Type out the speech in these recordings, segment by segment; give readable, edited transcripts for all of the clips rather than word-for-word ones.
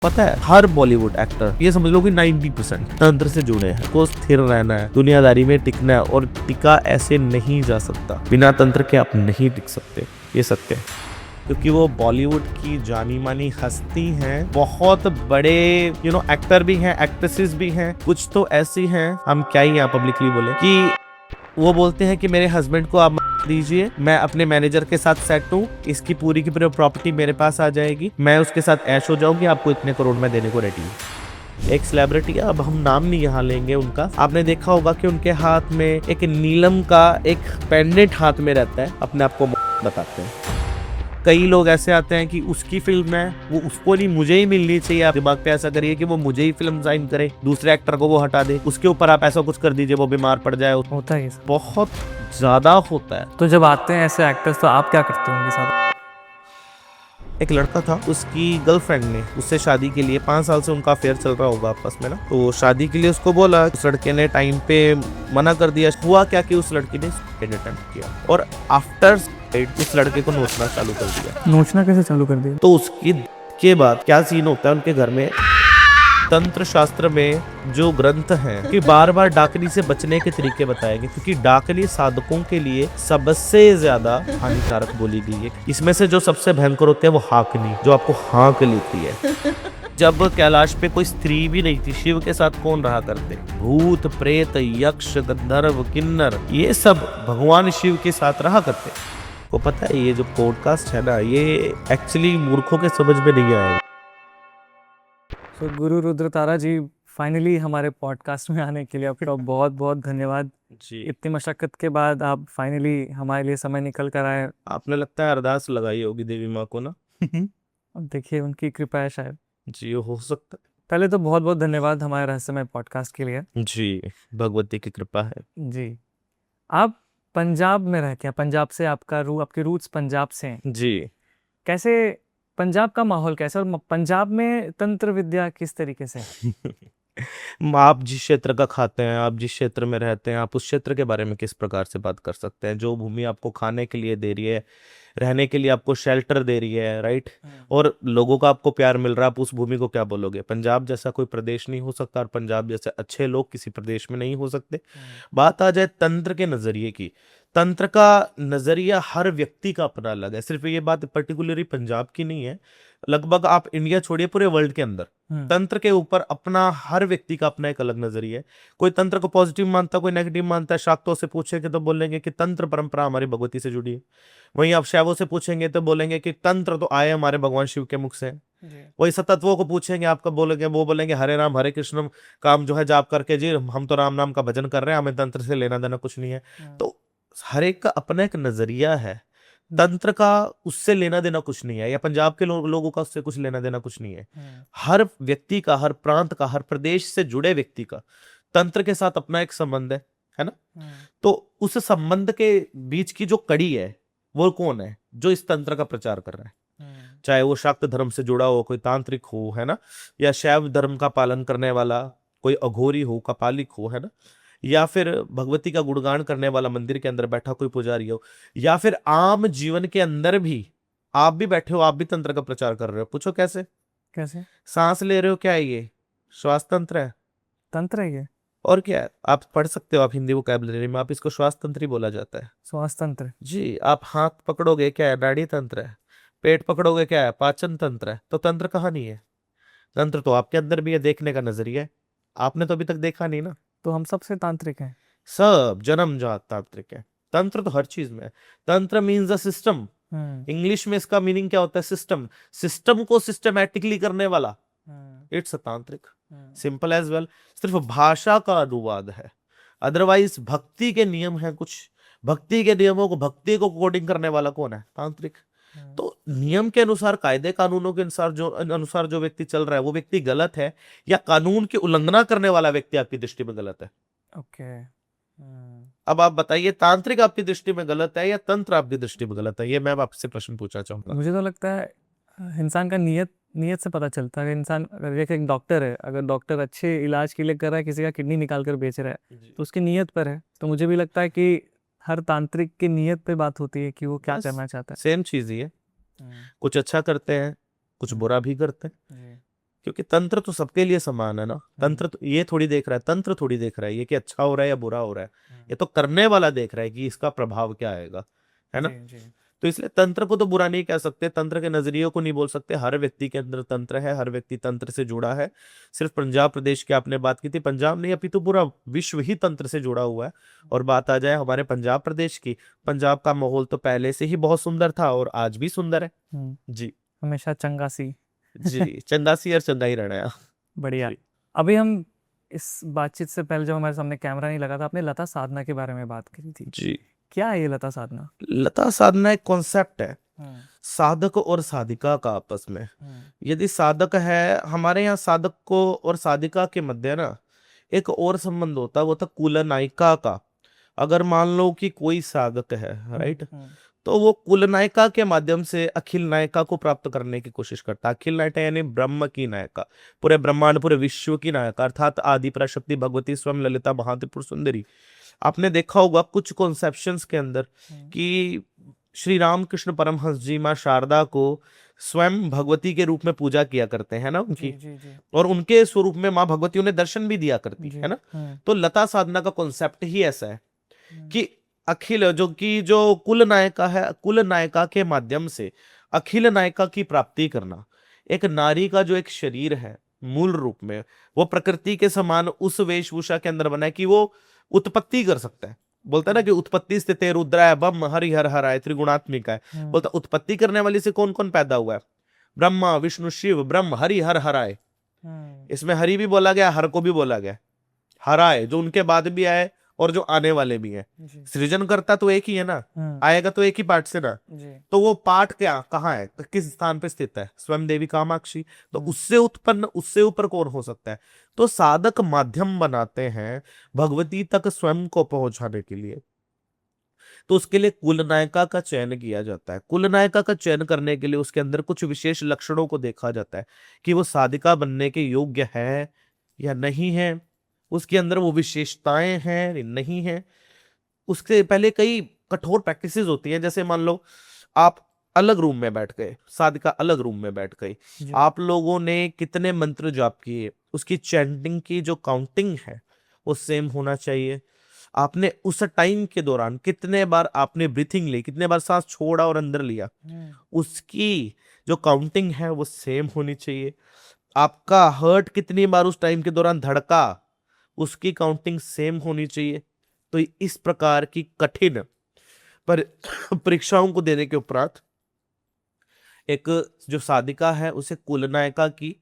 पता है हर बॉलीवुड एक्टर ये समझ लो कि 90% तंत्र से जुड़े हैं। को स्थिर रहना है, दुनियादारी में टिकना है और टिका ऐसे नहीं जा सकता। बिना तंत्र के आप नहीं टिक सकते, ये सत्य है। क्योंकि वो बॉलीवुड की जानी मानी हस्ती हैं, बहुत बड़े एक्टर भी हैं, एक्ट्रेसेस भी हैं। कुछ तो ऐसी हैं, हम क्या ही यहाँ पब्लिकली बोले कि वो बोलते हैं कि मेरे हस्बैंड को आप दीजिए, मैं अपने मैनेजर के साथ सेट हूँ, इसकी पूरी की पूरी प्रॉपर्टी मेरे पास आ जाएगी, मैं उसके साथ ऐश हो जाऊंगी, आपको इतने करोड़ में देने को रेडी हूँ। एक सेलिब्रिटी, अब हम नाम नहीं यहाँ लेंगे उनका, आपने देखा होगा कि उनके हाथ में एक नीलम का एक पेंडेंट हाथ में रहता है, अपने आप को बताते हैं। कई लोग ऐसे आते हैं कि उसकी फिल्म है, वो उसको नहीं, मुझे ही मिलनी चाहिए। आप दिमाग पे ऐसा करिए कि वो मुझे ही फिल्म साइन करे, दूसरे एक्टर को वो हटा दे, उसके ऊपर आप ऐसा कुछ कर दीजिए वो बीमार पड़ जाए। होता है ये सब। बहुत ज्यादा होता है। तो जब आते हैं ऐसे एक्टर्स तो आप क्या करते हो उनके साथ? एक लड़का था, उसकी गर्लफ्रेंड ने उससे शादी के लिए 5 साल से उनका अफेयर चल रहा होगा आपस में ना, तो शादी के लिए उसको बोला, उस लड़के ने टाइम पे मना कर दिया। हुआ क्या कि उस लड़की ने सुसाइड अटेम्प्ट किया और आफ्टर उस लड़के को नोचना चालू कर दिया। नोचना कैसे चालू कर दिया? तो उसकी के बाद क्या सीन होता है उनके घर में, तंत्र शास्त्र में जो ग्रंथ हैं कि बार बार डाकनी से बचने के तरीके बताए गए, क्योंकि डाकनी साधकों के लिए सबसे ज्यादा हानिकारक बोली गई है। इसमें से जो सबसे भयंकर होते हैं वो हाकनी, जो आपको हाँक लेती है। जब कैलाश पे कोई स्त्री भी नहीं थी, शिव के साथ कौन रहा करते? भूत, प्रेत, यक्ष, गंधर्व, किन्नर, ये सब भगवान शिव के साथ रहा करते। को पता है ये जो पॉडकास्ट है ना, ये एक्चुअली मूर्खों के समझ में नहीं आएगा। तो गुरु रुद्रतारा जी, फाइनली हमारे पॉडकास्ट में आने के लिए आपका बहुत बहुत धन्यवाद जी, इतनी मशक्कत के बाद आप फाइनली हमारे लिए समय निकल कर आए। आपने लगता है अरदास लगाई होगी देवी माँ को ना। अब देखिए उनकी कृपा है शायद। जी, हो सकता पहले तो बहुत बहुत धन्यवाद हमारे रहस्यमय पॉडकास्ट के लिए। है। जी, भगवती की कृपा है। जी, आप पंजाब में रहते हैं, पंजाब से आपके रूट्स पंजाब से हैं। जी, कैसे पंजाब का माहौल कैसा है और पंजाब में तंत्र विद्या किस तरीके से है? आप जिस क्षेत्र का खाते हैं, आप जिस क्षेत्र में रहते हैं, आप उस क्षेत्र के बारे में किस प्रकार से बात कर सकते हैं? जो भूमि आपको खाने के लिए दे रही है, रहने के लिए आपको शेल्टर दे रही है, राइट, और लोगों का आपको प्यार मिल रहा है, आप उस भूमि को क्या बोलोगे? पंजाब जैसा कोई प्रदेश नहीं हो सकता और पंजाब जैसे अच्छे लोग किसी प्रदेश में नहीं हो सकते। बात आ जाए तंत्र के नजरिए की, तंत्र का नजरिया हर व्यक्ति का अपना अलग है। सिर्फ ये बात पर्टिकुलरली पंजाब की नहीं है, लगभग आप इंडिया छोड़िए, पूरे वर्ल्ड के अंदर तंत्र के ऊपर अपना हर व्यक्ति का अपना एक अलग नजरिया है। कोई तंत्र को पॉजिटिव मानता है, कोई नेगेटिव मानता है। शाक्तों से पूछेंगे तो बोलेंगे कि तंत्र परंपरा हमारी भगवती से जुड़ी है। वहीं आप शैवों से पूछेंगे तो बोलेंगे कि तंत्र तो आए हमारे भगवान शिव के मुख से। वही सतत्वों को पूछेंगे, आपका बोलेंगे, वो बोलेंगे हरे राम हरे कृष्ण काम जो है जाप करके जी, हम तो राम नाम का भजन कर रहे हैं, हमें तंत्र से लेना देना कुछ नहीं है। तो हर एक का अपना एक नजरिया है। तंत्र का उससे लेना देना कुछ नहीं है, या पंजाब के लोगों का उससे कुछ लेना देना कुछ नहीं है। हर व्यक्ति का, हर प्रांत का, हर प्रदेश से जुड़े व्यक्ति का तंत्र के साथ अपना एक संबंध है ना। तो उस संबंध के बीच की जो कड़ी है वो कौन है? जो इस तंत्र का प्रचार कर रहा है, चाहे वो शाक्त धर्म से जुड़ा हो, कोई तांत्रिक हो, है ना, या शैव धर्म का पालन करने वाला कोई अघोरी हो, कपालिक हो, है ना, या फिर भगवती का गुणगान करने वाला मंदिर के अंदर बैठा कोई पुजारी हो, या फिर आम जीवन के अंदर भी आप भी बैठे हो, आप भी तंत्र का प्रचार कर रहे हो। पूछो कैसे? कैसे सांस ले रहे हो, क्या है ये? श्वास तंत्र है। तंत्र है ये? और क्या है? आप पढ़ सकते हो, आप हिंदी वोकैबुलरी में, आप इसको श्वास तंत्र ही बोला जाता है। श्वास तंत्र? जी, आप हाथ पकड़ोगे, क्या है? नाड़ी तंत्र है। पेट पकड़ोगे, क्या है? पाचन तंत्र है। तो तंत्र कहाँ नहीं है? तंत्र तो आपके अंदर भी है, देखने का नजरिया है। आपने तो अभी तक देखा नहीं ना। तो हम सबसे तांत्रिक हैं। सब जन्मजात तांत्रिक है। तंत्र तो हर चीज में है। तंत्र मीन्स अ सिस्टम। इंग्लिश में इसका मीनिंग क्या होता है? सिस्टम। सिस्टम को सिस्टमैटिकली करने वाला, इट्स अ तांत्रिक। Simple as well. सिर्फ भाषा का अनुवाद है, अदरवाइज भक्ति के नियम है कुछ। भक्ति के नियमों को, भक्ति को कोडिंग करने वाला कौन है? तांत्रिक। तो नियम के अनुसार, कायदे कानूनों के अनुसार जो व्यक्ति चल रहा है वो व्यक्ति गलत है, या कानून की उल्लंघना करने वाला व्यक्ति आपकी दृष्टि में गलत है? ओके। अब आप बताइए, तांत्रिक आपकी दृष्टि में गलत है या तंत्र आपकी दृष्टि में गलत है? ये मैं आपसे प्रश्न पूछना चाहूंगा। मुझे तो लगता है इंसान का नियत से पता चलता है। इंसान अगर एक डॉक्टर है, अगर डॉक्टर अच्छे इलाज के लिए कर रहा है, किसी का किडनी निकाल कर बेच रहा है, तो उसकी नीयत पर है। तो मुझे भी लगता है कि हर तांत्रिक की नीयत पे बात होती है कि वो क्या करना चाहता है। सेम चीज ही है। कुछ अच्छा करते हैं, कुछ बुरा भी करते हैं। क्योंकि तंत्र तो सबके लिए समान है ना। तंत्र तो ये थोड़ी देख रहा है, तंत्र थोड़ी देख रहा है ये कि अच्छा हो रहा है या बुरा हो रहा है। ये तो करने वाला देख रहा है कि इसका प्रभाव क्या आएगा, है ना। जी जी तो इसलिए तंत्र को तो बुरा नहीं कह सकते, तंत्र के नजरिए को नहीं बोल सकते। हर व्यक्ति के अंदर तंत्र है, हर व्यक्ति तंत्र से जुड़ा है। सिर्फ पंजाब प्रदेश की आपने बात की थी, पंजाब नहीं अपितु पूरा विश्व ही तंत्र से जुड़ा हुआ है। और बात आ जाए हमारे पंजाब प्रदेश की, पंजाब का माहौल तो पहले से ही बहुत सुंदर था और आज भी सुंदर है। जी हमेशा चंगासी। जी, चंदासी और चंदाई रहना। बढ़िया। जी अभी हम इस बातचीत से पहले जब हमारे सामने कैमरा नहीं लगा था, आपने लता साधना के बारे में बात करी थी। जी। क्या है ये लता साधना? लता साधना एक कॉन्सेप्ट है हम्म साधक और साधिका का आपस में। हम्म यदि साधक है, हमारे यहाँ साधक को और साधिका के मध्य ना एक और संबंध होता है, वो था कुल नायिका का। अगर मान लो कि कोई साधक है, राइट, तो वो कुल नायिका के माध्यम से अखिल नायिका को प्राप्त करने की कोशिश करता है। अखिल नायिका यानी ब्रह्म की नायिका, पूरे ब्रह्मांड पूरे विश्व की नायिका, अर्थात आदि पराशक्ति भगवती स्वयं ललिता महात्रिपुर सुंदरी। आपने देखा होगा कुछ कॉन्सेप्शंस के अंदर कि श्री रामकृष्ण परमहंस जी माँ शारदा को स्वयं भगवती के रूप में पूजा किया करते हैं ना उनकी, जी जी और उनके स्वरूप में माँ भगवती उन्हें दर्शन भी दिया करती जी है ना। हम्म तो लता साधना का कॉन्सेप्ट ही ऐसा है कि अखिल जो कुल नायिका है, कुल नायिका के माध्यम से अखिल नायिका की प्राप्ति करना। एक नारी का जो एक शरीर है मूल रूप में वो प्रकृति के समान उस वेशभूषा के अंदर बना है कि वो उत्पत्ति कर सकता है। बोलता है ना कि उत्पत्ति स्थिति रुद्राय बम हरि हर हराय त्रिगुणात्मिका है। बोलता उत्पत्ति करने वाली से कौन कौन पैदा हुआ है? ब्रह्मा विष्णु शिव ब्रह्म हरि हर हराय। इसमें हरि भी बोला गया, हर को भी बोला गया, हराए जो उनके बाद भी आए और जो आने वाले भी हैं। सृजन करता तो एक ही है ना, आएगा तो एक ही पार्ट से ना। तो वो पार्ट क्या कहाँ है, किस स्थान पे स्थित है? स्वयं देवी कामाक्षी। तो उससे उत्पन्न उससे ऊपर कौन हो सकता है? तो साधक माध्यम बनाते हैं भगवती तक स्वयं को पहुंचाने के लिए। तो उसके लिए कुल नायिका का चयन किया जाता है। कुल नायिका का चयन करने के लिए उसके अंदर कुछ विशेष लक्षणों को देखा जाता है कि वो साधिका बनने के योग्य है या नहीं है, उसके अंदर वो विशेषताएं हैं या नहीं है। उसके पहले कई कठोर प्रैक्टिसेस होती हैं। जैसे मान लो आप अलग रूम में बैठ गए, साधिका अलग रूम में बैठ गई, आप लोगों ने कितने मंत्र जाप किए, उसकी चैंटिंग की जो काउंटिंग है वो सेम होना चाहिए। आपने उस टाइम के दौरान कितने बार आपने ब्रीथिंग ली, कितने बार सांस छोड़ा और अंदर लिया, उसकी जो काउंटिंग है वो सेम होनी चाहिए। आपका हार्ट कितनी बार उस टाइम के दौरान धड़का, उसकी काउंटिंग सेम होनी चाहिए। तो इस प्रकार की कठिन पर परीक्षाओं को देने के उपरांत एक जो साधिका है उसे कुलनायिका की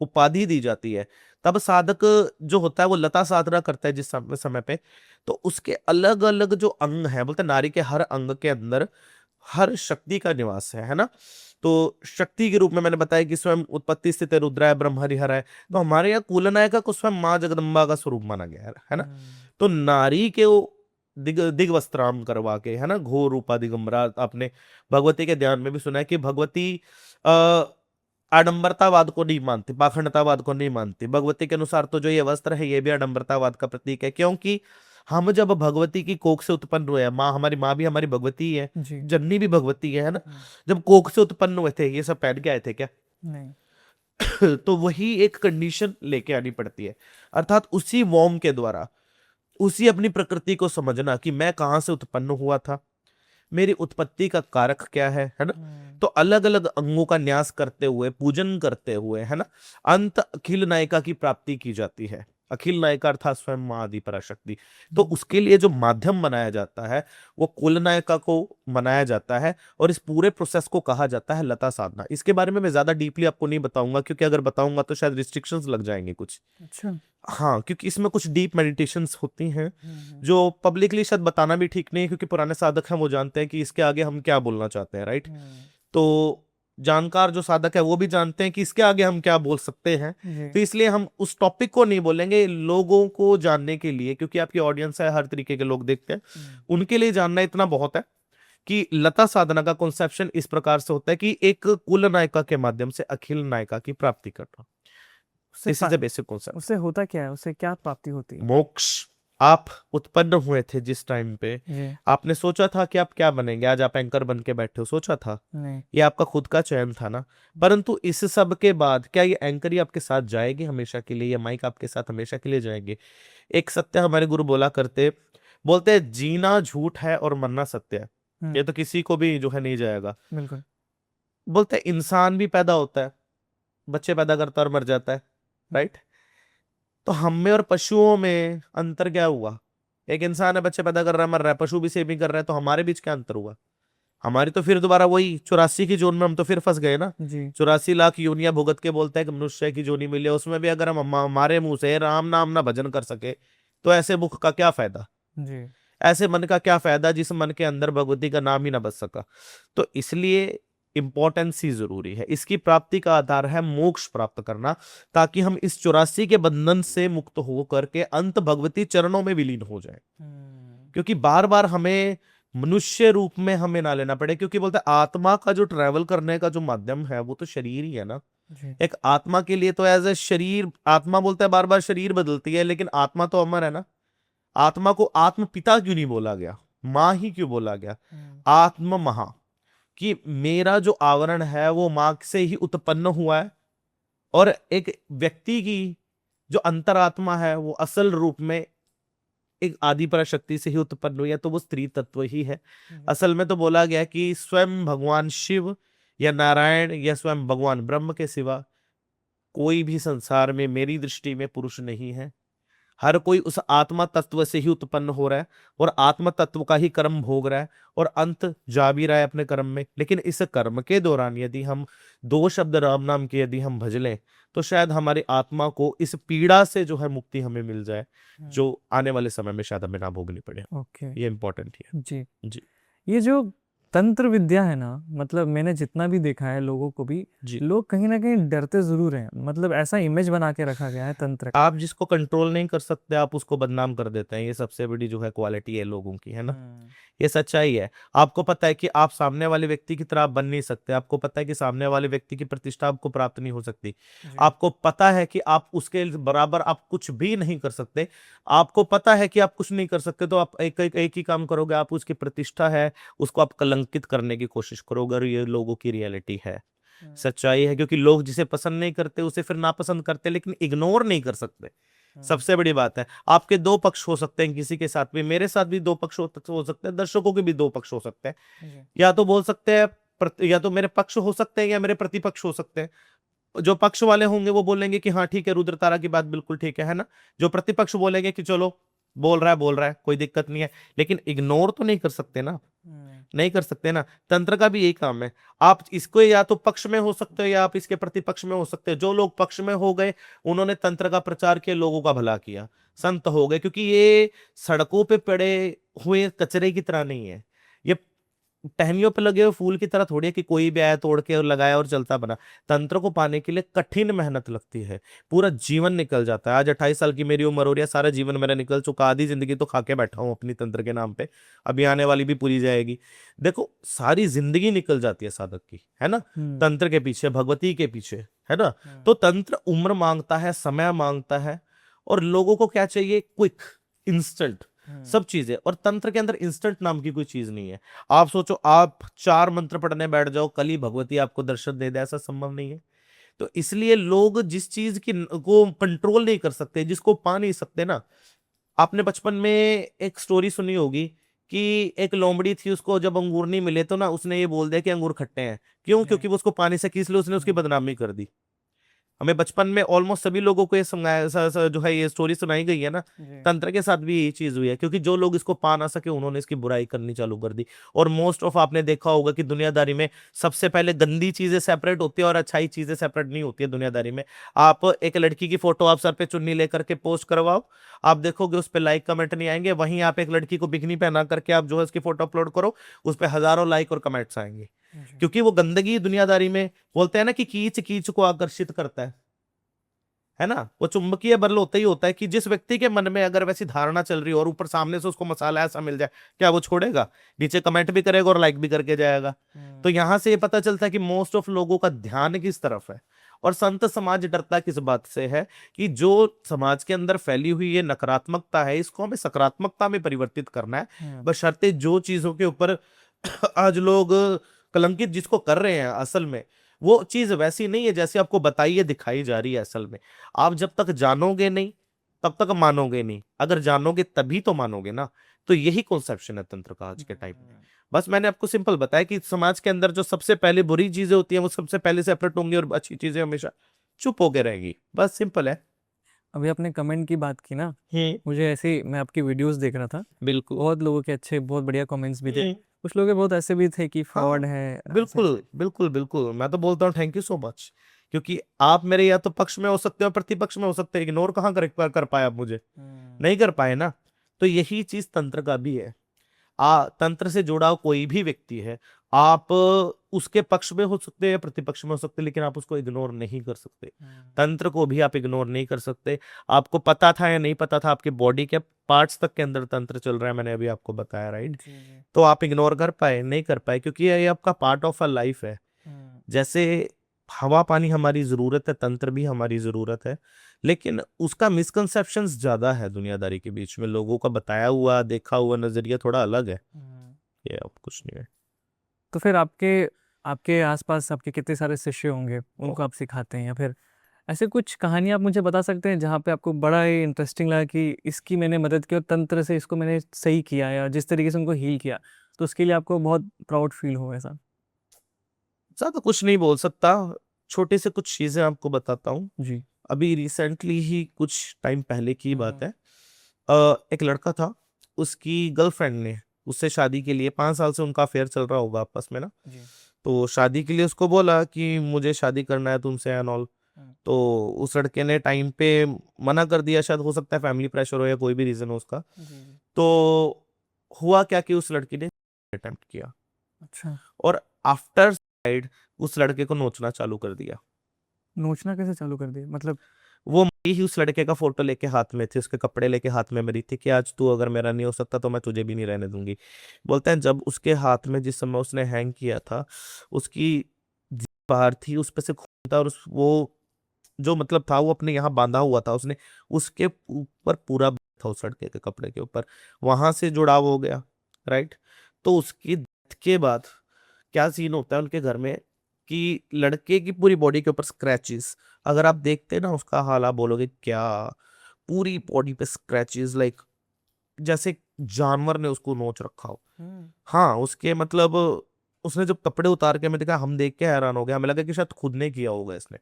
उपाधि दी जाती है। तब साधक जो होता है वो लता साधना करता है जिस समय पे, तो उसके अलग अलग जो अंग है, बोलते हैं नारी के हर अंग के अंदर हर शक्ति का निवास है ना। तो शक्ति के रूप में मैंने बताया कि स्वयं उत्पत्ति स्थिति रुद्राय ब्रह्म हरिहर है। तो हमारे यहाँ कुलनायिका को स्वयं माँ जगदम्बा का स्वरूप माना गया है ना। तो नारी के वो दिग वस्त्राम करवा के, है ना, घोर रूपा दिगंबरा। आपने भगवती के ध्यान में भी सुना है कि भगवती आडंबरतावाद को नहीं मानती, पाखंडतावाद को नहीं मानती। भगवती के अनुसार तो जो ये वस्त्र है ये भी आडंबरतावाद का प्रतीक है, क्योंकि हम जब भगवती की कोख से उत्पन्न हुए, माँ हमारी माँ भी हमारी भगवती है, जननी भी भगवती है ना। जब कोख से उत्पन्न हुए थे ये सब पहन के आए थे क्या? नहीं। तो वही एक कंडीशन लेके आनी पड़ती है, अर्थात उसी वॉर्म के द्वारा उसी अपनी प्रकृति को समझना कि मैं कहां से उत्पन्न हुआ था, मेरी उत्पत्ति का कारक क्या है ना। तो अलग अलग अंगों का न्यास करते हुए, पूजन करते हुए, है ना, अंत अखिल नायिका की प्राप्ति की जाती है। अखिल नायिका अर्थात स्वयं माँ आदि पराशक्ति। तो उसके लिए जो माध्यम बनाया जाता है वो कुल नायिका को बनाया जाता है, और इस पूरे प्रोसेस को कहा जाता है लता साधना। इसके बारे में मैं ज्यादा डीपली आपको नहीं बताऊंगा, क्योंकि अगर बताऊंगा तो शायद रिस्ट्रिक्शंस लग जाएंगे कुछ। अच्छा। हाँ, क्योंकि इसमें कुछ डीप मेडिटेशंस होती हैं जो पब्लिकली शायद बताना भी ठीक नहीं है, क्योंकि पुराने साधक हैं वो जानते हैं कि इसके आगे हम क्या बोलना चाहते हैं, राइट। तो जानकार जो साधक है वो भी जानते हैं कि इसके आगे हम क्या बोल सकते हैं। तो इसलिए हम उस टॉपिक को नहीं बोलेंगे, लोगों को जानने के लिए, क्योंकि आपकी ऑडियंस है, हर तरीके के लोग देखते हैं, उनके लिए जानना इतना बहुत है कि लता साधना का कॉन्सेप्शन इस प्रकार से होता है कि एक कुल नायिका के माध्यम से अखिल नायिका की प्राप्ति करना। This is the basic concept. उससे होता क्या है, उससे क्या प्राप्ति होती है? मोक्ष, आप उत्पन्न हुए थे जिस टाइम पे, जी आपने सोचा था कि आप क्या बनेंगे? आज आप एंकर बन के बैठे हो, सोचा था? नहीं ये आपका खुद का चयन था ना। परंतु इस सब के बाद क्या ये एंकर ही आपके साथ जाएगी हमेशा के लिए, या माइक आपके साथ हमेशा के लिए जाएंगे? एक सत्य हमारे गुरु बोला करते, बोलते हैं जीना झूठ है और मरना सत्य है। ये तो किसी को भी जो है नहीं जाएगा। बिल्कुल बोलते हैं इंसान भी पैदा होता है, बच्चे पैदा करता है और मर जाता है, राइट? तो हम में और पशुओं में अंतर क्या हुआ? एक इंसान है, बच्चे पैदा कर रहा है, मर रहा है, पशु भी सेम ही कर रहा है, तो हमारे बीच क्या अंतर हुआ? हमारी तो फिर दोबारा वही 84 की जोन में हम तो फिर फंस गए ना। जी 84 लाख योनियां भुगत के बोलते हैं कि मनुष्य की जोनी मिले, उसमें भी अगर हम हमारे मुंह से राम नाम ना भजन कर सके, तो ऐसे मुख का क्या फायदा? जी ऐसे मन का क्या फायदा जिस मन के अंदर भगवती का नाम ही ना बच सका? तो इसलिए इंपॉर्टेंस ही जरूरी है। इसकी प्राप्ति का आधार है मोक्ष प्राप्त करना, ताकि हम इस 84 के बंधन से मुक्त हो करके अंत भगवती चरणों में विलीन हो जाए। क्योंकि बार बार हमें मनुष्य रूप में हमें ना लेना पड़े, क्योंकि बोलते हैं आत्मा का जो ट्रैवल करने का जो माध्यम है वो तो शरीर ही है ना। जी एक आत्मा के लिए तो एज ए शरीर, आत्मा बोलता है बार बार शरीर बदलती है, लेकिन आत्मा तो अमर है ना। आत्मा को आत्म पिता क्यों नहीं बोला गया, माँ ही क्यों बोला गया? आत्म महा, कि मेरा जो आवरण है वो माँ से ही उत्पन्न हुआ है, और एक व्यक्ति की जो अंतरात्मा है वो असल रूप में एक आदि पराशक्ति से ही उत्पन्न हुई है, तो वो स्त्री तत्व ही है। असल में तो बोला गया कि स्वयं भगवान शिव या नारायण या स्वयं भगवान ब्रह्म के सिवा कोई भी संसार में मेरी दृष्टि में पुरुष नहीं है। हर कोई उस आत्मा तत्व से ही उत्पन्न हो रहा है, और आत्मा तत्व का ही कर्म भोग रहा है, और अंत जा भी रहा है अपने कर्म में। लेकिन इस कर्म के दौरान यदि हम 2 शब्द राम नाम के यदि हम भज लें, तो शायद हमारी आत्मा को इस पीड़ा से जो है मुक्ति हमें मिल जाए, जो आने वाले समय में शायद हमें ना भोगनी पड़े। ओके ये इंपॉर्टेंट है। जी जी ये जो तंत्र विद्या है ना, मतलब मैंने जितना भी देखा है लोगों को भी, जी। लोग कहीं ना कहीं डरते जरूर हैं, मतलब ऐसा इमेज बना के रखा गया है तंत्र का। आप जिसको कंट्रोल नहीं कर सकते आप उसको बदनाम कर देते हैं, ये सबसे बड़ी जो है क्वालिटी है लोगों की, है ना। ये सच्चाई है। आपको पता है कि आप सामने वाले व्यक्ति की तरह आप बन नहीं सकते, आपको पता है कि सामने वाले व्यक्ति की प्रतिष्ठा आपको प्राप्त नहीं हो सकती, जी आपको पता है कि आप उसके बराबर आप कुछ भी नहीं कर सकते, आपको पता है कि आप कुछ नहीं कर सकते, तो आप एक ही काम करोगे, आप उसकी प्रतिष्ठा है उसको आप कलंकित करने की कोशिश करोगे, और ये लोगों की रियलिटी है, सच्चाई है। क्योंकि लोग जिसे पसंद नहीं करते उसे फिर नापसंद करते, लेकिन इग्नोर नहीं कर सकते। सबसे बड़ी बात है, आपके 2 पक्ष हो सकते हैं किसी के साथ भी, मेरे साथ भी 2 पक्ष हो सकते हैं, दर्शकों के भी 2 पक्ष हो सकते हैं। जी या तो बोल सकते हैं या तो मेरे पक्ष हो सकते हैं या मेरे प्रतिपक्ष हो सकते हैं। जो पक्ष वाले होंगे वो बोलेंगे कि हाँ ठीक है, रुद्र तारा की बात बिल्कुल ठीक है ना। जो प्रतिपक्ष बोलेंगे कि चलो बोल रहा है कोई दिक्कत नहीं है, लेकिन इग्नोर तो नहीं कर सकते ना, नहीं कर सकते ना। तंत्र का भी यही काम है, आप इसको या तो पक्ष में हो सकते हो या आप इसके प्रतिपक्ष में हो सकते हो। जो लोग पक्ष में हो गए उन्होंने तंत्र का प्रचार किया, लोगों का भला किया, संत हो गए। क्योंकि ये सड़कों पे पड़े हुए कचरे की तरह नहीं है, ये टहनियों पे लगे हुए फूल की तरह थोड़ी है कि कोई भी आया तोड़ के और लगाया और चलता बना। तंत्र को पाने के लिए कठिन मेहनत लगती है, पूरा जीवन निकल जाता है। आज 28 साल की मेरी उम्र हो रही है, सारा जीवन मेरा निकल चुका, आधी जिंदगी तो खा के बैठा हूँ अपनी तंत्र के नाम पे, अभी आने वाली भी पूरी जाएगी। देखो सारी जिंदगी निकल जाती है साधक की, है ना, तंत्र के पीछे, भगवती के पीछे, है ना। तो तंत्र उम्र मांगता है, समय मांगता है, और लोगों को क्या चाहिए? क्विक, इंस्टेंट सब चीजें। और तंत्र के अंदर इंस्टेंट नाम की कोई चीज नहीं है। आप सोचो आप 4 मंत्र पढ़ने बैठ जाओ, कल ही भगवती आपको दर्शन दे दे, ऐसा संभव नहीं है। तो इसलिए लोग जिस चीज की को कंट्रोल नहीं कर सकते, जिसको पा नहीं सकते ना। आपने बचपन में एक स्टोरी सुनी होगी कि एक लोमड़ी थी, उसको जब अंगूर नहीं मिले तो ना उसने ये बोल दिया कि अंगूर खट्टे हैं। क्यों? क्योंकि वो उसको पानी से खींच लो, उसने उसकी बदनामी कर दी। हमें बचपन में ऑलमोस्ट सभी लोगों को ये जो है ये स्टोरी सुनाई गई है ना। तंत्र के साथ भी यही चीज हुई है, क्योंकि जो लोग इसको पा ना सके उन्होंने इसकी बुराई करनी चालू कर दी। और मोस्ट ऑफ आपने देखा होगा कि दुनियादारी में सबसे पहले गंदी चीजें सेपरेट होती है और अच्छाई चीजें सेपरेट नहीं होती है दुनियादारी में। आप एक लड़की की फोटो आप सर पे चुन्नी लेकर के पोस्ट करवाओ, आप देखोगे उस पर लाइक कमेंट नहीं आएंगे। वहीं आप एक लड़की को बिकनी पहना करके आप जो है उसकी फोटो अपलोड करो, उस पर हजारों लाइक और कमेंट्स आएंगे। क्योंकि वो गंदगी दुनियादारी में, बोलते हैं ना कि कीच कीच को आकर्षित करता है ना। वो चुंबकीय बल होता ही होता है कि जिस व्यक्ति के मन में अगर वैसी धारणा चल रही हो और ऊपर सामने से उसको मसाला ऐसा मिल जाए, क्या वो छोड़ेगा? नीचे कमेंट भी करेगा और लाइक भी करके जाएगा। तो यहां से ये पता चलता है कि मोस्ट ऑफ लोगों का ध्यान किस तरफ है, और संत समाज डरता किस बात से है कि जो समाज के अंदर फैली हुई ये नकारात्मकता है इसको हमें सकारात्मकता में परिवर्तित करना है, बशर्ते जो चीजों के ऊपर आज लोग कलंकित जिसको कर रहे हैं असल में वो चीज वैसी नहीं है जैसे आपको बताई है दिखाई जा रही है। असल में आप जब तक जानोगे नहीं तब तक मानोगे नहीं, अगर जानोगे तभी तो मानोगे ना। तो यही कॉन्सेप्शन है तंत्र का आज के टाइम में। बस मैंने आपको सिंपल बताया कि समाज के अंदर जो सबसे पहले बुरी चीजें होती हैं वो सबसे पहले सेपरेट होंगी और अच्छी चीजें हमेशा चुप होके रहेंगी। बस सिंपल है। अभी आपने कमेंट की बात की ना, मुझे ऐसे ही मैं आपकी वीडियोस देख रहा था, बिल्कुल। बहुत लोगों के अच्छे बहुत बढ़िया कमेंट्स भी थे, कुछ लोग के बहुत ऐसे भी थे कि फ्रॉड हाँ, है ऐसे। बिल्कुल बिल्कुल बिल्कुल। मैं तो बोलता हूँ थैंक यू सो मच, क्योंकि आप मेरे या तो पक्ष में हो सकते हो प्रतिपक्ष में हो सकते हैं, इग्नोर कहाँ कर पाए आप मुझे, नहीं कर पाए ना। तो यही चीज तंत्र का भी है। तंत्र से जुड़ा कोई भी व्यक्ति है, आप उसके पक्ष में हो सकते हैं या प्रतिपक्ष में हो सकते हैं, लेकिन आप उसको इग्नोर नहीं कर सकते। तंत्र को भी आप इग्नोर नहीं कर सकते। आपको पता था या नहीं पता था, आपके बॉडी के पार्ट्स तक के अंदर तंत्र चल रहा है, मैंने अभी आपको बताया, राइट। तो आप इग्नोर कर पाए नहीं कर पाए, क्योंकि ये आपका पार्ट ऑफ अ लाइफ है। जैसे हवा पानी हमारी जरूरत है, तंत्र भी हमारी जरूरत है, लेकिन उसका मिसकंसेप्शंस ज्यादा है दुनियादारी के बीच में। लोगों का बताया हुआ देखा हुआ नजरिया थोड़ा अलग है। ये अब कुछ नहीं है। तो फिर आपके आपके आसपास आपके कितने सारे शिष्य होंगे, उनको आप सिखाते हैं, या फिर ऐसे कुछ कहानी आप मुझे बता सकते हैं जहाँ पे आपको बड़ा ही इंटरेस्टिंग लगा कि इसकी मैंने मदद की और तंत्र से इसको मैंने सही किया या जिस तरीके से उनको हील किया, तो उसके लिए आपको बहुत प्राउड फील हो ऐसा? ज्यादा कुछ नहीं बोल सकता, छोटे से कुछ चीजें आपको बताता हूँ। जी। अभी रिसेंटली ही कुछ टाइम पहले की बात है। एक लड़का था, उसकी गर्लफ्रेंड ने उससे शादी के लिए 5 साल से उनका अफेयर चल रहा होगा आपस में ना, जी। तो शादी के लिए उसको बोला कि मुझे शादी करना है तुमसे एंड ऑल। तो उस लड़के ने टाइम पे मना कर दिया, शायद हो सकता है फैमिली प्रेशर हो या कोई भी रीजन हो उसका। जी। तो हुआ क्या कि उस लड़की ने अटेम्प्ट किया अच्छा। और आफ्टर साइड उस लड़के को नोचना चालू कर दिया। नोचना कैसे चालू कर दिया मतलब? वो मरी ही उस लड़के का फोटो लेके हाथ में थी, उसके कपड़े लेके हाथ में मरी थी कि आज तू अगर मेरा नहीं हो सकता तो मैं तुझे भी नहीं रहने दूंगी। बोलते हैं जब उसके हाथ में जिस समय उसने हैंग किया था, उसकी जीभ बाहर थी, उस पे से खून था, और वो जो मतलब था वो अपने यहाँ बांधा हुआ था उसने, उसके ऊपर पूरा था उस लड़के के कपड़े के ऊपर, वहां से जुड़ाव हो गया, राइट। तो उसकी डेथ के बाद क्या सीन होता है उनके घर में कि लड़के की पूरी बॉडी के ऊपर स्क्रैचेस, अगर आप देखते ना उसका हाल आप बोलोगे क्या, पूरी बॉडी पे स्क्रैचेस, लाइक जैसे जानवर ने उसको नोच रखा हो। हाँ उसके मतलब उसने जब कपड़े उतार के मैं देखा, हम देख के हैरान हो गया, हमें लगा कि शायद खुद ने किया होगा इसने,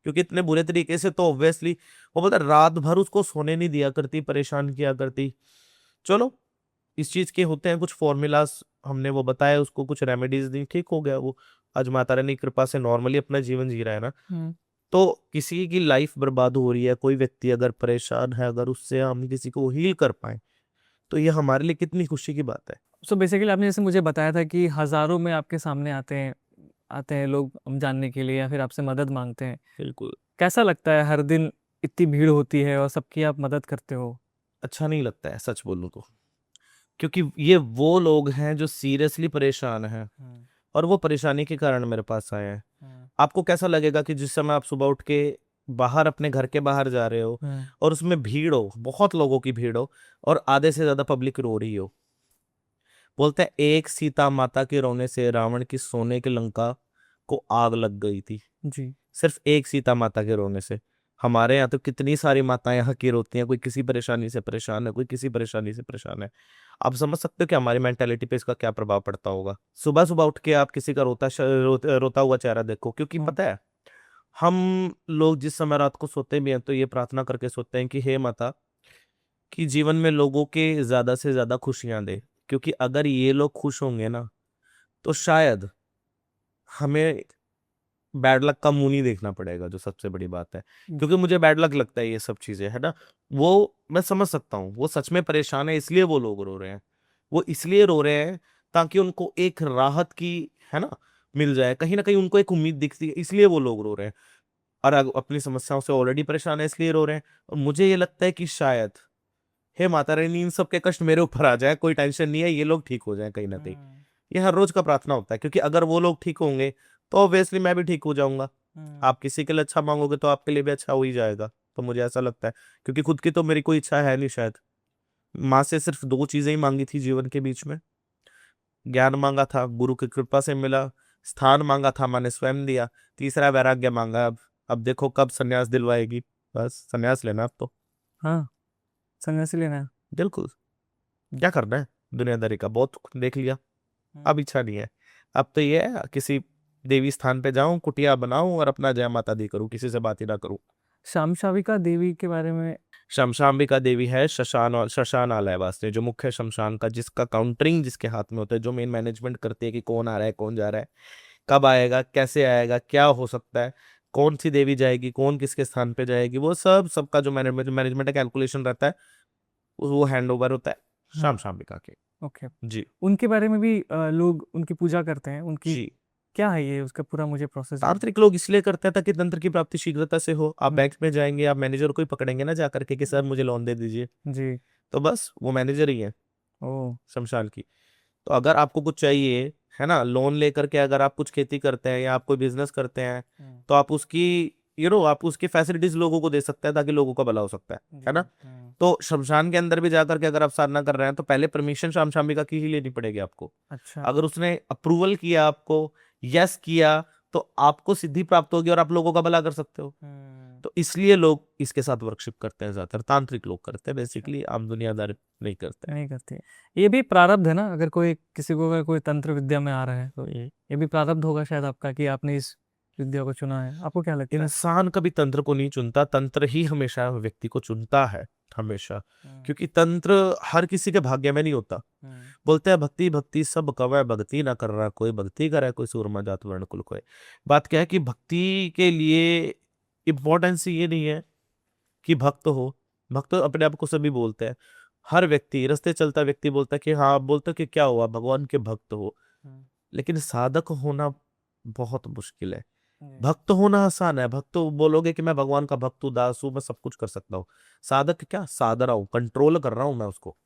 क्योंकि इतने बुरे तरीके से तो ऑब्वियसली वो बोलता रात भर उसको सोने नहीं दिया करती, परेशान किया करती। चलो इस चीज के होते हैं कुछ फॉर्मूलाज, हमने वो बताया उसको, कुछ रेमेडीज दी, ठीक हो गया वो। आज माता रानी की कृपा से नॉर्मली अपना जीवन जी रहा है ना। तो किसी की लाइफ बर्बाद हो रही है, कोई व्यक्ति अगर परेशान है, अगर उससे हम किसी को हील कर पाए तो ये हमारे लिए कितनी खुशी की बात है। सो बेसिकली आपने जैसे मुझे बताया था कि हज़ारों में आपके सामने आते हैं लोग जानने के लिए या फिर आपसे मदद मांगते हैं। बिल्कुल। कैसा लगता है हर दिन इतनी भीड़ होती है और सबकी आप मदद करते हो? अच्छा नहीं लगता है सच बोलूं तो, क्योंकि ये वो लोग हैं जो सीरियसली परेशान हैं और वो परेशानी के कारण मेरे पास आए हैं। आपको कैसा लगेगा कि जिस समय आप सुबह उठ के बाहर अपने घर के बाहर जा रहे हो और उसमें भीड़ हो, बहुत लोगों की भीड़ हो, और आधे से ज्यादा पब्लिक रो रही हो। बोलते हैं एक सीता माता के रोने से रावण की सोने की लंका को आग लग गई थी। जी। सिर्फ एक सीता माता के रोने से। हमारे यहाँ तो कितनी सारी माताएं यहाँ की रोती हैं, कोई किसी परेशानी से परेशान है, कोई किसी परेशानी से परेशान है। आप समझ सकते हो कि हमारी मेंटेलिटी पे इसका क्या प्रभाव पड़ता होगा। सुबह सुबह उठ के आप किसी का रोता हुआ चेहरा देखो, क्योंकि पता है हम लोग जिस समय रात को सोते भी हैं तो ये प्रार्थना करके सोते हैं कि हे माता, कि जीवन में लोगों के ज्यादा से ज्यादा खुशियां दे, क्योंकि अगर ये लोग खुश होंगे ना तो शायद हमें बैड लक का मुंह नहीं देखना पड़ेगा, जो सबसे बड़ी बात है। क्योंकि मुझे बैड लक लगता है ये सब चीजें, है ना। वो मैं समझ सकता हूँ, वो सच में परेशान है इसलिए वो लोग रो रहे हैं। वो इसलिए रो रहे हैं ताकि उनको एक राहत की, है ना, मिल जाए, कहीं ना कहीं उनको एक उम्मीद दिखती है, इसलिए वो लोग रो रहे हैं। और अपनी समस्याओं से ऑलरेडी परेशान है इसलिए रो रहे हैं। और मुझे ये लगता है कि शायद हे माता रानी इन सब के कष्ट मेरे ऊपर आ जाए, कोई टेंशन नहीं है, ये लोग ठीक हो जाए कहीं ना कहीं। ये हर रोज का प्रार्थना होता है, क्योंकि अगर वो लोग ठीक होंगे तो ऑब्वियसली मैं भी ठीक हो जाऊंगा। आप किसी के लिए अच्छा मांगोगे तो आपके लिए भी अच्छा हो ही जाएगा, तो मुझे ऐसा लगता है। क्योंकि खुद की तो मेरी कोई इच्छा है नहीं शायद। माँ से सिर्फ 2 चीजें ही मांगी थी जीवन के बीच में। ज्ञान मांगा था, गुरु की कृपा से मिला। स्थान मांगा था, मैंने स्वयं दिया। तीसरा वैराग्य मांगा। अब देखो कब सन्यास दिलवाएगी। बस सन्यास लेना अब तो। हाँ, सन्यासी लेना है। बिल्कुल। क्या करना है दुनियादारी का, बहुत देख लिया। अब इच्छा नहीं है। अब तो ये है किसी देवी स्थान पे जाऊं, कुटिया बनाऊं और अपना जय माता दी करूं, किसी से बात ही ना करूं। शामशाविका देवी के बारे में। शमशांबिका देवी है शशान और शशान आलय वास्ते, जो मुख्य शमशान का जिसका काउंटरिंग जिसके हाथ में होता है, जो मेन मैनेजमेंट करती है कि कौन आ रहा है कौन जा रहा है, कब आएगा, कैसे आएगा, क्या हो सकता है, कौन सी देवी जाएगी, कौन किसके स्थान पे जाएगी, वो सब सबका जो मैनेजमेंट कैलकुलेशन रहता है वो हैंड ओवर होता है हाँ। शमशांबिका के। ओके। जी। उनके बारे में भी लोग उनकी पूजा करते हैं। उनकी जी। क्या है ये, उसका पूरा मुझे प्रोसेस। तांत्रिक लोग इसलिए करते हैं ताकि तंत्र की प्राप्ति शीघ्रता से हो। आप हम्म। बैंक में जाएंगे, आप मैनेजर को ही पकड़ेंगे ना जाकर के कि सर मुझे लोन दे दीजिए, जी। तो बस वो मैनेजर ही है ओ। शमशान की। तो अगर आपको कुछ चाहिए, है ना, लोन लेकर के अगर आप कुछ खेती करते हैं या आप कोई बिजनेस करते हैं, तो आप उसकी आप उसकी फैसिलिटीज लोगों को दे सकते हैं ताकि लोगों का भला हो सकता है ना। तो शमशान के अंदर भी जाकर के अगर आप साधना कर रहे हैं तो पहले परमिशन शामशामिका की ही लेनी पड़ेगी आपको। अच्छा। अगर उसने अप्रूवल किया आपको, यस किया, तो आपको सिद्धि प्राप्त होगी और आप लोगों का भला कर सकते हो। तो इसलिए लोग इसके साथ वर्कशिप करते हैं, ज्यादातर तांत्रिक लोग करते हैं, बेसिकली आम दुनियादार नहीं करते हैं। नहीं करती। ये भी प्रारब्ध है ना, अगर कोई किसी को अगर कोई तंत्र विद्या में आ रहा है तो ये भी प्रारब्ध होगा शायद आपका कि आपने इस विद्या को चुना है। आपको क्या लगता है? इंसान कभी तंत्र को नहीं चुनता, तंत्र ही हमेशा व्यक्ति को चुनता है, हमेशा। क्योंकि तंत्र हर किसी के भाग्य में नहीं होता। बोलते हैं भक्ति भक्ति सब कवै, भक्ति ना कर रहा कोई, भक्ति करे कोई सूरमा जात वर्ण कुल कोय। बात क्या है कि भक्ति के लिए इम्पोर्टेंस ये नहीं है कि भक्त हो। भक्त अपने आप को सभी बोलते हैं। हर व्यक्ति, रास्ते चलता व्यक्ति बोलता है कि हाँ, आप बोलते हो कि क्या हुआ, भगवान के भक्त हो। लेकिन साधक होना बहुत मुश्किल है। भक्त होना आसान है। भक्त तो बोलोगे कि मैं भगवान का भक्त हूँ, दास हूँ, मैं सब कुछ कर सकता हूँ। साधक क्या, साध रहा हूँ, कंट्रोल कर रहा हूँ मैं उसको।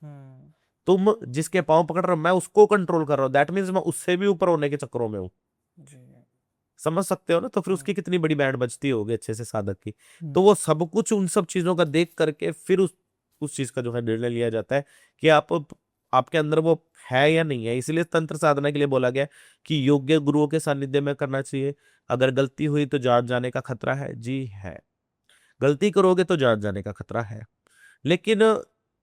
तुम जिसके पांव पकड़ रहे हो, मैं उसको कंट्रोल कर रहा हूँ। दैट मीन्स मैं उससे भी ऊपर होने के चक्करों में हूँ। समझ सकते हो ना। तो फिर उसकी कितनी बड़ी बैंड बजती होगी अच्छे से साधक की। तो वो सब कुछ उन सब चीजों का देख करके फिर उस चीज का जो है निर्णय लिया जाता है कि आपके अंदर वो है या नहीं है। इसलिए तंत्र साधना के लिए बोला गया कि योग्य गुरुओं के सानिध्य में करना चाहिए। अगर गलती हुई तो जान जाने का खतरा है। जी है, गलती करोगे तो जान जाने का खतरा है। लेकिन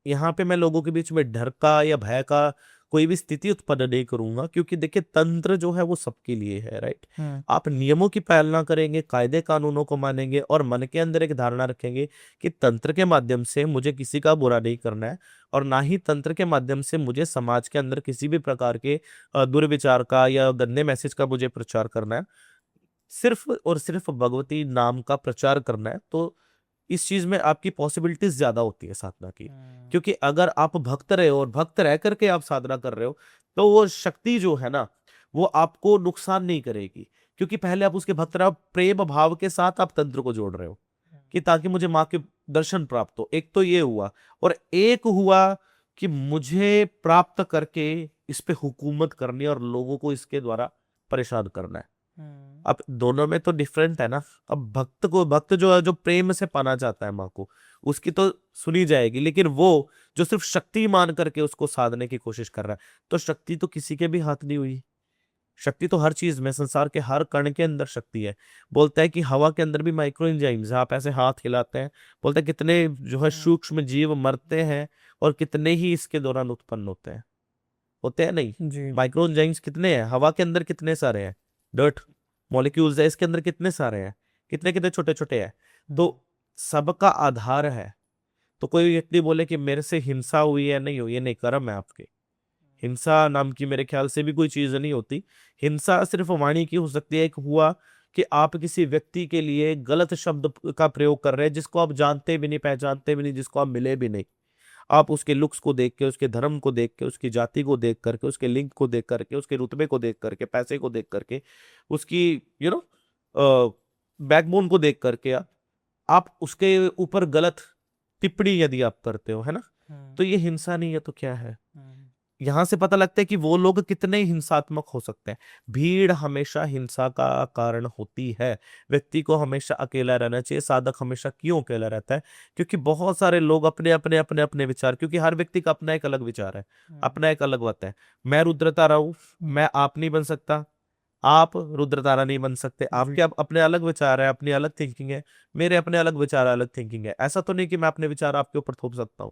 यहाँ पे मैं लोगों के बीच में डर का या भय का कोई भी स्थिति उत्पन्न नहीं करूंगा, क्योंकि देखिए तंत्र जो है वो सबके लिए है, राइट। आप नियमों की पालना करेंगे, कायदे कानूनों को मानेंगे और मन के अंदर एक धारणा रखेंगे कि तंत्र के माध्यम से मुझे किसी का बुरा नहीं करना है, और ना ही तंत्र के माध्यम से मुझे समाज के अंदर किसी भी प्रकार के दुर्विचार का या गंदे मैसेज का मुझे प्रचार करना है। सिर्फ और सिर्फ भगवती नाम का प्रचार करना है। तो इस चीज में आपकी पॉसिबिलिटीज ज्यादा होती है साधना की। क्योंकि अगर आप भक्त रहे हो और भक्त रह करके आप साधना कर रहे हो, तो वो शक्ति जो है ना, वो आपको नुकसान नहीं करेगी। क्योंकि पहले आप उसके भक्त रहे हो, प्रेम भाव के साथ आप तंत्र को जोड़ रहे हो कि ताकि मुझे माँ के दर्शन प्राप्त हो। एक तो ये हुआ, और एक हुआ कि मुझे प्राप्त करके इस पे हुकूमत करनी है और लोगों को इसके द्वारा परेशान करना है। अब दोनों में तो डिफरेंट है ना। अब भक्त जो है, जो प्रेम से पाना चाहता है माँ को, उसकी तो सुनी जाएगी। लेकिन वो जो सिर्फ शक्ति मान करके उसको साधने की कोशिश कर रहा है, तो शक्ति तो किसी के भी हाथ नहीं हुई। शक्ति तो हर चीज में, संसार के हर कण के अंदर शक्ति है। बोलता है कि हवा के अंदर भी माइक्रो एंजाइम्स है। आप ऐसे हाथ हिलाते हैं, बोलता है कितने जो है सूक्ष्म जीव मरते हैं और कितने ही इसके दौरान उत्पन्न होते हैं नहीं। माइक्रो एंजाइम्स कितने हैं हवा के अंदर, कितने सारे हैं। डर्ट मॉलिक्यूल्स है इसके अंदर, कितने सारे हैं, कितने कितने छोटे छोटे हैं। तो सबका आधार है। तो कोई व्यक्ति बोले कि मेरे से हिंसा हुई है, नहीं हुई है, नहीं, कर्म है आपके। हिंसा नाम की मेरे ख्याल से भी कोई चीज नहीं होती। हिंसा सिर्फ वाणी की हो सकती है। एक हुआ कि आप किसी व्यक्ति के लिए गलत शब्द का प्रयोग कर रहे हैं, जिसको आप जानते भी नहीं, पहचानते भी नहीं, जिसको आप मिले भी नहीं। आप उसके लुक्स को देख के, उसके धर्म को देख के, उसकी जाति को देख करके, उसके लिंग को देख करके, उसके रुतबे को देख करके, पैसे को देख करके, उसकी बैकबोन को देख करके आप उसके ऊपर गलत टिप्पणी यदि आप करते हो, है ना, तो ये हिंसा नहीं है तो क्या है। यहाँ से पता लगता है कि वो लोग कितने हिंसात्मक हो सकते हैं। भीड़ हमेशा हिंसा का कारण होती है। व्यक्ति को हमेशा अकेला रहना चाहिए। साधक हमेशा क्यों अकेला रहता है? क्योंकि बहुत सारे लोग अपने अपने अपने अपने विचार, क्योंकि हर व्यक्ति का अपना एक अलग विचार है, अपना एक अलग मत है। मैं रुद्र तारा हूँ, मैं आप नहीं बन सकता, आप रुद्र तारा नहीं बन सकते। आपके अपने अलग विचार है, अपनी अलग थिंकिंग है, मेरे अपने अलग विचार, अलग थिंकिंग है। ऐसा तो नहीं कि मैं अपने विचार आपके ऊपर थोप सकता हूँ।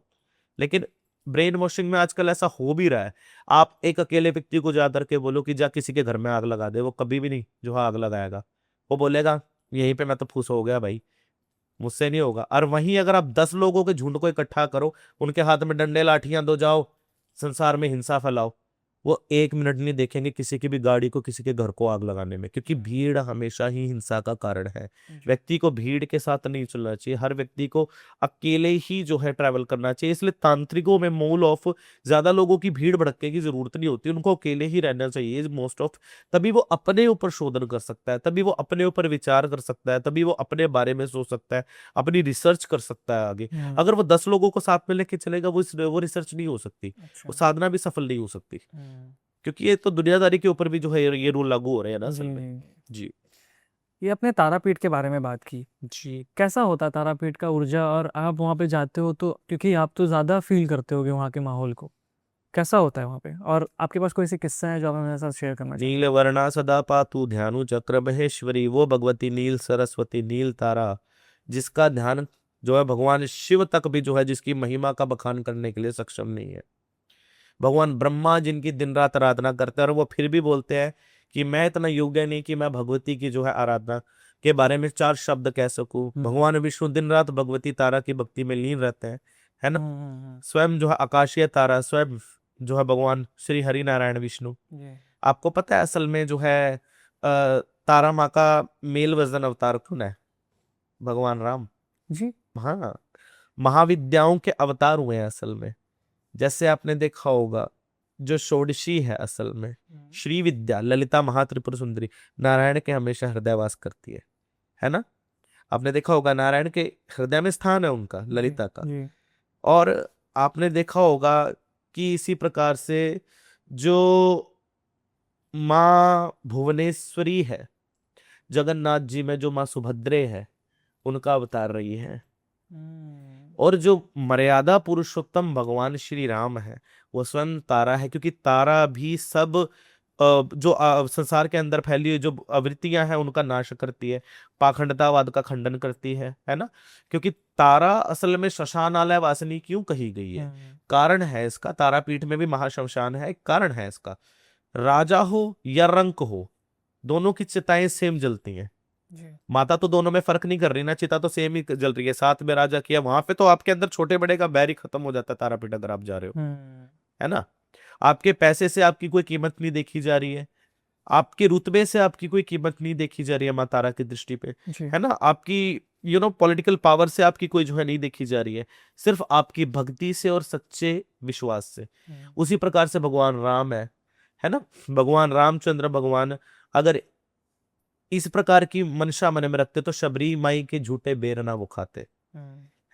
लेकिन ब्रेन वॉशिंग में आजकल ऐसा हो भी रहा है। आप एक अकेले व्यक्ति को जा करके बोलो कि जा किसी के घर में आग लगा दे, वो कभी भी नहीं जो है आग लगाएगा। वो बोलेगा यहीं पे मैं तो फूस हो गया भाई, मुझसे नहीं होगा। और वहीं अगर आप 10 लोगों के झुंड को इकट्ठा करो, उनके हाथ में डंडे लाठियां दो, जाओ संसार में हिंसा फैलाओ, वो 1 मिनट नहीं देखेंगे किसी की भी गाड़ी को, किसी के घर को आग लगाने में। क्योंकि भीड़ हमेशा ही हिंसा का कारण है। व्यक्ति को भीड़ के साथ नहीं चलना चाहिए, हर व्यक्ति को अकेले ही जो है ट्रैवल करना चाहिए। इसलिए तांत्रिकों में मोल ऑफ ज्यादा लोगों की भीड़ भड़के की जरूरत नहीं होती, उनको अकेले ही रहना चाहिए मोस्ट ऑफ। तभी वो अपने ऊपर शोधन कर सकता है, तभी वो अपने ऊपर विचार कर सकता है, तभी वो अपने बारे में सोच सकता है, अपनी रिसर्च कर सकता है आगे। अगर वो 10 लोगों को साथ में लेके चलेगा, वो रिसर्च नहीं हो सकती, वो साधना भी सफल नहीं हो सकती। क्योंकि ये तो दुनियादारी के ऊपर भी जो है ये रूल लागू हो रहे हैं ना असल में। जी ये अपने तारापीठ के बारे में बात की जी। कैसा होता है तारापीठ का ऊर्जा और आप वहाँ पे जाते हो तो क्योंकि आप तो ज़्यादा फील करते होगे वहाँ के माहौल को कैसा होता है वहाँ पे और आपके पास कोई ऐसे किस्सा है जो आप मेरे साथ शेयर करना चाहें? नील वर्णा सदा पातु ध्यानु चक्र महेश्वरी, वो भगवती नील सरस्वती नील तारा, जिसका ध्यान जो है भगवान शिव तक भी जो है जिसकी महिमा का बखान करने के लिए सक्षम नहीं है। भगवान ब्रह्मा जिनकी दिन रात आराधना करते हैं और वो फिर भी बोलते हैं कि मैं इतना योग्य नहीं कि मैं भगवती की जो है आराधना के बारे में 4 शब्द कह सकूं। भगवान विष्णु दिन रात भगवती तारा की भक्ति में लीन रहते हैं, है ना। स्वयं जो है आकाशीय तारा, स्वयं जो है भगवान श्री हरि नारायण विष्णु। आपको पता है असल में जो है तारा माँ का मेल वर्जन अवतार कौन है? भगवान राम जी। हाँ, महाविद्याओं के अवतार हुए हैं असल में। जैसे आपने देखा होगा जो षोडशी है असल में श्री विद्या ललिता महात्रिपुर सुंदरी नारायण के हमेशा हृदय वास करती है ना। आपने देखा होगा नारायण के हृदय में स्थान है उनका, ललिता का। और आपने देखा होगा कि इसी प्रकार से जो माँ भुवनेश्वरी है जगन्नाथ जी में, जो माँ सुभद्रे है उनका अवतार रही है। और जो मर्यादा पुरुषोत्तम भगवान श्री राम है वो स्वयं तारा है। क्योंकि तारा भी सब जो संसार के अंदर फैली हुई जो आवृत्तियां हैं उनका नाश करती है, पाखंडतावाद का खंडन करती है ना। क्योंकि तारा असल में श्मशानालय वासिनी क्यों कही गई है? कारण है इसका। तारापीठ में भी महाश्मशान है, एक कारण है इसका। राजा हो या रंक हो, दोनों की चिताएं सेम जलती हैं। माता तो दोनों में फर्क नहीं कर रही ना, चिता तो सेम ही जल रही है। साथ में राजा किया, वहां पे तो आपके अंदर छोटे बड़े का बैर ही खत्म हो जाता है तारापीठ अगर आप जा रहे हो, है ना। आपके पैसे से आपकी कोई कीमत नहीं देखी जा रही है, आपके रुतबे से आपकी कोई कीमत नहीं देखी जा रही है माँ तारा की दृष्टि पे, है ना। आपकी पॉलिटिकल पावर से आपकी कोई जो है नहीं देखी जा रही है, सिर्फ आपकी भक्ति से और सच्चे विश्वास से। उसी प्रकार से भगवान राम है ना। भगवान रामचंद्र भगवान अगर इस प्रकार की मंशा मन में रखते तो शबरी माई के झूठे बेर ना वो खाते,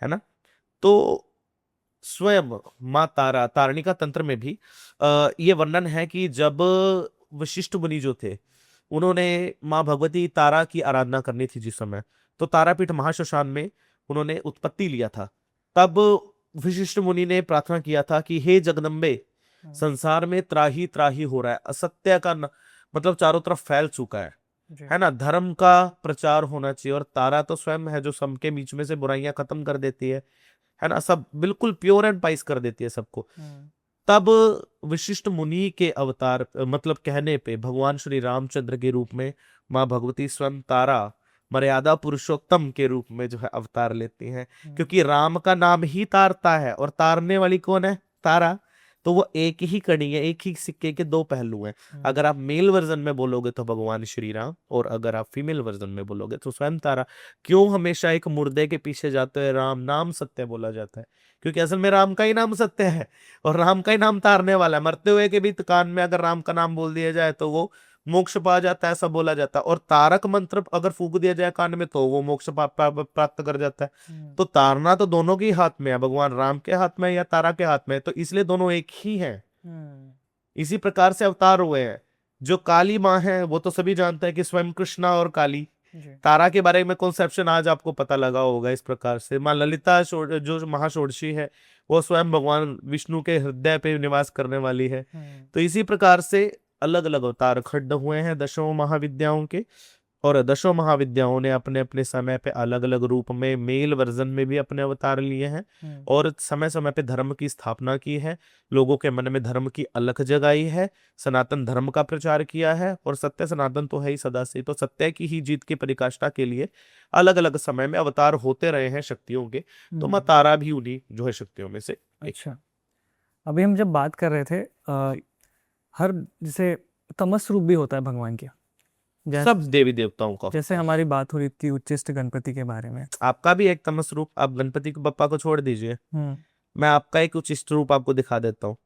है ना। तो स्वयं माँ तारा, तारणिका तंत्र में भी ये वर्णन है कि जब वशिष्ठ मुनि जो थे उन्होंने माँ भगवती तारा की आराधना करनी थी जिस समय, तो तारापीठ महाश्मशान में उन्होंने उत्पत्ति लिया था। तब वशिष्ठ मुनि ने प्रार्थना किया था कि हे जगदम्बे, संसार में त्राही त्राही हो रहा है, असत्य का मतलब चारों तरफ फैल चुका है ना। धर्म का प्रचार होना चाहिए। और तारा तो स्वयं है जो सबके बीच में से बुराइयां खत्म कर देती है ना, सब बिल्कुल प्योर एंड पाइस कर देती है सबको। तब विशिष्ट मुनि के अवतार मतलब कहने पे भगवान श्री रामचंद्र के रूप में माँ भगवती स्वयं तारा मर्यादा पुरुषोत्तम के रूप में जो है अवतार लेती हैं। क्योंकि राम का नाम ही तारता है और तारने वाली कौन है? तारा। तो वो एक ही कड़ी है, एक ही सिक्के के 2 पहलू हैं। अगर आप मेल वर्जन में बोलोगे तो भगवान श्री राम, और अगर आप फीमेल वर्जन में बोलोगे तो स्वयं तारा। क्यों हमेशा एक मुर्दे के पीछे जाते हैं? राम नाम सत्य बोला जाता है, क्योंकि असल में राम का ही नाम सत्य है और राम का ही नाम तारने वाला है। मरते हुए के भी कान में अगर राम का नाम बोल दिया जाए तो वो मोक्ष पा जाता है, ऐसा बोला जाता है। और तारक मंत्र अगर फूंक दिया जाए कान में तो वो मोक्ष प्राप्त कर जाता है। तो तारना तो दोनों के हाथ में है, भगवान राम के हाथ में या तारा के हाथ में, तो इसलिए दोनों एक ही हैं। इसी प्रकार से अवतार हुए हैं। जो काली माँ है वो तो सभी जानते हैं कि स्वयं कृष्णा और काली। तारा के बारे में कॉन्सेप्शन आज आपको पता लगा होगा। इस प्रकार से माँ ललिता जो महाषोडशी है वो स्वयं भगवान विष्णु के हृदय पे निवास करने वाली है। तो इसी प्रकार से अलग अलग अवतार खड्ड हुए हैं दशों महाविद्याओं के, और दशों महाविद्याओं ने अपने अपने समय पे अलग अलग रूप में मेल वर्जन में भी अपने अवतार लिए हैं और समय समय पे धर्म की स्थापना की है। लोगों के मन में धर्म की अलख जगाई है, सनातन धर्म का प्रचार किया है, और सत्य सनातन तो है ही सदा से। तो सत्य की ही जीत की परिकाष्ठा के लिए अलग अलग समय में अवतार होते रहे हैं शक्तियों के। तो माँ तारा भी उन्हीं जो है शक्तियों में से एक। अच्छा, अभी हम जब बात कर रहे थे हर जैसे तमस रूप भी होता है भगवान के, सब देवी देवताओं का। जैसे हमारी बात हो रही थी उच्चिष्ट गणपति के बारे में, आपका भी एक तमस रूप, आप गणपति को बप्पा को छोड़ दीजिए, मैं आपका एक उच्चिष्ट रूप आपको दिखा देता हूँ।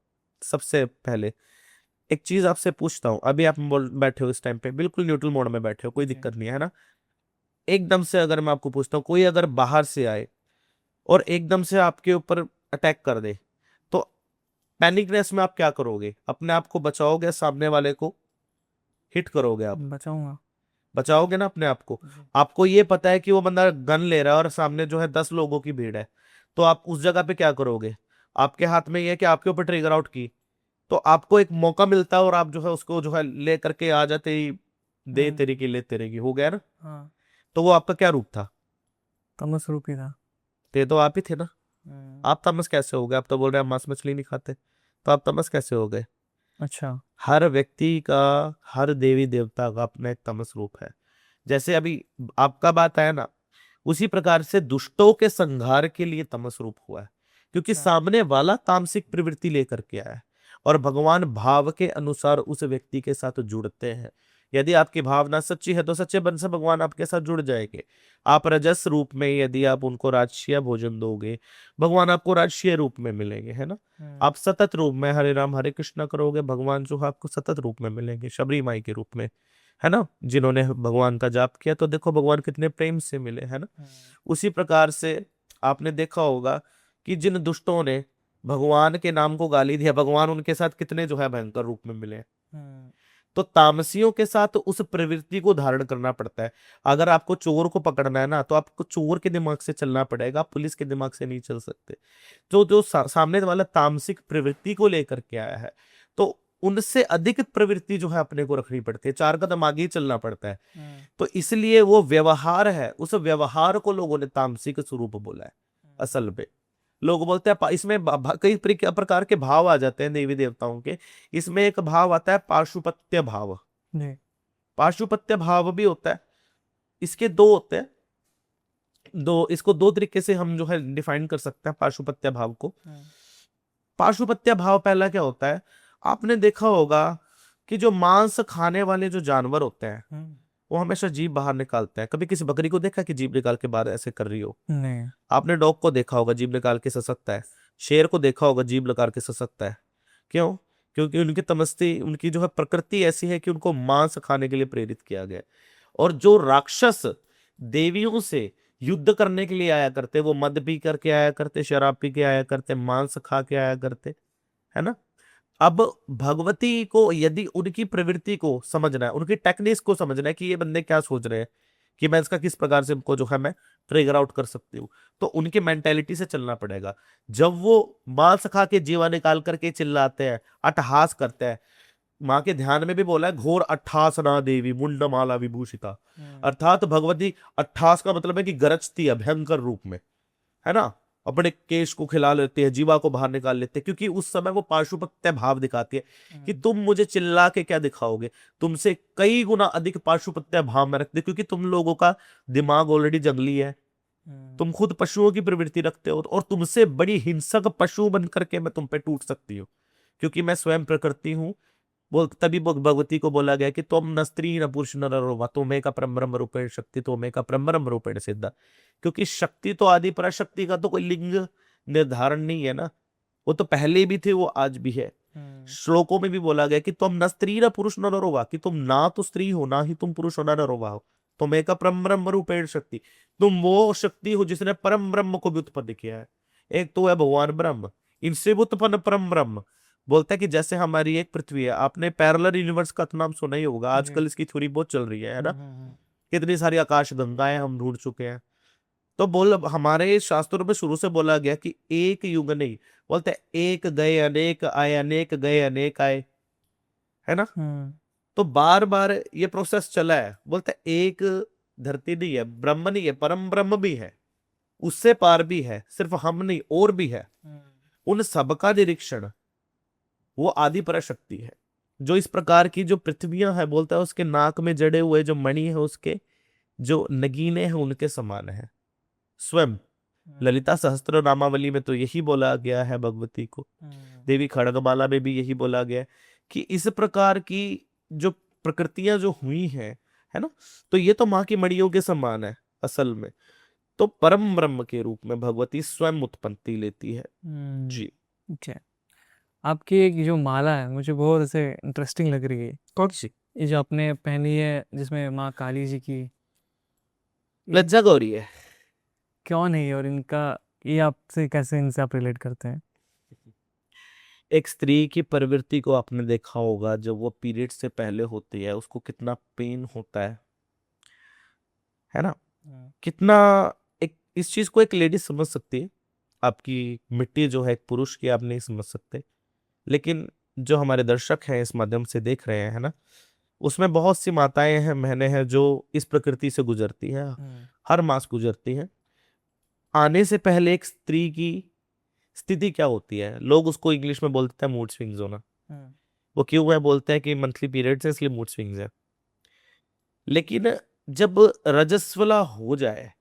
सबसे पहले एक चीज आपसे पूछता हूँ, अभी आप बैठे हो इस टाइम पे बिल्कुल न्यूट्रल मोड में बैठे हो, कोई दिक्कत नहीं है ना। एकदम से अगर मैं आपको पूछता हूँ, कोई अगर बाहर से आए और एकदम से आपके ऊपर अटैक कर दे, तो पैनिकनेस में आप क्या करोगे? अपने आप को बचाओगे, सामने वाले को हिट करोगे? आप बचाओगे ना अपने आप को। आपको ये पता है कि वो बंदा गन ले रहा है और सामने जो है 10 लोगों की भीड़ है, तो आप उस जगह पे क्या करोगे? आपके हाथ में ये है कि आपके ऊपर ट्रिगर आउट की, तो आपको एक मौका मिलता है और आप जो है उसको जो है ले करके आ जाते ही, दे तेरे की ले तेरे की, हो गया ना। तो वो आपका क्या रूप था? तमस रूप ही था। ते तो आप ही थे ना। आप तमस कैसे हो गए? आप तो बोल रहे हैं मांस मछली नहीं खाते, तो आप तमस कैसे हो गए? अच्छा, हर व्यक्ति का, हर देवी देवता का अपना एक तमस रूप है। जैसे अभी आपका बात आया ना, उसी प्रकार से दुष्टों के संहार के लिए तमस रूप हुआ है, क्योंकि सामने वाला तामसिक प्रवृत्ति लेकर के आया है और भगवान भाव के अनुसार उस व्यक्ति के साथ जुड़ते हैं। यदि आपकी भावना सच्ची है तो सच्चे मन से भगवान आपके साथ जुड़ जाएंगे। आप रजस रूप में यदि आप उनको राजसीय भोजन दोगे, भगवान आपको राजसीय रूप में मिलेंगे, है ना। आप सतत रूप में हरे राम हरे कृष्णा करोगे, भगवान जो है आपको सतत रूप में मिलेंगे, शबरी माई के रूप में, है ना। जिन्होंने भगवान का जाप किया तो देखो भगवान कितने प्रेम से मिले, है ना। उसी प्रकार से आपने देखा होगा कि जिन दुष्टों ने भगवान के नाम को गाली दिया, भगवान उनके साथ कितने जो है भयंकर रूप में मिले। तो तामसियों के साथ उस प्रवृत्ति को धारण करना पड़ता है। अगर आपको चोर को पकड़ना है ना, तो आपको चोर के दिमाग से चलना पड़ेगा, आप पुलिस के दिमाग से नहीं चल सकते। जो सामने वाला तामसिक प्रवृत्ति को लेकर के आया है, तो उनसे अधिक प्रवृत्ति जो है अपने को रखनी पड़ती है, 4 कदम आगे ही चलना पड़ता है। तो इसलिए वो व्यवहार है, उस व्यवहार को लोगों ने तामसिक स्वरूप बोला है। असल में लोग बोलते हैं इसमें कई प्रकार के भाव आ जाते हैं देवी देवताओं के। इसमें एक भाव आता है पाशुपत्य भाव। पाशुपत्य भाव भी होता है। इसके 2 होते हैं, इसको 2 तरीके से हम जो है डिफाइन कर सकते हैं पाशुपत्य भाव को। पाशुपत्य भाव पहला क्या होता है, आपने देखा होगा कि जो मांस खाने वाले जो जानवर होते हैं वो हमेशा जीभ बाहर निकालते हैं। कभी किसी बकरी को देखा कि जीभ निकाल के बाहर ऐसे कर रही हो? नहीं। आपने डॉग को देखा होगा जीभ निकाल के ससकता है, शेर को देखा होगा जीभ निकाल के ससकता है। क्यों? क्योंकि उनकी तमस्ती, उनकी जो है प्रकृति ऐसी है कि उनको मांस खाने के लिए प्रेरित किया गया है। और जो राक्षस देवियों से युद्ध करने के लिए आया करते, वो मद पी करके आया करते, शराब पी के आया करते, मांस खा के आया करते, है ना। अब भगवती को यदि उनकी प्रवृत्ति को समझना है, उनकी टेक्निक्स को समझना है कि ये बंदे क्या सोच रहे हैं, कि मैं इसका किस प्रकार से उनको जो है मैं ट्रिगर आउट कर सकती हूँ, तो उनकी मेंटेलिटी से चलना पड़ेगा। जब वो मांस खा के जीवा निकाल करके चिल्लाते हैं, अट्टहास करते हैं, माँ के ध्यान में भी बोला है घोर अट्ठासना देवी मुंडमाला विभूषिता, अर्थात भगवती अट्ठास का मतलब है कि गरजती है भयंकर रूप में, है ना। अपने केश को खिला लेते हैं, जीवा को बाहर निकाल लेते हैं, क्योंकि उस समय वो पाशुपत्य भाव दिखाती है कि तुम मुझे चिल्ला के क्या दिखाओगे, तुमसे कई गुना अधिक पाशुपत्य भाव में रखते, क्योंकि तुम लोगों का दिमाग ऑलरेडी जंगली है, तुम खुद पशुओं की प्रवृत्ति रखते हो, और तुमसे बड़ी हिंसक पशु बन करके मैं तुम पे टूट सकती हूँ, क्योंकि मैं स्वयं प्रकृति हूँ। तभी भगवती को बोला गया कि तुम न स्त्री न पुरुष न नर, तुम्हें का परम ब्रह्म रूपेण शक्ति, तुम्हें का परम ब्रह्म रूपेण सिद्धा। क्योंकि शक्ति तो आदि पराशक्ति का तो कोई लिंग निर्धारण नहीं है ना, वो तो पहले भी थे, वो आज भी है। श्लोकों में भी बोला गया कि तुम न स्त्री न पुरुष न नरोवा, कि तुम ना तो स्त्री हो ना ही तुम पुरुष हो ना नरोवा हो, तुम्हें का परम ब्रह्म रूपेण शक्ति, तुम वो शक्ति हो जिसने परम ब्रह्म को भी उत्पन्न किया है। एक तो है भगवान ब्रह्म, इनसे उत्पन्न परम ब्रह्म, बोलता है कि जैसे हमारी एक पृथ्वी है, आपने पैरेलल यूनिवर्स का तो नाम सुना ही होगा, जी। आजकल इसकी थ्योरी बहुत चल रही है ना, कितनी सारी आकाश गंगाएं हम ढूंढ चुके हैं। तो बोल हमारे शास्त्रों में शुरू से बोला गया कि एक युग नहीं, बोलते हैं एक गए अनेक आए, अनेक गए अनेक आए, है ना। तो बार बार ये प्रोसेस चला है। बोलते हैं एक धरती नहीं है, ब्रह्म नहीं है, परम ब्रह्म भी है, उससे पार भी है, सिर्फ हम नहीं और भी है। उन सबका निरीक्षण वो आदि पराशक्ति है, जो इस प्रकार की जो पृथ्वियां है, बोलता है उसके नाक में जड़े हुए जो मणि है, उसके जो नगीने हैं उनके समान है स्वयं। ललिता सहस्त्र नामावली में तो यही बोला गया है भगवती को, देवी खड़गमाला में भी यही बोला गया है कि इस प्रकार की जो प्रकृतियां जो हुई हैं, है ना, तो ये तो माँ की मड़ियों के समान है असल में। तो परम ब्रह्म के रूप में भगवती स्वयं उत्पत्ति लेती है। जी। ठीक है। आपकी एक जो माला है मुझे बहुत ऐसे इंटरेस्टिंग लग रही है। कौन सी? ये जो आपने पहनी है जिसमें माँ काली जी की, ये लज्जा गौरी है। कौन है ये और इनका, ये आपसे कैसे, इनसे आप रिलेट करते हैं? एक स्त्री की प्रवृत्ति को आपने देखा होगा, जब वो पीरियड से पहले होती है उसको कितना पेन होता है ना, कितना। एक इस चीज को एक लेडी समझ सकती है, आपकी मिट्टी जो है एक पुरुष की आप नहीं समझ सकते, लेकिन जो हमारे दर्शक हैं इस माध्यम से देख रहे हैं, है ना, उसमें बहुत सी माताएं हैं, बहनें हैं जो इस प्रकृति से गुजरती हैं, हर मास गुजरती हैं। आने से पहले एक स्त्री की स्थिति क्या होती है, लोग उसको इंग्लिश में बोलते हैं मूड स्विंग्स होना। वो क्यों है, बोलते हैं कि मंथली पीरियड्स है इसलिए मूड स्विंग्स है। लेकिन जब रजस्वला हो जाए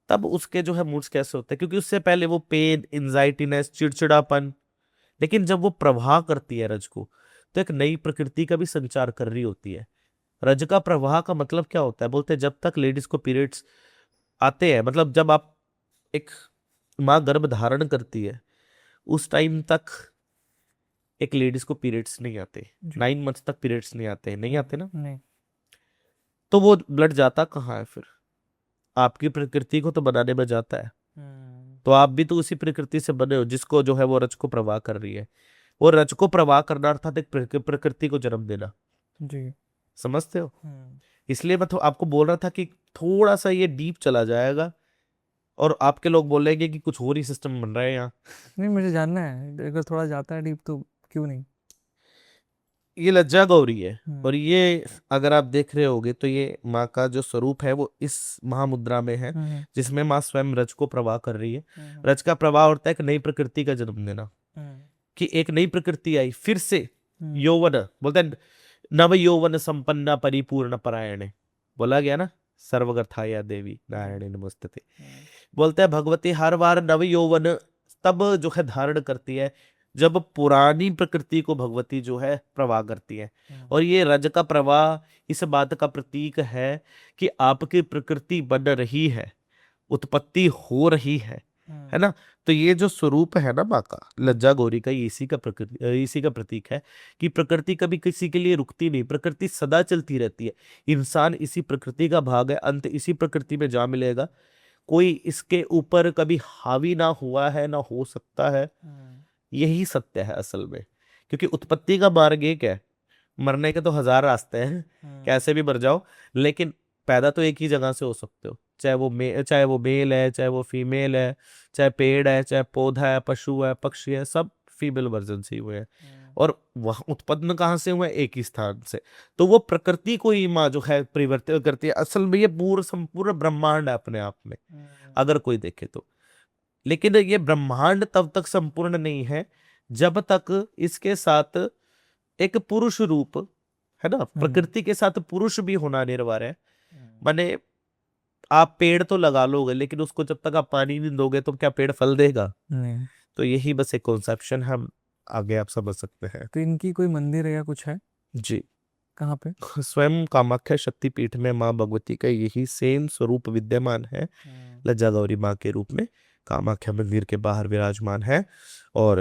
तब उसके जो है मूड्स कैसे होते हैं, क्योंकि उससे पहले वो पेन, एंजाइटीनेस, चिड़चिड़ापन। लेकिन जब वो प्रवाह करती है रज को, तो एक नई प्रकृति का भी संचार कर रही होती है। रज का प्रवाह का मतलब क्या होता है, बोलते हैं जब तक लेडीज को पीरियड्स आते हैं, मतलब जब आप एक माँ गर्भ धारण करती है उस टाइम तक एक लेडीज को पीरियड्स नहीं आते, 9 मंथ तक पीरियड्स नहीं आते, नहीं आते ना। नहीं। तो वो ब्लड जाता कहाँ है फिर, आपकी प्रकृति को तो बनाने में जाता है। तो आप भी तो उसी प्रकृति से बने हो जिसको जो है वो रज को प्रवाह कर रही है। वो रज को प्रवाह करना अर्थात एक प्रकृति को जन्म देना। जी। समझते हो? इसलिए मैं तो आपको बोल रहा था कि थोड़ा सा ये डीप चला जाएगा और आपके लोग बोलेंगे कि कुछ और ही सिस्टम बन रहा है यहाँ। नहीं, मुझे जानना है, अगर थोड़ा जाता है डीप तो क्यों नहीं। ये लज्जा गौरी है, और ये अगर आप देख रहे होगे तो ये माँ का जो स्वरूप है वो इस महामुद्रा में है, जिसमें माँ स्वयं रज को प्रवाह कर रही है। रज का प्रवाह होता है एक नई प्रकृति का जन्म देना, कि एक नई प्रकृति आई फिर से। यौवन बोलते हैं नव यौवन संपन्ना परिपूर्ण परायणे, बोला गया ना, सर्वगर्थाया देवी नारायणी नमस्तते। बोलते हैं भगवती हर बार नव यौवन तब जो है धारण करती है जब पुरानी प्रकृति को भगवती जो है प्रवाह करती है। और ये रज का प्रवाह इस बात का प्रतीक है कि आपकी प्रकृति बन रही है, उत्पत्ति हो रही है ना। तो ये जो स्वरूप है ना माँ का, लज्जा गौरी का, इसी का प्रतीक है कि प्रकृति कभी किसी के लिए रुकती नहीं, प्रकृति सदा चलती रहती है। इंसान इसी प्रकृति का भाग है, अंत इसी प्रकृति में जा मिलेगा। कोई इसके ऊपर कभी हावी ना हुआ है ना हो सकता है। यही सत्य है असल में, क्योंकि उत्पत्ति का मार्ग एक है, मरने के तो 1000 रास्ते हैं, कैसे भी मर जाओ, लेकिन पैदा तो एक ही जगह से हो सकते हो, चाहे वो मेल है, चाहे वो फीमेल है, चाहे पेड़ है, चाहे पौधा है, पशु है, पक्षी है, सब फीमेल वर्जन से ही हुए हैं। और वह उत्पन्न कहाँ से हुए, एक ही स्थान से। तो वो प्रकृति को ही माँ जो है परिवर्तित करती है। असल में ये पूर्ण संपूर्ण ब्रह्मांड है अपने आप में, अगर कोई देखे तो। लेकिन ये ब्रह्मांड तब तक संपूर्ण नहीं है जब तक इसके साथ एक पुरुष रूप, है ना, प्रकृति के साथ पुरुष भी होना अनिवार्य है। माने आप पेड़ तो लगा लोगे, लेकिन उसको जब तक आप पानी नहीं दोगे तो क्या पेड़ फल देगा? नहीं। तो यही बस एक कॉन्सेप्शन हम आगे आप समझ सकते हैं। तो इनकी कोई मंदिर है या कुछ है? जी, कहाँ पे? स्वयं कामाख्या शक्तिपीठ में माँ भगवती का यही सेम स्वरूप विद्यमान है, लज्जा गौरी माँ के रूप में कामाख्या मंदिर के बाहर विराजमान है। और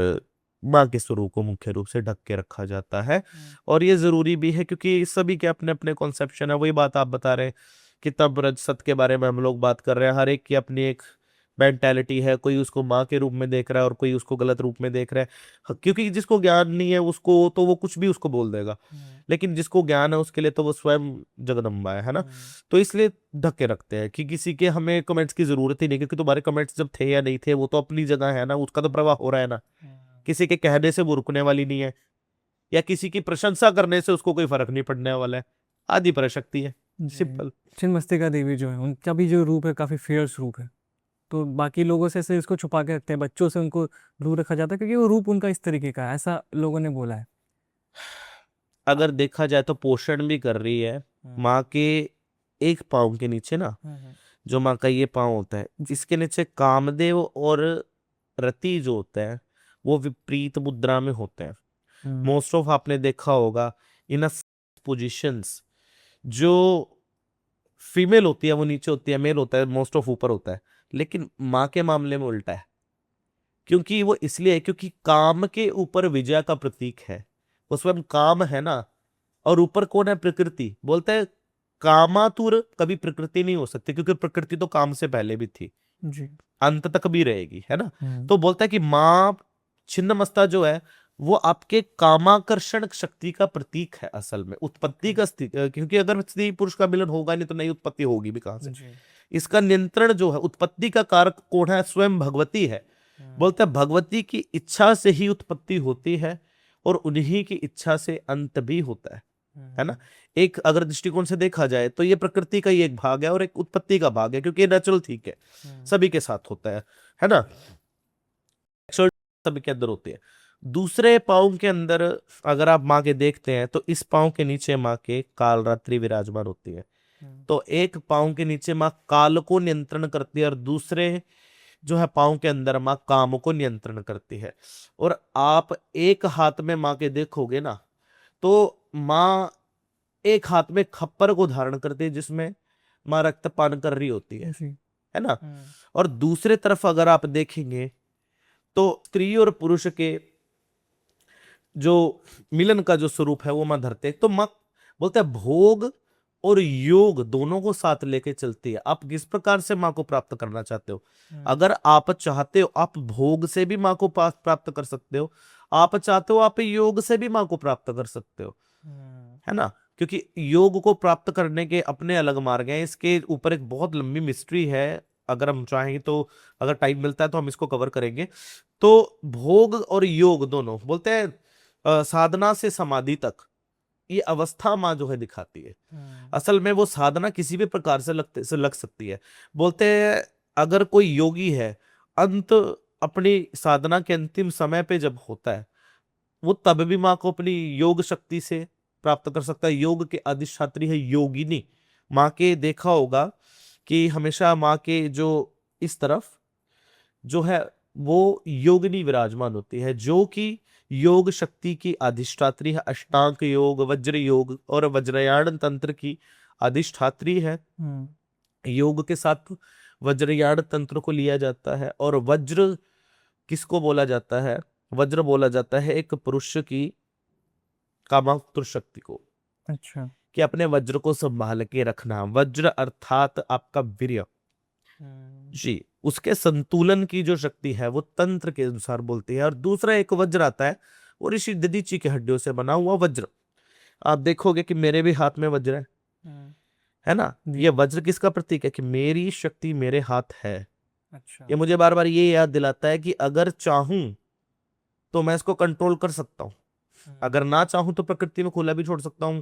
माँ के स्वरूप को मुख्य रूप से ढक के रखा जाता है। और ये जरूरी भी है क्योंकि सभी के अपने अपने कॉन्सेप्शन है। वही बात आप बता रहे हैं कि तब रज सत के बारे में हम लोग बात कर रहे हैं, हर एक की अपनी एक मेंटेलिटी है, कोई उसको माँ के रूप में देख रहा है और कोई उसको गलत रूप में देख रहा है। क्योंकि जिसको ज्ञान नहीं है उसको तो वो कुछ भी उसको बोल देगा, लेकिन जिसको ज्ञान है उसके लिए तो वो स्वयं जगदम्बा है ना। तो इसलिए ढक के रखते हैं कि किसी के हमें कमेंट्स की जरूरत ही नहीं, क्योंकि तुम्हारे कमेंट्स जब थे या नहीं थे वो तो अपनी जगह है ना, उसका तो प्रवाह हो रहा है ना। किसी के कहने से वो रुकने वाली नहीं है, या किसी की प्रशंसा करने से उसको कोई फर्क नहीं पड़ने वाला है। आदि पराशक्ति है, सिंपल। छिन्नमस्तिका देवी जो है उनका भी जो रूप है काफी फियर्स रूप है, तो बाकी लोगों से इसको छुपा के रखते हैं, बच्चों से उनको दूर रखा जाता है क्योंकि वो रूप उनका इस तरीके का है, ऐसा लोगों ने बोला है। अगर देखा जाए तो पोषण भी कर रही है माँ के एक पाँव के नीचे ना, जो माँ का ये पाँव होता है जिसके नीचे कामदेव और रति जो होते हैं वो विपरीत मुद्रा में होते हैं। मोस्ट ऑफ आपने देखा होगा इन पोजिशंस, जो फीमेल होती है वो नीचे होती है, मेल होता है मोस्ट ऑफ ऊपर होता है। लेकिन माँ के मामले में उल्टा है, क्योंकि वो इसलिए है क्योंकि काम के ऊपर विजय का प्रतीक है, वो स्वयं काम है ना। और ऊपर कौन है? प्रकृति। बोलते हैं कामातुर कभी प्रकृति नहीं हो सकती, क्योंकि प्रकृति तो काम से पहले भी थी जी। अंत तक भी रहेगी, है ना। तो बोलता है कि माँ छिन्नमस्ता जो है वो आपके कामाकर्षण शक्ति का प्रतीक है असल में, उत्पत्ति का क्योंकि अगर स्त्री पुरुष का मिलन होगा नहीं तो नई उत्पत्ति होगी भी कहां से। इसका नियंत्रण जो है, उत्पत्ति का कारक कौन है? स्वयं भगवती है। बोलते हैं भगवती की इच्छा से ही उत्पत्ति होती है और उन्हीं की इच्छा से अंत भी होता है ना। एक अगर दृष्टिकोण से देखा जाए तो ये प्रकृति का ही एक भाग है और एक उत्पत्ति का भाग है, क्योंकि ये नेचुरल ठीक है, सभी के साथ होता है ना, सभी के अंदर होती है। दूसरे पाँव के अंदर अगर आप माँ के देखते हैं तो इस पाँव के नीचे माँ के कालरात्रि विराजमान होती है। तो एक पाँव के नीचे माँ काल को नियंत्रण करती है और दूसरे जो है पाँव के अंदर माँ काम को नियंत्रण करती है। और आप एक हाथ में माँ के देखोगे ना तो माँ एक हाथ में खप्पर को धारण करती है जिसमें माँ रक्तपान कर रही होती है ना। और दूसरे तरफ अगर आप देखेंगे तो स्त्री और पुरुष के जो मिलन का जो स्वरूप है वो माँ धरते हैं। तो माँ बोलते हैं भोग और योग दोनों को साथ लेके चलती है। आप किस प्रकार से माँ को प्राप्त करना चाहते हो? अगर आप चाहते हो आप भोग से भी माँ को प्राप्त कर सकते हो, आप चाहते हो आप योग से भी माँ को प्राप्त कर सकते हो, है ना। क्योंकि योग को प्राप्त करने के अपने अलग मार्ग हैं, इसके ऊपर एक बहुत लंबी मिस्ट्री है, अगर हम चाहें तो अगर टाइम मिलता है तो हम इसको कवर करेंगे। तो भोग और योग दोनों बोलते हैं साधना से समाधि तक ये अवस्था माँ जो है दिखाती है। असल में वो साधना किसी भी प्रकार से लग सकती है। बोलते हैं अगर कोई योगी है अंत अपनी साधना के अंतिम समय पे जब होता है वो तब भी माँ को अपनी योग शक्ति से प्राप्त कर सकता है। योग के अधिष्ठात्री है योगिनी। माँ के देखा होगा कि हमेशा माँ के जो इस तरफ जो है वो योगिनी विराजमान होती है, जो कि योग शक्ति की अधिष्ठात्री है। अष्टांग योग, वज्र योग और वज्रयान तंत्र की अधिष्ठात्री है। योग के साथ वज्रयान तंत्र को लिया जाता है। और वज्र किसको बोला जाता है? वज्र बोला जाता है एक पुरुष की कामातुर शक्ति को। अच्छा। कि अपने वज्र को संभाल के रखना। वज्र अर्थात आपका वीर्य जी, उसके संतुलन की जो शक्ति है वो तंत्र के अनुसार बोलती है। और दूसरा एक वज्र आता है वो ऋषि दधीची की हड्डियों से बना हुआ वज्र। आप देखोगे कि मेरे भी हाथ में वज्र है ना। ये वज्र किसका प्रतीक है? कि मेरी शक्ति मेरे हाथ है। अच्छा। ये मुझे बार बार ये याद दिलाता है कि अगर चाहूं तो मैं इसको कंट्रोल कर सकता हूं, अगर ना चाहूं तो प्रकृति में खुला भी छोड़ सकता हूं,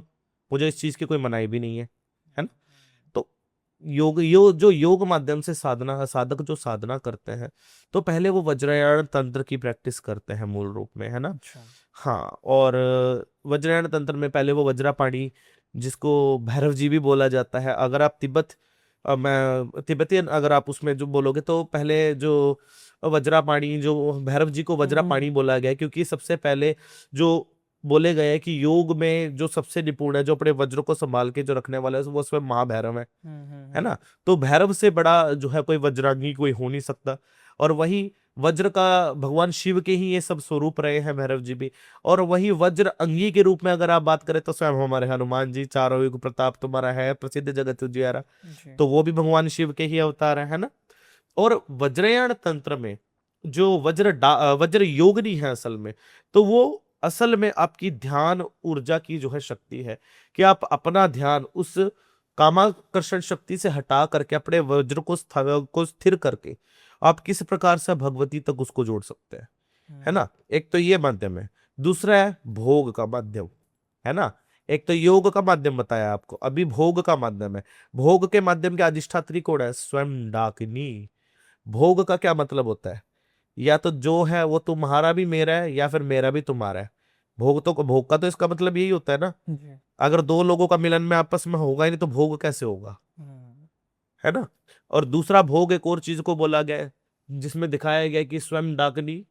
मुझे इस चीज की कोई मनाही भी नहीं है ना। तो जो योग माध्यम से साधक जो साधना करते हैं तो पहले वो वज्रयान तंत्र की प्रैक्टिस करते हैं मूल रूप में, है ना। अच्छा। हाँ, और वज्रयान तंत्र में पहले वो वज्रापाणी जिसको भैरव जी भी बोला जाता है। अगर आप मैं तिब्बतियन अगर आप उसमें जो बोलोगे तो पहले जो वज्रापाणी जो भैरव जी को वज्रापाणी बोला गया क्योंकि सबसे पहले जो बोले गए कि योग में जो सबसे निपुण है, जो अपने वज्र को संभाल के जो रखने वाला है वो स्वयं महाभैरव है ना। तो भैरव से बड़ा जो है कोई वज्रांगी कोई हो नहीं सकता। और वही वज्र का भगवान शिव के ही ये सब स्वरूप रहे हैं भैरव जी भी। और वही वज्र अंगी के रूप में अगर आप बात करें तो स्वयं हमारे हनुमान जी, चारों युग प्रताप तुम्हारा है प्रसिद्ध जगत उजियारा, तो वो भी भगवान शिव के ही अवतार है ना। और वज्रयान तंत्र में जो वज्र योगिनी है असल में, तो वो असल में आपकी ध्यान ऊर्जा की जो है शक्ति है कि आप अपना ध्यान उस कामाकर्षण शक्ति से हटा करके अपने वज्र को स्थिर करके आप किस प्रकार से भगवती तक उसको जोड़ सकते हैं, है ना। एक तो ये माध्यम है, दूसरा है भोग का माध्यम, है ना। एक तो योग का माध्यम बताया आपको, अभी भोग का माध्यम है। भोग के माध्यम के अधिष्ठात्री कौन है? स्वयं डाकिनी। भोग का क्या मतलब होता है? या तो जो है वो तुम्हारा भी मेरा है या फिर मेरा भी तुम्हारा है। भोग का तो इसका मतलब यही होता है ना। जी। अगर दो लोगों का मिलन में आपस में होगा ही नहीं तो भोग कैसे होगा, है ना। और दूसरा भोग एक और चीज को बोला गया है जिसमें दिखाया गया है कि स्वयं डाकिनी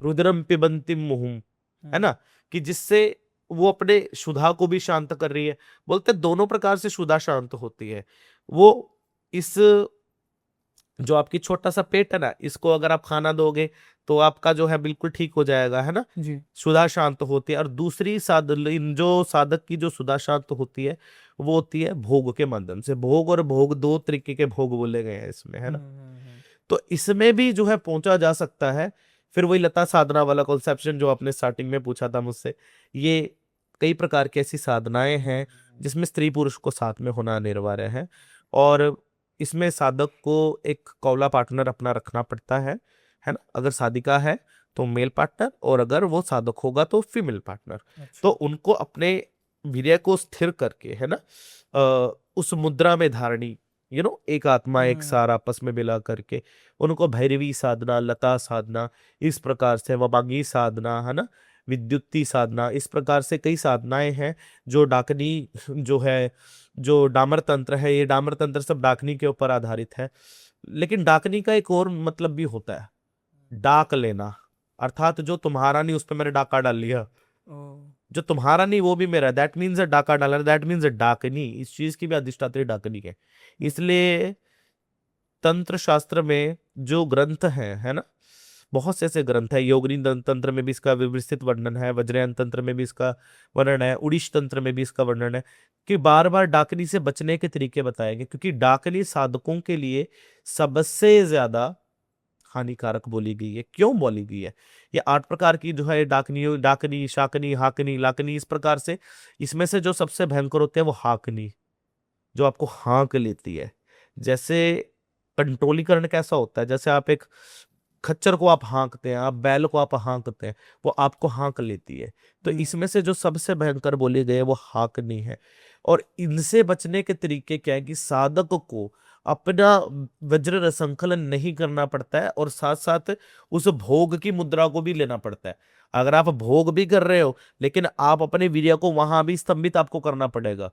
रुद्रम पिबंती मुहुम, है ना, कि जिससे वो अपने क्षुधा को भी शांत कर रही है। बोलते हैं दोनों प्रकार से क्षुधा शांत होती है। वो इस जो आपकी छोटा सा पेट है ना, इसको अगर आप खाना दोगे तो आपका जो है बिल्कुल ठीक हो जाएगा, है ना। जी। क्षुधा शांत होती है। और दूसरी जो साधक की जो क्षुधा शांत होती है वो होती है भोग के माध्यम से। भोग और भोग दो तरीके के भोग बोले गए हैं इसमें, है ना। तो इसमें भी जो है पहुंचा जा सकता है। फिर वही लता साधना वाला कॉन्सेप्शन जो आपने स्टार्टिंग में पूछा था मुझसे, ये कई प्रकार की ऐसी साधनाएं हैं जिसमें स्त्री पुरुष को साथ में होना अनिवार्य है। और इसमें साधक को एक कौला पार्टनर अपना रखना पड़ता है ना। अगर साधिका है तो मेल पार्टनर, और अगर वो साधक होगा तो फीमेल पार्टनर। तो उनको अपने वीर्य को स्थिर करके, है ना, उस मुद्रा में धारणी, एक आत्मा एक सार आपस में मिला करके उनको भैरवी साधना, लता साधना, इस प्रकार से वमांगी साधना, है ना, विद्युती साधना, इस प्रकार से कई साधनाएं हैं जो डाकनी जो है, जो डामर तंत्र है, ये डामर तंत्र सब डाकनी के ऊपर आधारित है। लेकिन डाकनी का एक और मतलब भी होता है, डाक लेना, अर्थात जो तुम्हारा नहीं उस पर मैंने डाका डाल लिया, जो तुम्हारा नहीं वो भी मेरा, दैट मीन्स डाका डालना, दैट मीन्स डाकनी। इस चीज की भी अधिष्ठात्री डाकनी है। इसलिए तंत्र शास्त्र में जो ग्रंथ है ना, बहुत से ऐसे ग्रंथ है। योगिनी तंत्र में भी इसका विस्तृत वर्णन है, वज्रयान तंत्र में भी इसका वर्णन है, उड़ीश तंत्र में भी इसका वर्णन है कि बार बार डाकनी से बचने के तरीके बताएंगे, क्योंकि डाकनी साधकों के लिए सबसे ज्यादा हानिकारक बोली गई है। क्यों बोली गई है? ये 8 प्रकार की जो है डाकनी, डाकनी, शाकनी, हाकनी, लाकनी, इस प्रकार से इसमें से जो सबसे भयंकर होते हैं वो हाकनी, जो आपको हाँक लेती है। जैसे कंट्रोलीकरण कैसा होता है, जैसे आप एक खच्चर को आप हाँकते हैं, आप बैल को आप हाँकते हैं, वो आपको हाँक लेती है। तो इसमें से जो सबसे भयंकर बोले गए वो हाकनी है। और इनसे बचने के तरीके क्या है कि साधक को अपना वज्र रसंकलन नहीं करना पड़ता है और साथ साथ उस भोग की मुद्रा को भी लेना पड़ता है। अगर आप भोग भी कर रहे हो लेकिन आप अपने वीर्य को वहां भी स्तंभित आपको करना पड़ेगा।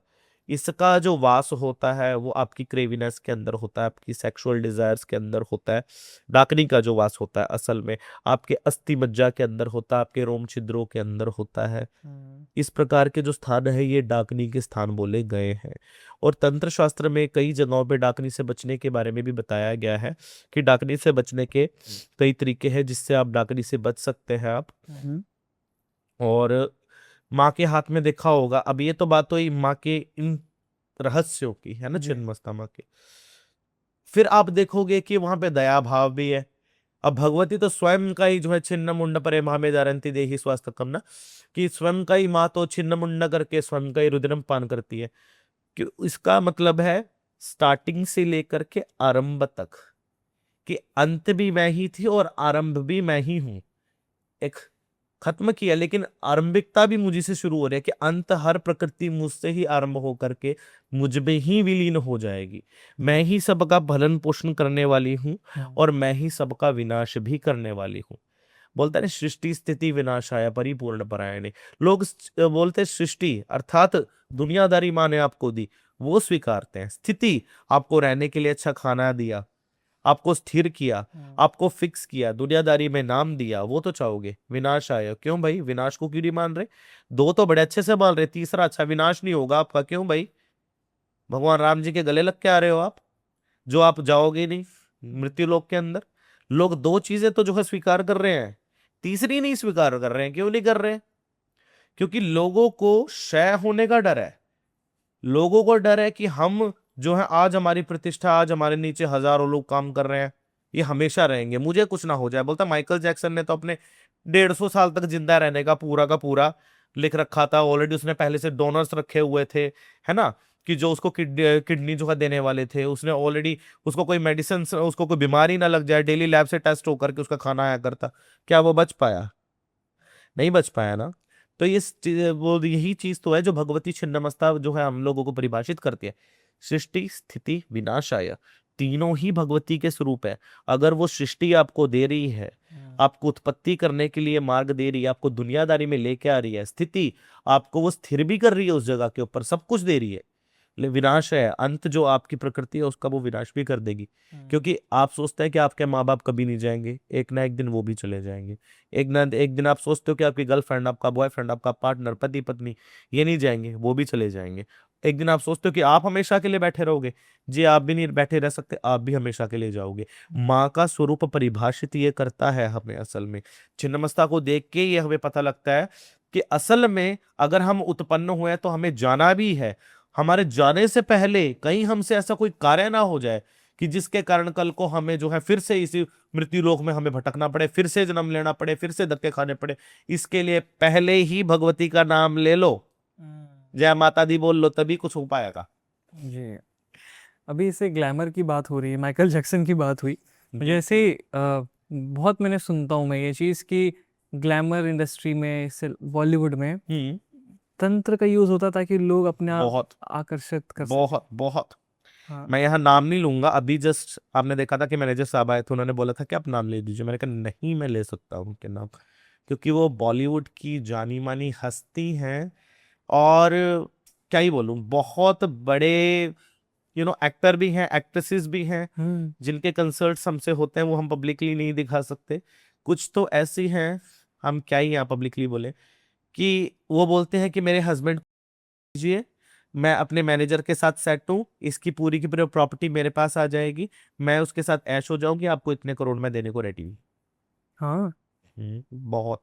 इसका जो वास होता है वो आपकी क्रेविनेस के अंदर होता है, आपकी सेक्सुअल डिजायर्स के अंदर होता है। डाकनी का जो वास होता है असल में आपके अस्थि मज्जा के अंदर होता है, आपके रोम छिद्रों के अंदर होता है। इस प्रकार के जो स्थान है ये डाकनी के स्थान बोले गए हैं। और तंत्र शास्त्र में कई जगहों पे डाकनी से बचने के बारे में भी बताया गया है कि डाकनी से बचने के कई तरीके हैं जिससे आप डाकनी से बच सकते हैं आप। और माँ के हाथ में देखा होगा, अब ये तो बात हुई माँ के इन रहस्यों की, है ना, छिन्नमस्ता माँ के। फिर आप देखोगे कि वहां पे दया भाव भी है। अब भगवती तो स्वयं का ही जो है छिन्न मुंड परे मामे दारंती देही स्वास्थ्य कम ना, कि स्वयं का ही माँ तो छिन्न मुंड करके स्वयं का ही रुद्रम पान करती है। कि इसका मतलब है स्टार्टिंग से लेकर के आरंभ तक, कि अंत भी मैं ही थी और आरंभ भी मैं ही हूं। एक खत्म किया लेकिन आरंभिकता भी मुझे से शुरू हो रही है कि अंत हर प्रकृति मुझसे ही आरंभ होकर के मुझ में ही विलीन हो जाएगी। मैं ही सबका भरण पोषण करने वाली हूँ और मैं ही सबका विनाश भी करने वाली हूँ। बोलते हैं सृष्टि स्थिति विनाशाय परिपूर्ण परायणे। लोग बोलते हैं सृष्टि अर्थात दुनियादारी माँ ने आपको दी, वो स्वीकारते हैं। स्थिति, आपको रहने के लिए अच्छा खाना दिया, आपको स्थिर किया, आपको फिक्स किया, दुनियादारी में नाम दिया, वो तो चाहोगे। विनाश आया, क्यों भाई? विनाश को क्यों नहीं मान रहे? 2 तो बड़े अच्छे से मान रहे, तीसरा अच्छा विनाश नहीं होगा आपका, क्यों भाई? भगवान राम जी के गले लग के आ रहे हो आप, जो आप जाओगे नहीं मृत्यु लोक के अंदर। लोग 2 चीजें तो जो है स्वीकार कर रहे हैं, तीसरी नहीं स्वीकार कर रहे हैं। क्यों नहीं कर रहे? क्योंकि लोगों को क्षय होने का डर है। लोगों को डर है कि हम जो है आज हमारी प्रतिष्ठा, आज हमारे नीचे हजारों लोग काम कर रहे हैं, ये हमेशा रहेंगे, मुझे कुछ ना हो जाए। बोलता माइकल जैक्सन ने तो अपने 150 साल तक जिंदा रहने का पूरा लिख रखा था ऑलरेडी, उसने पहले से डोनर्स रखे हुए थे, है ना, कि जो उसको किडनी जो है देने वाले थे, उसने ऑलरेडी, उसको कोई मेडिसिन, उसको कोई बीमारी ना लग जाए, डेली लैब से टेस्ट होकर के उसका खाना आया करता। क्या वो बच पाया? नहीं बच पाया ना। तो वो यही चीज तो है जो भगवती छिन्नमस्ता जो है हम लोगों को परिभाषित करती है। सृष्टि स्थिति विनाशाय, तीनों ही भगवती के स्वरूप है। अगर वो सृष्टि आपको दे रही है, आपको उत्पत्ति करने के लिए मार्ग दे रही है, आपको दुनियादारी में लेके आ रही है, स्थिति आपको वो स्थिर भी कर रही है उस जगह के ऊपर, सब कुछ दे रही है, विनाश है, अंत जो आपकी प्रकृति है उसका वो विनाश भी कर देगी। क्योंकि आप सोचते हैं कि आपके माँ बाप कभी नहीं जाएंगे, एक ना एक दिन वो भी चले जाएंगे। एक ना एक दिन आप सोचते हो कि आपकी गर्लफ्रेंड, आपका बॉयफ्रेंड, आपका पार्टनर, पति पत्नी, ये नहीं जाएंगे, वो भी चले जाएंगे। एक दिन आप सोचते हो कि आप हमेशा के लिए बैठे रहोगे, जी आप भी नहीं बैठे रह सकते, आप भी हमेशा के लिए जाओगे। माँ का स्वरूप परिभाषित ये करता है हमें। असल में छिन्नमस्ता को देख के ये हमें पता लगता है कि असल में अगर हम उत्पन्न हुए तो हमें जाना भी है। हमारे जाने से पहले कहीं हमसे ऐसा कोई कार्य ना हो जाए कि जिसके कारण कल को हमें जो है फिर से इसी मृत्यु लोक में हमें भटकना पड़े, फिर से जन्म लेना पड़े, फिर से धक्के खाने पड़े। इसके लिए पहले ही भगवती का नाम ले लो, जय माता दी बोल लो, तभी कुछ हो पाएगा। जी। अभी इसे ग्लैमर की बात हो रही है, माइकल जैक्सन की बात हुई, जैसे बहुत मैंने सुनता हूँ मैं ये चीज़ कि ग्लैमर इंडस्ट्री में, बॉलीवुड में तंत्र का यूज होता ताकि लोग अपने आप बहुत आकर्षित कर सकें। बहुत बहुत। हाँ। मैं यहाँ नाम नहीं लूंगा, अभी जस्ट आपने देखा था कि मैनेजर साहब आए थे, उन्होंने बोला था कि आप नाम ले दीजिए, मैंने कहा नहीं मैं ले सकता हूँ उनके नाम, क्योंकि वो बॉलीवुड की जानी मानी हस्ती हैं। और क्या ही बोलूं, बहुत बड़े एक्टर भी हैं, एक्ट्रेसेस भी हैं, जिनके कंसर्ट्स हमसे होते हैं, वो हम पब्लिकली नहीं दिखा सकते। कुछ तो ऐसी हैं, हम क्या ही यहाँ पब्लिकली बोले, कि वो बोलते हैं कि मेरे हस्बैंड दीजिए, मैं अपने मैनेजर के साथ सेट हूँ, इसकी पूरी की पूरी प्रॉपर्टी मेरे पास आ जाएगी, मैं उसके साथ ऐश हो जाऊंगी, आपको इतने करोड़ में देने को रेडी हूँ। हाँ। बहुत।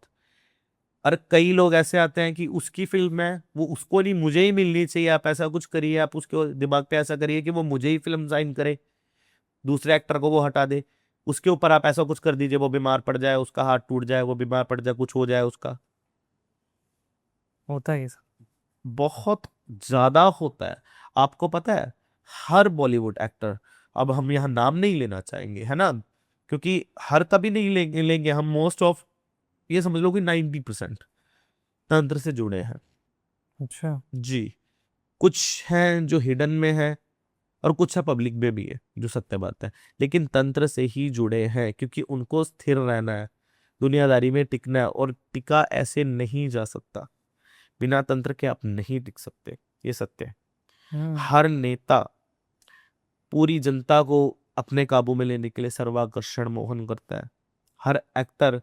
और कई लोग ऐसे आते हैं कि उसकी फिल्म है, वो उसको नहीं, मुझे ही मिलनी चाहिए, आप ऐसा कुछ करिए, आप उसके दिमाग पे ऐसा करिए कि वो मुझे ही फिल्म साइन करे, दूसरे एक्टर को वो हटा दे, उसके ऊपर आप ऐसा कुछ कर दीजिए, वो बीमार पड़ जाए, उसका हाथ टूट जाए, वो बीमार पड़ जाए, कुछ हो जाए उसका। होता ही सब। बहुत ज्यादा होता है। आपको पता है, हर बॉलीवुड एक्टर, अब हम यहाँ नाम नहीं लेना चाहेंगे, है ना, क्योंकि हर कभी नहीं लेंगे हम, मोस्ट ऑफ, ये समझ लो कि 90% तंत्र से जुड़े हैं। अच्छा। जी। कुछ हैं जो हिडन में है, और कुछ है पब्लिक में भी है, जो सत्य बात है, लेकिन तंत्र से ही जुड़े हैं, क्योंकि उनको स्थिर रहना है, दुनियादारी में टिकना है, और टिका ऐसे नहीं जा सकता, बिना तंत्र के आप नहीं टिक सकते, ये सत्य है। हर नेता पूरी जनता को अपने काबू में लेने के लिए सर्वाकर्षण मोहन करता है। हर एक्टर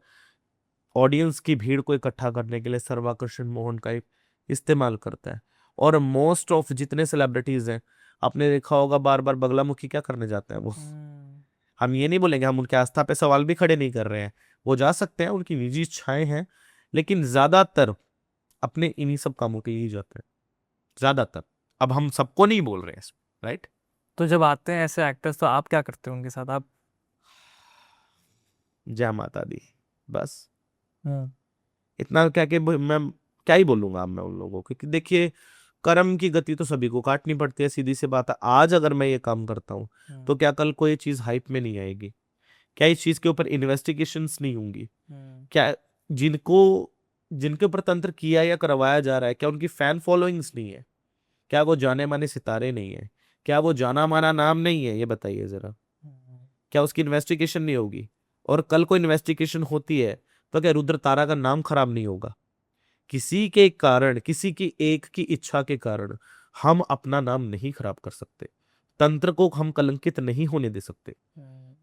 ऑडियंस की भीड़ को इकट्ठा करने के लिए सर्वाकर्षण मोहन का इस्तेमाल करता है। और मोस्ट ऑफ जितने सेलिब्रिटीज हैं, आपने देखा होगा, बार बार बगलामुखी क्या करने जाते हैं वो। हम ये नहीं बोलेंगे, हम उनके आस्था पे सवाल भी खड़े नहीं कर रहे हैं, वो जा सकते हैं, उनकी निजी इच्छाएं हैं, लेकिन ज्यादातर अपने इन्हीं सब कामों के लिए ही जाते हैं, ज्यादातर। अब हम सबको नहीं बोल रहे हैं, राइट। तो जब आते हैं ऐसे एक्टर्स तो आप क्या करते हो उनके साथ? आप जय माता दी, बस इतना क्या कि मैं क्या ही बोलूंगा अब मैं उन लोगों को, क्योंकि देखिए, कर्म की गति तो सभी को काटनी पड़ती है, सीधी सी बात है। आज अगर मैं ये काम करता हूँ तो क्या कल को ये चीज हाइप में नहीं आएगी? क्या इस चीज के ऊपर इन्वेस्टिगेशंस नहीं होंगी? क्या जिनको जिनके ऊपर तंत्र किया या करवाया जा रहा है, क्या उनकी फैन फॉलोइंग्स नहीं है? क्या वो जाने माने सितारे नहीं है? क्या वो जाना माना नाम नहीं है? ये बताइए जरा, क्या उसकी इन्वेस्टिगेशन नहीं होगी? और कल को इन्वेस्टिगेशन होती है तो क्या रुद्र तारा का नाम खराब नहीं होगा? किसी के कारण, किसी की एक की इच्छा के कारण हम अपना नाम नहीं खराब कर सकते, तंत्र को हम कलंकित नहीं होने दे सकते।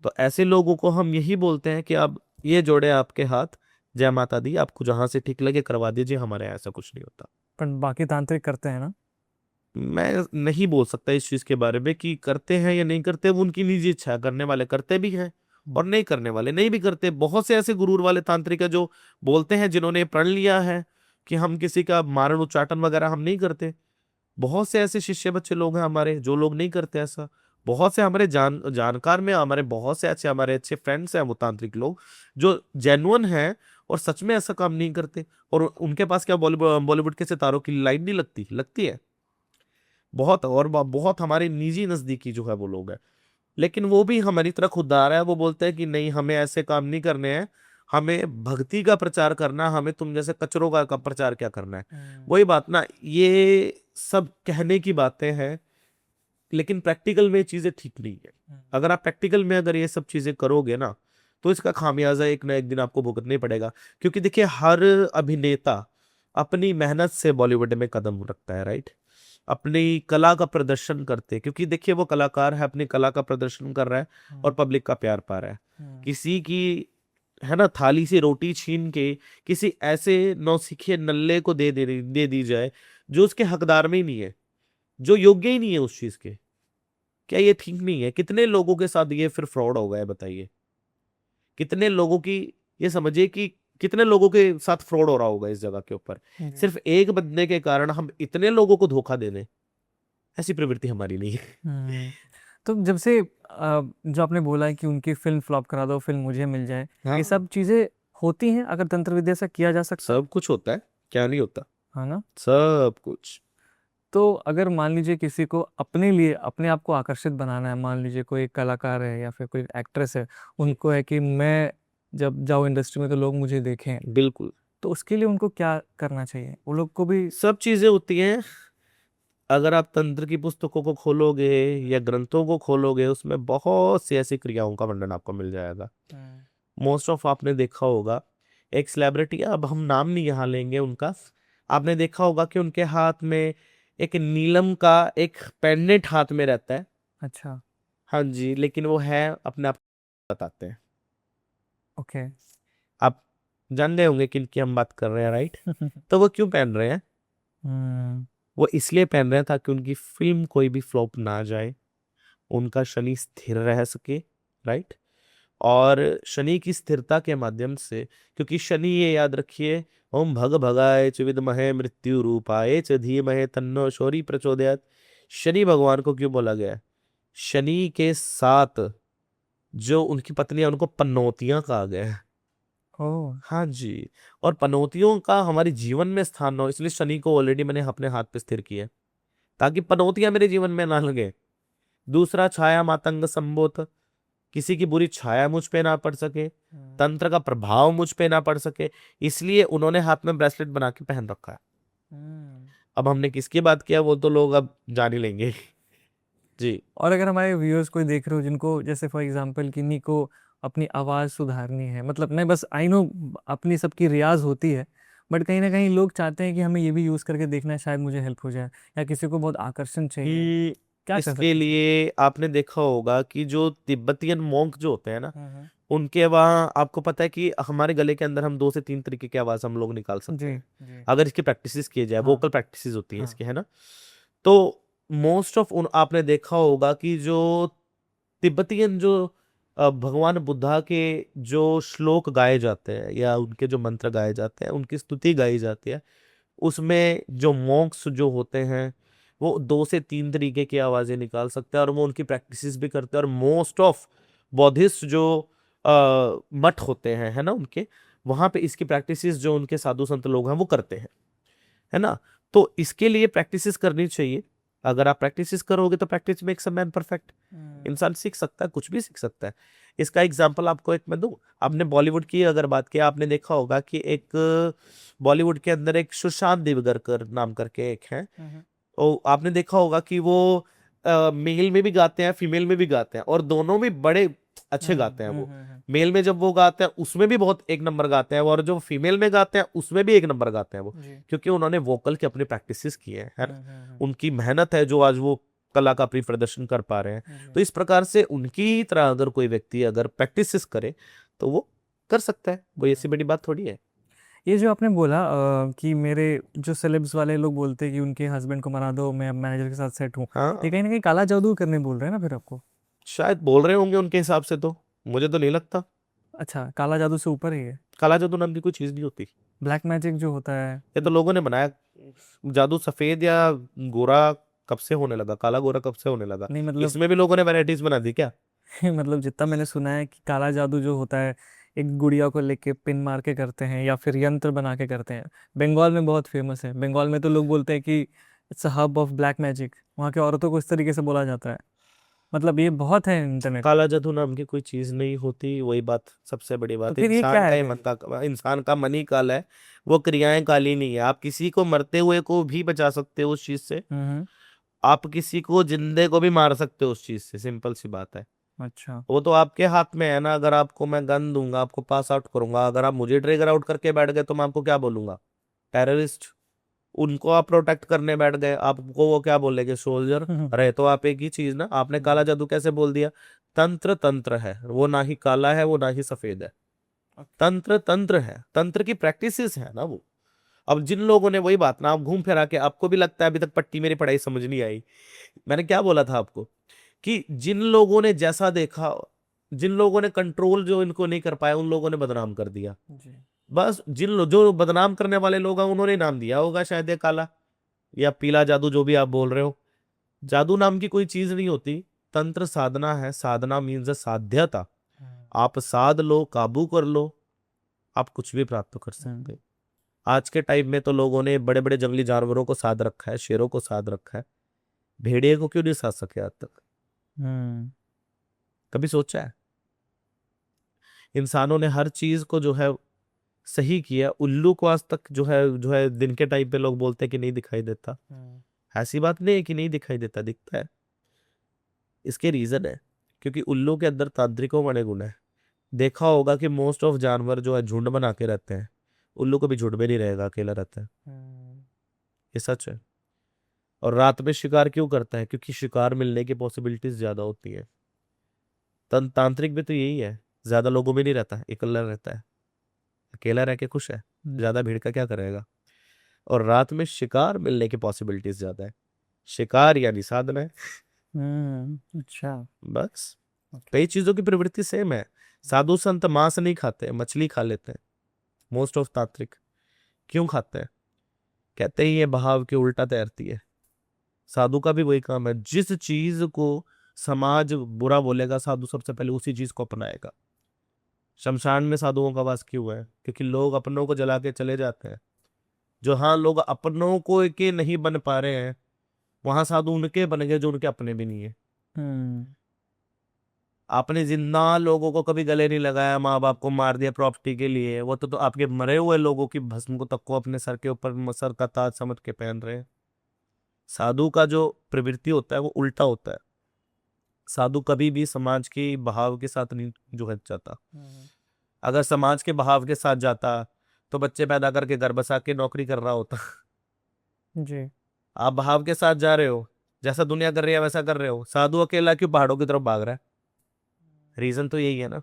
तो ऐसे लोगों को हम यही बोलते हैं कि अब ये जोड़े आपके हाथ, जय माता दी, आपको जहां से ठीक लगे करवा दीजिए, हमारे यहाँ ऐसा कुछ नहीं होता। पर बाकी तांत्रिक करते हैं ना? मैं नहीं बोल सकता इस चीज के बारे में कि करते हैं या नहीं करते, वो उनकी निजी इच्छा है, करने वाले करते भी हैं और नहीं करने वाले नहीं भी करते। बहुत से ऐसे गुरूर वाले तांत्रिक है जो बोलते हैं, जिन्होंने प्रण लिया है कि हम किसी का मारण उच्चाटन वगैरह हम नहीं करते। बहुत से ऐसे शिष्य बच्चे लोग हैं हमारे जो लोग नहीं करते ऐसा, बहुत से हमारे जानकार में हमारे बहुत से अच्छे फ्रेंड्स हैं वो तांत्रिक लोग जो जेन्युइन हैं और सच में ऐसा काम नहीं करते, और उनके पास क्या बॉलीवुड के सितारों की लाइन नहीं लगती, लगती है बहुत, और बहुत हमारे निजी नजदीकी जो है वो लोग हैं, लेकिन वो भी हमारी तरह खुददार है। वो बोलते हैं कि नहीं, हमें ऐसे काम नहीं करने हैं, हमें भक्ति का प्रचार करना, हमें तुम जैसे कचरों का प्रचार क्या करना है। वही बात ना, ये सब कहने की बातें हैं, लेकिन प्रैक्टिकल में चीजें ठीक नहीं है। अगर आप प्रैक्टिकल में अगर ये सब चीजें करोगे ना, तो इसका खामियाजा एक ना एक दिन आपको भुगतना ही पड़ेगा। क्योंकि देखिए, हर अभिनेता अपनी मेहनत से बॉलीवुड में कदम रखता है, राइट, अपनी कला का प्रदर्शन करते हैं, क्योंकि देखिए वो कलाकार है, अपनी कला का प्रदर्शन कर रहा है और पब्लिक का प्यार पा रहा है। किसी की, है ना, थाली से रोटी छीन के किसी ऐसे नौसिखिए नल्ले को दे दी जाए जो उसके हकदार में ही नहीं है, जो योग्य ही नहीं है उस चीज के, क्या ये ठीक नहीं है? कितने लोगों के साथ ये फिर फ्रॉड हो गया है, बताइए। कितने लोगों की, ये समझिए कि कितने लोगों के साथ फ्रॉड हो रहा होगा इस जगह के ऊपर, सिर्फ एक बंदे के कारण हम इतने लोगों को धोखा दे दें। ऐसी प्रवृत्ति हमारी नहीं है। तो जब से जो आपने बोला है कि उनकी फिल्म फ्लॉप करा दो, फिल्म मुझे मिल जाए, हाँ, ये सब चीजें होती हैं अगर तंत्र विद्या से किया जा सकता सब कुछ होता है, क्या नहीं होता, है ना? सब कुछ। तो अगर मान लीजिए किसी को अपने लिए अपने आप को आकर्षित बनाना है, मान लीजिए कोई कलाकार है या फिर कोई एक्ट्रेस है, उनको है कि मैं जब जाऊँ इंडस्ट्री में तो लोग मुझे देखें, बिल्कुल, तो उसके लिए उनको क्या करना चाहिए? वो लोग को भी सब चीजें होती हैं। अगर आप तंत्र की पुस्तकों को खोलोगे या ग्रंथों को खोलोगे, उसमें बहुत सी ऐसी क्रियाओं का वर्णन आपको मिल जाएगा। मोस्ट ऑफ आपने देखा होगा, एक सेलिब्रिटी, अब हम नाम नहीं यहाँ लेंगे उनका, आपने देखा होगा कि उनके हाथ में एक नीलम का एक पेंडेंट हाथ में रहता है। अच्छा, हाँ जी, लेकिन वो है अपने आप बताते हैं। ओके। आप जान रहे होंगे किन की हम बात कर रहे हैं, राइट? तो वो क्यों पहन रहे हैं? हम्म, वो इसलिए पहन रहे हैं ताकि उनकी फिल्म कोई भी फ्लॉप ना जाए, उनका शनि स्थिर रह सके, राइट। और शनि की स्थिरता के माध्यम से, क्योंकि शनि, ये याद रखिए, ओम भगाय च विद्महे मृत्यु रूपाय च धीमहि तन्नो शौरी प्रचोदयात्। शनि भगवान को क्यों बोला गया है? शनि के साथ जो उनकी पत्नी है उनको पनौतियां कहा गया है। ओह, हाँ जी, और पनौतियों का हमारे जीवन में स्थान ना हो, इसलिए शनि को ऑलरेडी मैंने अपने हाथ पे स्थिर किया है, ताकि पनौतियां मेरे जीवन में ना लगे। दूसरा, छाया मातंग संबोध, किसी की बुरी छाया मुझ पे ना पड़ सके, तंत्र का प्रभाव मुझ पे ना पड़ सके, इसलिए उन्होंने हाथ में ब्रेसलेट बना के पहन रखा है। अब हमने किसकी बात किया वो तो लोग अब जान ही लेंगे। जी, और अगर हमारे व्यूअर्स कोई देख रहे हो जिनको जैसे फॉर एग्जांपल किन्हीं को अपनी आवाज़ सुधारनी है, मतलब नहीं, बस आई नो अपनी सबकी रियाज होती है, बट कहीं ना कहीं लोग चाहते हैं कि हमें ये भी यूज़ करके देखना है, शायद मुझे हेल्प हो जाए, या किसी को बहुत आकर्षण चाहिए, कि क्या कर इसके सकते लिए आपने देखा होगा कि जो तिब्बतियन मॉन्क जो होते हैं ना, हैं? उनके वहाँ आपको पता है कि हमारे गले के अंदर हम 2 से 3 तरीके की आवाज हम लोग निकाल सकते जी हैं, जी, अगर इसकी प्रैक्टिस किए जाए, हाँ वोकल प्रैक्टिस होती है हाँ, इसकी, है ना। तो मोस्ट ऑफ उन आपने देखा होगा कि जो तिब्बतियन जो भगवान बुद्धा के जो श्लोक गाए जाते हैं या उनके जो मंत्र गाए जाते हैं, उनकी स्तुति गाई जाती है, उसमें जो मॉन्क्स जो होते हैं वो 2 से 3 तरीके की आवाजें निकाल सकते हैं, और वो उनकी प्रैक्टिस भी करते हैं। और मोस्ट ऑफ बौद्धिस्ट जो मठ होते हैं, है ना, उनके वहां पे इसकी प्रैक्टिस जो उनके साधु संत लोग हैं वो करते हैं, है ना। तो इसके लिए प्रैक्टिस करनी चाहिए। अगर आप प्रैक्टिस करोगे तो practice makes a man perfect. इंसान सीख सकता है, कुछ भी सीख सकता है। इसका एग्जांपल आपको एक मैं दूं। आपने बॉलीवुड की अगर बात की, आपने देखा होगा कि एक बॉलीवुड के अंदर एक सुशांत देवगरकर नाम करके एक है, और आपने देखा होगा कि वो मेल में भी गाते हैं, फीमेल में भी गाते हैं, और दोनों भी बड़े अच्छे गाते हैं वो। मेल में जब वो गाते हैं उसमें भी बहुत एक नंबर गाते हैं, और जो फीमेल में गाते हैं उसमें भी एक नंबर गाते हैं वो, जी, क्योंकि उन्होंने वोकल की अपनी प्रैक्टिस की है ना। हम्म, उनकी मेहनत है जो आज वो कला का अपनी प्रदर्शन कर पा रहे हैं। तो इस प्रकार से उनकी तरह अगर कोई व्यक्ति अगर प्रैक्टिस करे तो वो कर सकता है, कोई ऐसी बड़ी बात थोड़ी है। ये जो आपने बोला कि मेरे जो सेलेब्स वाले लोग बोलते हैं कि उनके हस्बैंड को मरा दो, मैं अब मैनेजर के साथ सेट हूँ, हाँ, ये कहीं ना कहीं काला जादू करने बोल रहे हैं ना फिर आपको? शायद बोल रहे होंगे उनके हिसाब से, तो मुझे तो नहीं लगता। अच्छा, काला जादू से ऊपर ही है? काला जादू नाम की कोई चीज नहीं होती। ब्लैक मैजिक जो होता है? ये तो लोगों ने बनाया। जादू सफेद या गोरा कब से होने लगा, काला गोरा कब से होने लगा? नहीं मतलब इसमें भी लोगों ने वैरायटीज बना दी क्या? मतलब जितना मैंने सुना है कि काला जादू जो होता है एक गुड़िया को लेके पिन मार के करते हैं या फिर यंत्र बना के करते हैं। बंगाल में बहुत फेमस है। बंगाल में तो लोग बोलते हैं कि it's a hub of black magic. वहाँ के औरतों को इस तरीके से बोला जाता है। मतलब ये बहुत है इंटरनेट पे। काला जादू नाम की कोई चीज नहीं होती, वही बात सबसे बड़ी तो बात, फिर ये क्या है फिर? इंसान का मन ही काला है, वो क्रियाएं काली नहीं है। आप किसी को मरते हुए को भी बचा सकते हो उस चीज से, हम्म। आप किसी को जिंदे को भी मार सकते हो उस चीज से, सिंपल सी बात है। अच्छा। वो तो आपके हाथ में है ना। अगर आपको मैं गन दूंगा, आपको पास आउट करूंगा, अगर आप मुझे ट्रिगर आउट करके बैठ गए तो मैं आपको क्या बोलूंगा? टेररिस्ट। उनको आप प्रोटेक्ट करने बैठ गए, आपको वो क्या बोलेंगे? सोल्जर। रहे तो आप एक ही चीज ना। आपने काला जादू कैसे बोल दिया? तंत्र तंत्र है वो, ना ही काला है वो, ना ही सफेद है। तंत्र तंत्र है, तंत्र की प्रैक्टिसेस है ना वो। अब जिन लोगों ने, वही बात ना, आप घूम फिरा के आपको भी लगता है अभी तक पट्टी मेरी पढ़ाई समझ नहीं आई। मैंने क्या बोला था आपको कि जिन लोगों ने जैसा देखा, जिन लोगों ने कंट्रोल जो इनको नहीं कर पाया, उन लोगों ने बदनाम कर दिया। जी। बस जो बदनाम करने वाले लोग हैं उन्होंने नाम दिया होगा शायद ये काला या पीला जादू, जो भी आप बोल रहे हो। जादू नाम की कोई चीज नहीं होती। तंत्र साधना है। साधना मीन्स साध्यता। आप साध लो, काबू कर लो, आप कुछ भी प्राप्त कर सकते हैं। आज के टाइम में तो लोगों ने बड़े बड़े जंगली जानवरों को साध रखा है, शेरों को साध रखा है, भेड़िए को क्यों नहीं साध सके आज तक? हम्म। कभी सोचा है? इंसानों ने हर चीज को जो है सही किया। उल्लू को आज तक जो है दिन के टाइम पे लोग बोलते हैं कि नहीं दिखाई देता। ऐसी बात नहीं है कि नहीं दिखाई देता, दिखता है। इसके रीजन है क्योंकि उल्लू के अंदर तांत्रिकों बड़े गुण है। देखा होगा कि मोस्ट ऑफ जानवर जो है झुंड बना के रहते हैं, उल्लू कभी झुंड में नहीं रहेगा, अकेला रहता है। ये सच है। और रात में शिकार क्यों करता है? क्योंकि शिकार मिलने की पॉसिबिलिटीज ज्यादा होती है। तांत्रिक भी तो यही है, ज्यादा लोगों में नहीं रहता है, अकेला रहता है, अकेला रह के खुश है, ज्यादा भीड़ का क्या करेगा। और रात में शिकार मिलने की पॉसिबिलिटीज ज्यादा है। शिकार यानी साधना है। अच्छा। बस। ओके। कई चीजों की प्रवृत्ति सेम है। साधु संत मांस नहीं खाते, मछली खा लेते हैं। मोस्ट ऑफ तांत्रिक क्यों खाते हैं? कहते ही ये बहाव के उल्टा तैरती है। साधु का भी वही काम है। जिस चीज को समाज बुरा बोलेगा, साधु सबसे पहले उसी चीज को अपनाएगा। शमशान में साधुओं का वास क्यों है? क्योंकि लोग अपनों को जला के चले जाते हैं। जो हाँ लोग अपनों को के नहीं बन पा रहे हैं, वहां साधु उनके बन गए जो उनके अपने भी नहीं है। हम्म। आपने जिंदा लोगों को कभी गले नहीं लगाया, माँ बाप को मार दिया प्रॉपर्टी के लिए, वो तो आपके मरे हुए लोगों की भस्म को तक को अपने सर के ऊपर सर का ताज समझ के पहन रहे हैं। साधु का जो प्रवृत्ति होता है वो उल्टा होता है। साधु कभी भी समाज के बहाव के साथ नहीं जो है जाता। अगर समाज के बहाव के साथ जाता तो बच्चे पैदा करके घर बसा के नौकरी कर रहा होता। जी। आप बहाव के साथ जा रहे हो, जैसा दुनिया कर रही है वैसा कर रहे हो। साधु अकेला क्यों पहाड़ों की तरफ भाग रहा है? रीजन तो यही है ना।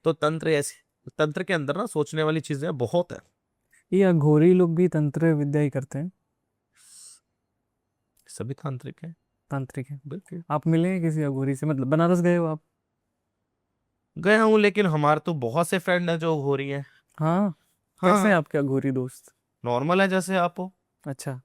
तो तंत्र ऐसी, तंत्र के अंदर ना सोचने वाली चीजें बहुत है। ये अघोरी लोग भी तंत्र विद्या ही करते हैं? सभी तांत्रिक है। तांत्रिक है? बिल्कुल। आप मिले हैं किसी अघोरी से? मतलब बनारस गए हो आप? गया हूँ, लेकिन हमारे तो बहुत से फ्रेंड है जो हो रही है। हाँ। कैसे हैं हाँ। आपके अघोरी दोस्त? नॉर्मल है जैसे आप हो। अच्छा।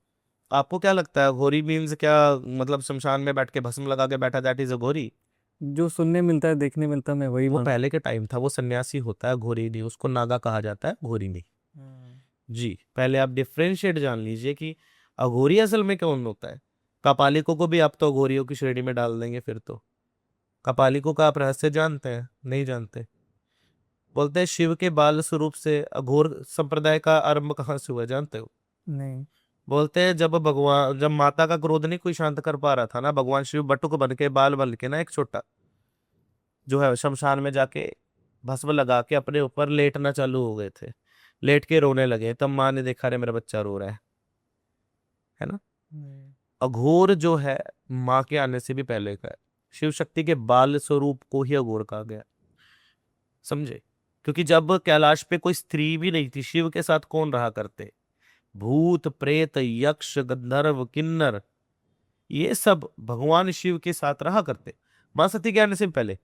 आपको क्या लगता है घोरी मीन्स क्या? मतलब शमशान में बैठ के भस्म लगा के बैठा, दैट इज अ घोरी? जो सुनने मिलता है देखने मिलता है मैं वही वो मान। पहले के टाइम था, वो सन्यासी होता है, घोरी नहीं। उसको नागा कहा जाता है, घोरी नहीं। हम्म। जी, पहले आप डिफ्रेंशिएट जान लीजिए कि अघोरी असल में कौन होता है। कपालिकों को भी आप तो अघोरियों की श्रेणी में डाल देंगे फिर तो। कपालिकों का आप रहस्य जानते हैं? नहीं जानते। बोलते हैं शिव के बाल स्वरूप से अघोर संप्रदाय का आरंभ कहाँ से हुआ, जानते हो? नहीं। बोलते हैं जब माता का क्रोध नहीं कोई शांत कर पा रहा था ना, भगवान शिव बटुक बन के, बाल बन के ना, एक छोटा जो है शमशान में जाके भस्म लगा के अपने ऊपर लेटना चालू हो गए थे। लेट के रोने लगे, तब माँ ने देखा रे मेरा बच्चा रो रहा है ना। अघोर जो है माँ के आने से भी पहले का है। शिव शक्ति के बाल स्वरूप को ही अघोर कहा गया, समझे? क्योंकि जब कैलाश पे कोई स्त्री भी नहीं थी, शिव के साथ कौन रहा करते? भूत प्रेत यक्ष गंधर्व किन्नर, ये सब भगवान शिव के साथ रहा करते मां सती के आने से पहले।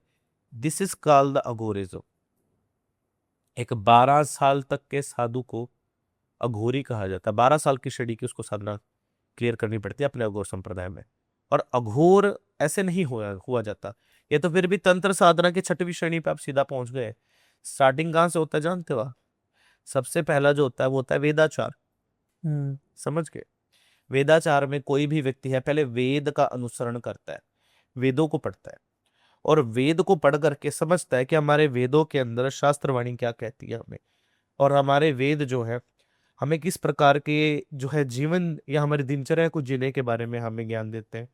दिस इज कॉल्ड द अघोरिज्म। एक 12 साल तक के साधु को अघोरी कहा जाता है। 12 साल की स्टडी की उसको साधना क्लियर करनी पड़ती है अपने अघोर संप्रदाय में। और अघोर ऐसे नहीं हुआ जाता। ये तो फिर भी तंत्र साधना की 6वीं श्रेणी पे आप सीधा पहुंच गए। स्टार्टिंग कहाँ से होता है जानते हो आप? सबसे पहला जो होता है वो होता है वेदाचार। समझ गए? वेदाचार में कोई भी व्यक्ति है पहले वेद का अनुसरण करता है, वेदों को पढ़ता है, और वेद को पढ़ करके समझता है कि हमारे वेदों के अंदर शास्त्रवाणी क्या कहती है हमें, और हमारे वेद जो है हमें किस प्रकार के जो है जीवन या हमारी दिनचर्या को जीने के बारे में हमें ज्ञान देते हैं,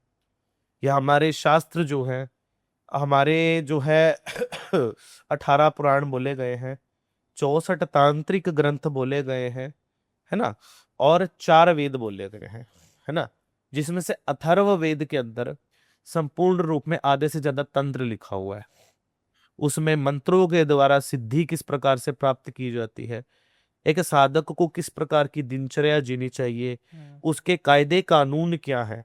या हमारे शास्त्र जो है, हमारे जो है 18 पुराण बोले गए हैं, 64 तांत्रिक ग्रंथ बोले गए हैं, है ना, और 4 वेद बोले गए हैं, है ना, जिसमें से अथर्व वेद के अंदर संपूर्ण रूप में आधे से ज्यादा तंत्र लिखा हुआ है। उसमें मंत्रों के द्वारा सिद्धि किस प्रकार से प्राप्त की जाती है, एक साधक को किस प्रकार की दिनचर्या जीनी चाहिए, उसके कायदे कानून क्या है,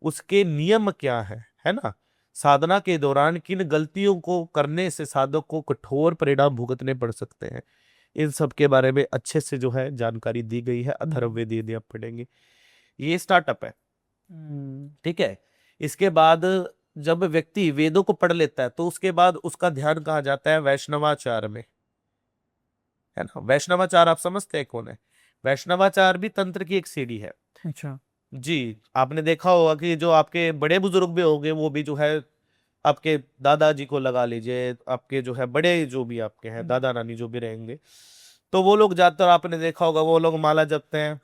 उसके नियम क्या है ना, साधना के दौरान किन गलतियों को करने से साधक को कठोर परिणाम भुगतने पड़ सकते हैं, इन सब के बारे में अच्छे से जो है जानकारी दी गई है। अथर्ववेद यदि आप पढ़ेंगे, ये स्टार्टअप है, ठीक है। इसके बाद जब व्यक्ति वेदों को पढ़ लेता है तो उसके बाद उसका ध्यान कहाँ जाता है? वैष्णवाचार में, है ना। वैष्णवाचार आप समझते हैं कौन है? वैष्णवाचार भी तंत्र की एक सीढ़ी है। अच्छा। जी, आपने देखा होगा कि जो आपके बड़े बुजुर्ग भी होंगे वो भी जो है आपके दादाजी को लगा लीजिए, आपके जो है बड़े जो भी आपके हैं दादा नानी जो भी रहेंगे, तो वो लोग ज्यादातर आपने देखा होगा वो लोग माला जपते हैं,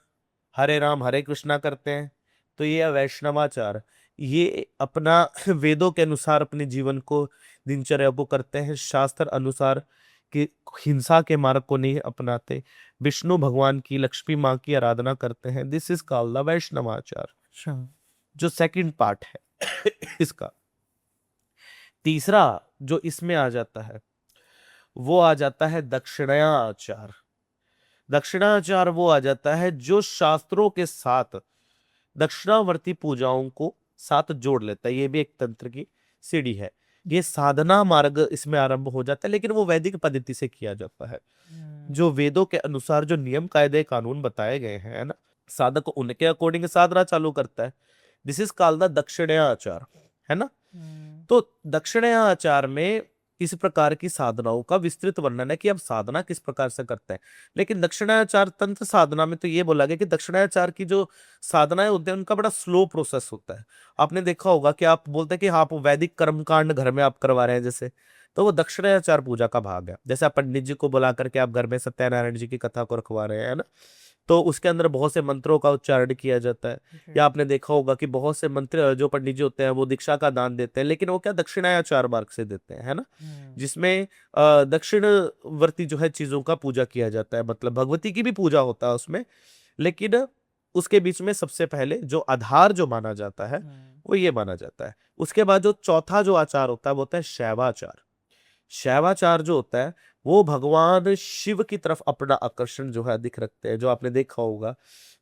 हरे राम हरे कृष्णा करते हैं। तो ये है वैष्णवाचार, ये अपना वेदों के अनुसार अपने जीवन को दिनचर्या को करते हैं, शास्त्र अनुसार कि हिंसा के मार्ग को नहीं अपनाते, विष्णु भगवान की लक्ष्मी माँ की आराधना करते हैं। दिस इज कॉल्ड द वैष्णवाचार, अच्छा। जो सेकंड पार्ट है इसका। तीसरा जो इसमें आ जाता है वो आ जाता है दक्षिणाचार। दक्षिणाचार वो आ जाता है जो शास्त्रों के साथ दक्षिणावर्ती पूजाओं को साथ जोड़ लेता है। ये भी एक तंत्र की सीढ़ी है। ये साधना मार्ग इसमें आरंभ हो जाता है, लेकिन वो वैदिक पद्धति से किया जाता है। जो वेदों के अनुसार जो नियम कायदे कानून बताए गए हैं, है ना, साधक उनके अकॉर्डिंग साधना चालू करता है। दिस इज कॉल्ड द दक्षिणाचार, है ना। तो दक्षिणाचार में इस प्रकार की साधनाओं का विस्तृत वर्णन है कि अब साधना किस प्रकार से करते हैं। लेकिन दक्षिणाचार तंत्र साधना में तो ये बोला गया कि दक्षिणाचार की जो साधनाएं होती हैं उनका बड़ा स्लो प्रोसेस होता है। आपने देखा होगा कि आप बोलते हैं कि हाँ, आप वैदिक कर्मकांड घर में आप करवा रहे हैं जैसे, तो वो दक्षिणाचार पूजा का भाग है। जैसे आप पंडित जी को बुला करके आप घर में सत्यनारायण जी की कथा को रखवा रहे हैं ना, तो उसके अंदर बहुत से मंत्रों का उच्चारण किया जाता है। या आपने देखा होगा कि बहुत से मंत्र जो पंडित जी होते हैं वो दीक्षा का दान देते हैं, लेकिन वो क्या दक्षिणाचार मार्ग से देते हैं, है ना, जिसमें दक्षिणवर्ती जो है चीजों का पूजा किया जाता है, मतलब भगवती की भी पूजा होता है उसमें, लेकिन उसके बीच में सबसे पहले जो आधार जो माना जाता है वो ये माना जाता है। उसके बाद जो चौथा जो आचार होता है वो होता है शैवाचार। शैवाचार जो होता है वो भगवान शिव की तरफ अपना आकर्षण जो है अधिक रखते हैं। जो आपने देखा होगा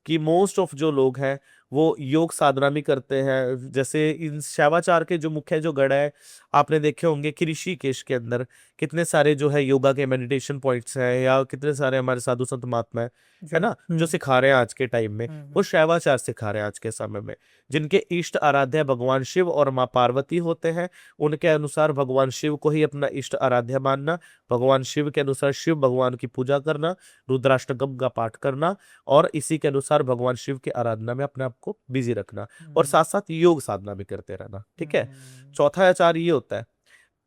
कि मोस्ट ऑफ जो लोग हैं वो योग साधना भी करते हैं। जैसे इन शैवाचार के जो मुख्य जो गढ़ है, आपने देखे होंगे कि ऋषिकेश के अंदर कितने सारे जो है योगा के मेडिटेशन पॉइंट्स हैं, या कितने सारे हमारे साधु संत महात्मा है ना, जो सिखा रहे हैं आज के टाइम में, वो शैवाचार सिखा रहे हैं आज के समय में। जिनके इष्ट आराध्य भगवान शिव और माँ पार्वती होते हैं, उनके अनुसार भगवान शिव को ही अपना इष्ट आराध्य मानना, भगवान शिव के अनुसार शिव भगवान की पूजा करना, रुद्राष्टकम का पाठ करना, और इसी के अनुसार भगवान शिव की आराधना में अपने आप को बिजी रखना, और साथ साथ योग साधना भी करते रहना, ठीक है। चौथा आचार ये होता है।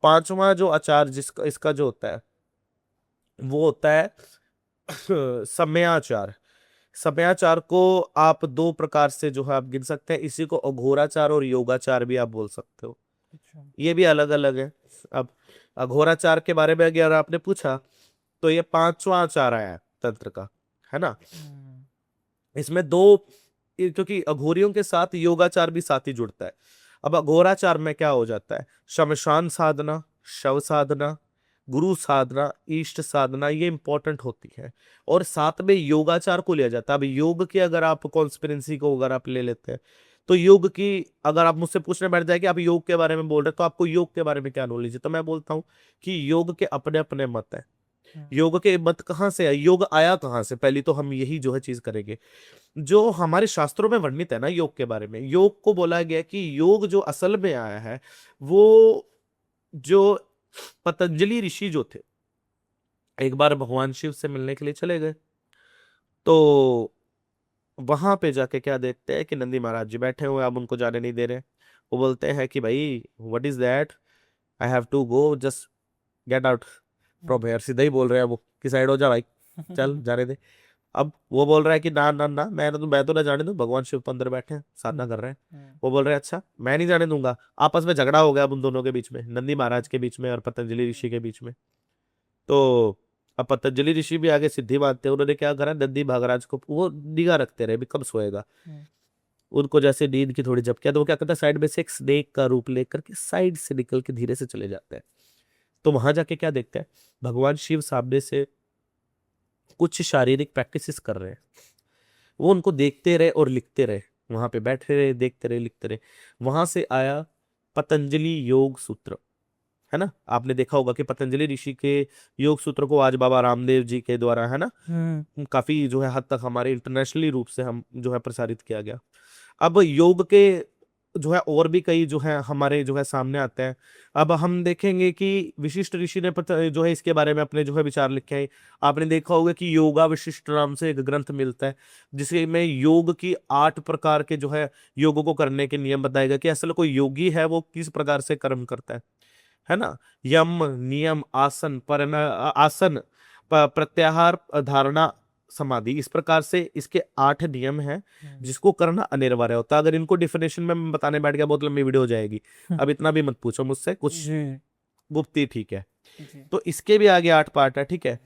पांचवा जो आचार जिसका इसका जो होता है वो होता है समयाचार। समयाचार को आप 2 प्रकार से जो है आप गिन सकते हैं, इसी को अघोराचार और योगाचार भी आप बोल सकते हो। ये भी अलग अलग है। अब अघोराचार के बारे में अगर आपने पूछा तो ये 5वां आचार है तंत्र का, है ना। इसमें 2, क्योंकि अघोरियों के साथ योगाचार भी साथ ही जुड़ता है। अब अघोराचार में क्या हो जाता है? शमशान साधना, शव साधना, गुरु साधना, इष्ट साधना, ये इंपॉर्टेंट होती है, और साथ में योगाचार को लिया जाता है। अब योग की अगर आप कॉन्स्पिरेंसी को अगर आप ले लेते हैं तो योग की अगर आप मुझसे पूछने बैठ जाए कि आप योग के बारे में बोल रहे हैं तो आपको योग के बारे में क्या नॉलेज है, तो मैं बोलता हूँ कि योग के अपने अपने मत है। योग के मत कहाँ से आए, योग आया कहाँ से, पहली तो हम यही जो है चीज करेंगे। जो हमारे शास्त्रों में वर्णित है ना योग के बारे में, योग को बोला गया कि योग जो असल में आया है वो जो पतंजलि ऋषि जो थे, एक बार भगवान शिव से मिलने के लिए चले गए, तो वहां पे जाके क्या देखते हैं कि नंदी महाराज जी बैठे हुए, अब उनको जाने नहीं दे रहे। वो बोलते हैं कि भाई what is that, I have to go, just get out from here. सीधा ही बोल रहे हैं वो कि साइड हो जा भाई, चल जाने दे। अब वो बोल रहा है कि ना ना ना, मैं तो ना जाने दूं, भगवान शिव तो अंदर बैठे हैं साधना कर रहे हैं। वो बोल रहे हैं अच्छा मैं नहीं जाने दूंगा। आपस में झगड़ा हो गया अब उन दोनों के बीच में, नंदी महाराज के बीच में और पतंजलि ऋषि के बीच में। तो अब पतंजलि ऋषि भी आगे सिद्धि मानते हैं, उन्होंने क्या करा, नंदी महाराज को वो निगाह रखते रहे भी कब सोएगा। उनको जैसे नींद की थोड़ी झपकियां, तो वो क्या करता है, साइड में से एक स्नेक का रूप लेकर के साइड से निकल के धीरे से चले जाते हैं। तो वहां जाके क्या देखते हैं, भगवान शिव सामने से कुछ शारीरिक प्रैक्टिसेस कर रहे हैं। वो उनको देखते रहे और लिखते रहे, वहां पे बैठे रहे, देखते रहे, लिखते रहे। वहां से आया पतंजलि योग सूत्र, है ना। आपने देखा होगा कि पतंजलि ऋषि के योग सूत्र को आज बाबा रामदेव जी के द्वारा, है ना, काफी जो है हद तक हमारे इंटरनेशनली रूप से हम जो है प्रसारित किया गया। अब योग के जो है और भी कई जो है हमारे जो है सामने आते हैं। अब हम देखेंगे कि विशिष्ट ऋषि ने जो है इसके बारे में अपने जो है विचार लिखे हैं। आपने देखा होगा कि योगा विशिष्ट नाम से एक ग्रंथ मिलता है, जिसमें योग की 8 प्रकार के जो है योगों को करने के नियम बताए गए कि असल कोई योगी है वो किस प्रकार से कर्म करता है ना। यम नियम आसन आसन प्रत्याहार धारणा समाधि, इस प्रकार से इसके 8 नियम हैं जिसको करना अनिवार्य होता है। अगर इनको डिफिनेशन में मैं बताने बैठ गया बहुत लंबी वीडियो हो जाएगी। अब इतना भी मत पूछो मुझसे, कुछ गुप्ती, ठीक है। तो इसके भी आगे 8 पार्ट है, ठीक है।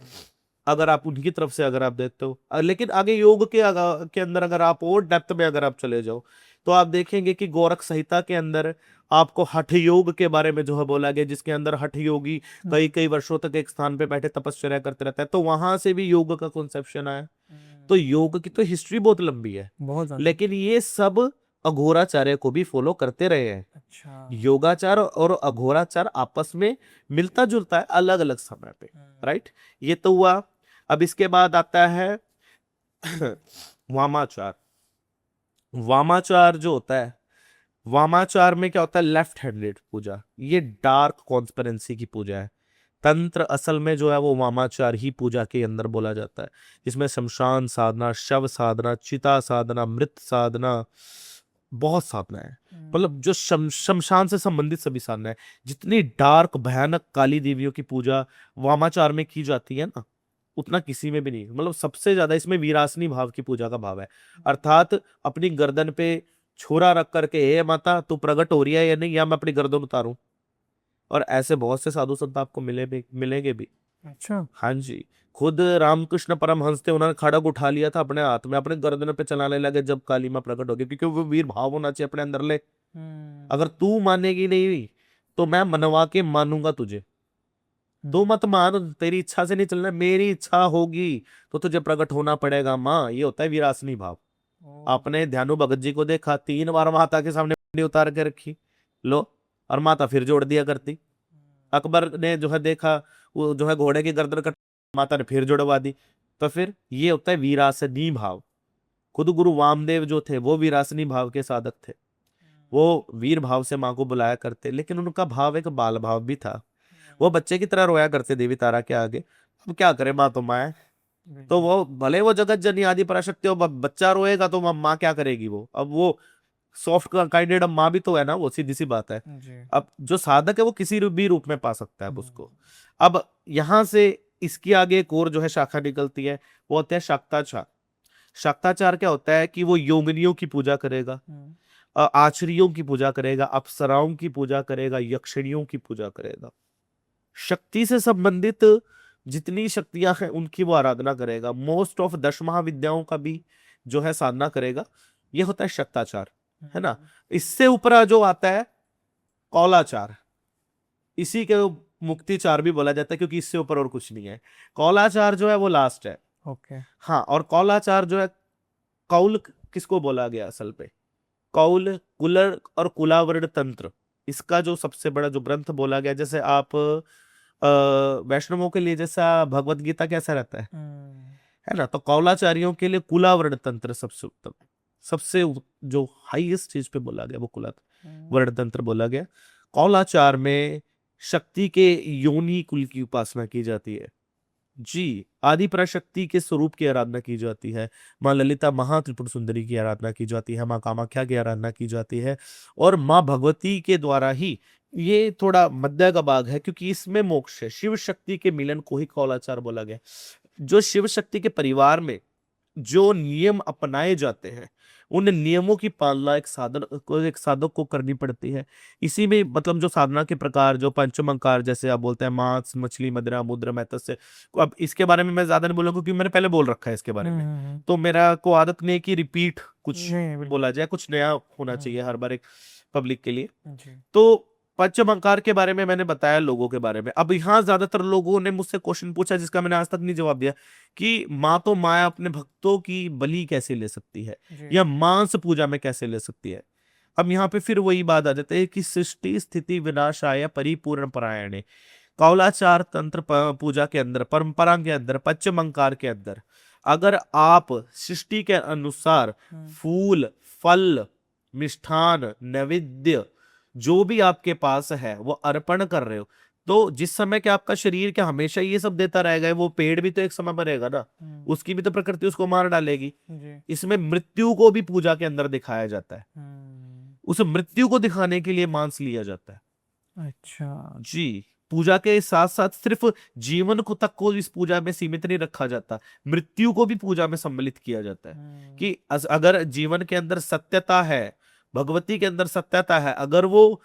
अगर आप उनकी तरफ से अगर आप देखते हो, लेकिन आगे योग के अंदर अगर आप और डेप्थ में अगर आप चले जाओ तो आप देखेंगे कि गोरख संहिता के अंदर आपको हठ योग के बारे में जो है बोला गया, जिसके अंदर हठ योगी कई कई वर्षों तक एक स्थान पे बैठे तपस्या करते रहता है। तो वहां से भी योग का कॉन्सेप्शन आया। तो योग की तो हिस्ट्री बहुत लंबी है, लेकिन ये सब अघोराचार्य को भी फॉलो करते रहे हैं। अच्छा। योगाचार और अघोराचार आपस में मिलता जुलता है अलग अलग समय पे, राइट। ये तो हुआ। अब इसके बाद आता है वामाचार। वामाचार जो होता है, वामाचार में क्या होता है, लेफ्ट हैंडेड पूजा। ये डार्क कॉन्स्पिरेंसी की पूजा है। तंत्र असल में जो है वो वामाचार ही पूजा के अंदर बोला जाता है, जिसमें शमशान साधना, शव साधना, चिता साधना, मृत साधना, बहुत साधना है। मतलब जो शमशान से संबंधित सभी साधना है। जितनी डार्क भयानक काली देवियों की पूजा वामाचार में की जाती है ना, उतना किसी में भी नहीं। मतलब सबसे ज्यादा इसमें वीरासनी भाव की पूजा का भाव है, अर्थात अपनी गर्दन पे छोरा रख करके, हे माता तू प्रकट हो रही है या नहीं, या मैं अपनी गर्दन उतारूं। और ऐसे बहुत से साधु संत आपको मिलेंगे भी। अच्छा। हाँ जी, खुद रामकृष्ण परमहंस थे, उन्होंने खड़ग उठा लिया था अपने हाथ में, अपने गर्दन पे चलाने लगे जब काली माँ प्रकट हो गई, क्योंकि वो वीर भाव होना चाहिए अपने अंदर ले। अगर तू मानेगी नहीं तो मैं मनवा के मानूंगा तुझे। तू मत मान, तेरी इच्छा से नहीं चलना, मेरी इच्छा होगी तो तुझे प्रकट होना पड़ेगा माँ। ये होता है विरासनी भाव। आपने ध्यानु भगत जी को देखा, 3 बार माता के सामने पिंडी उतार के रखी, लो, और माता फिर जोड़ दिया करती। अकबर ने जो है देखा, वो जो है घोड़े की गर्दन कट, माता ने फिर जोड़वा दी। तो फिर ये होता है विरासनी भाव। खुद गुरु वामदेव जो थे वो विरासनी भाव के साधक थे। वो वीर भाव से माँ को बुलाया करते, लेकिन उनका भाव एक बाल भाव भी था। वो बच्चे की तरह रोया करते देवी तारा के आगे। अब क्या करे, माँ तो माँ है। तो वो भले वो जगत जननी आदि पराशक्ति हो, बच्चा रोएगा तो माँ क्या करेगी वो। अब वो सॉफ्ट काइंडेड माँ भी तो है ना, वो सीधी सी बात है। अब जो साधक है वो किसी भी रूप में पा सकता है उसको। अब यहां से इसकी आगे एक और जो है शाखा निकलती है, वो होता है शाक्ताचार। शाक्ताचार क्या होता है कि वो योगिनियों की पूजा करेगा, आचरियों की पूजा करेगा, अप्सराओं की पूजा करेगा, यक्षिणियों की पूजा करेगा। शक्ति से संबंधित जितनी शक्तियां हैं उनकी वो आराधना करेगा। मोस्ट ऑफ 10 महाविद्याओं का भी जो है साधना करेगा। ये होता है शक्ताचार, है ना। इससे ऊपर जो आता है कौलाचार, इसी के मुक्तिचार भी बोला जाता है, क्योंकि इससे ऊपर और कुछ नहीं है। कौलाचार जो है वो लास्ट है। ओके। हाँ, और कौलाचार जो है, कौल किसको बोला गया असल पे, कौल कुलर और कुलावर्ण तंत्र, इसका जो सबसे बड़ा जो ग्रंथ बोला गया। जैसे आप वैष्णवों के लिए जैसा भगवत गीता कैसा रहता है ना, तो कौलाचारियों के लिए कुलावर्ण तंत्र सबसे उत्तम, सबसे जो हाईएस्ट चीज पे बोला गया वो कुला वर्ण तंत्र बोला गया। कौलाचार में शक्ति के योनि कुल की उपासना की जाती है जी, आदि पराशक्ति के स्वरूप की आराधना की जाती है, माँ ललिता महा त्रिपुर सुंदरी की आराधना की जाती है, माँ कामाख्या की आराधना की जाती है, और माँ भगवती के द्वारा ही, ये थोड़ा मध्य का भाग है क्योंकि इसमें मोक्ष है, शिव शक्ति के मिलन को ही कौलाचार बोला गया। जो शिव शक्ति के परिवार में जो नियम अपनाए जाते हैं, उन नियमों की पालना एक साधक को करनी पड़ती है। इसी में मतलब जो साधना के प्रकार, जो पंचमंकार जैसे आप बोलते हैं, मांस, मछली, मदिरा, मुद्रा, मैथस्य, अब इसके बारे में मैं ज्यादा नहीं बोलूंगा क्योंकि मैंने पहले बोल रखा है इसके बारे में, तो मेरा को आदत नहीं है कि रिपीट कुछ बोला जाए, कुछ नया होना चाहिए हर बार एक पब्लिक के लिए। तो पंचमंकार के बारे में मैंने बताया, लोगों के बारे में। अब यहाँ ज्यादातर लोगों ने मुझसे क्वेश्चन पूछा जिसका मैंने आज तक नहीं जवाब दिया कि माँ तो माया अपने भक्तों की बलि कैसे ले सकती है या मांस पूजा में कैसे ले सकती है। अब यहाँ पे फिर वही बात आ जाती है कि सृष्टि स्थिति विनाशाय परिपूर्ण परायणे, कौलाचार तंत्र पूजा के अंदर, परंपरा के अंदर, पंचमंकार के अंदर अगर आप सृष्टि के अनुसार फूल, फल, मिष्ठान, नैवेद्य जो भी आपके पास है वो अर्पण कर रहे हो, तो जिस समय के आपका शरीर क्या हमेशा ये सब देता रहेगा? वो पेड़ भी तो एक समय मरेगा ना, उसकी भी तो प्रकृति उसको मार डालेगी। इसमें मृत्यु को भी पूजा के अंदर दिखाया जाता है, उस मृत्यु को दिखाने के लिए मांस लिया जाता है। अच्छा जी, पूजा के साथ साथ सिर्फ जीवन को तक को इस पूजा में सीमित नहीं रखा जाता, मृत्यु को भी पूजा में सम्मिलित किया जाता है कि अगर जीवन के अंदर सत्यता है, भगवती के अंदर सत्यता है, अगर वो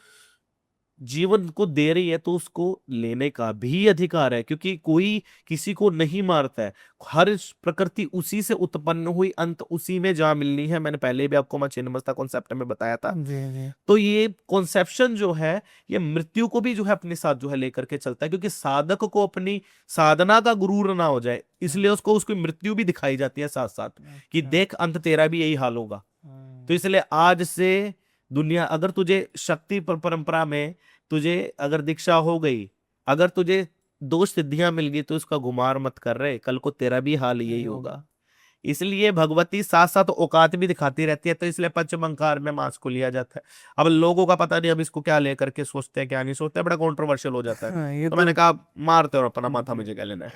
जीवन को दे रही है तो उसको लेने का भी अधिकार है, क्योंकि कोई किसी को नहीं मारता है, हर प्रकृति उसी से उत्पन्न हुई, अंत उसी में जा मिलनी है। मैंने पहले भी आपको छिन्नमस्ता कॉन्सेप्ट में बताया था जी। तो ये कॉन्सेप्शन जो है ये मृत्यु को भी जो है अपने साथ जो है लेकर के चलता है, क्योंकि साधक को अपनी साधना का गुरूर ना हो जाए, इसलिए उसको उसकी मृत्यु भी दिखाई जाती है साथ साथ कि देख अंत तेरा भी यही हाल होगा। तो इसलिए आज से दुनिया, अगर तुझे शक्ति परंपरा में तुझे अगर दीक्षा हो गई, अगर तुझे 2 सिद्धियां मिल गई तो उसका गुमार मत कर रहे, कल को तेरा भी हाल यही होगा। इसलिए भगवती साथ साथ औकात भी दिखाती रहती है, तो इसलिए पंचमंकार में मांस को लिया जाता है। अब लोगों का पता नहीं अब इसको क्या लेकर के सोचते हैं क्या नहीं सोचते, बड़ा कंट्रोवर्शियल हो जाता है। ये तो मैंने कहा मारते और अपना माथा, मुझे क्या लेना है।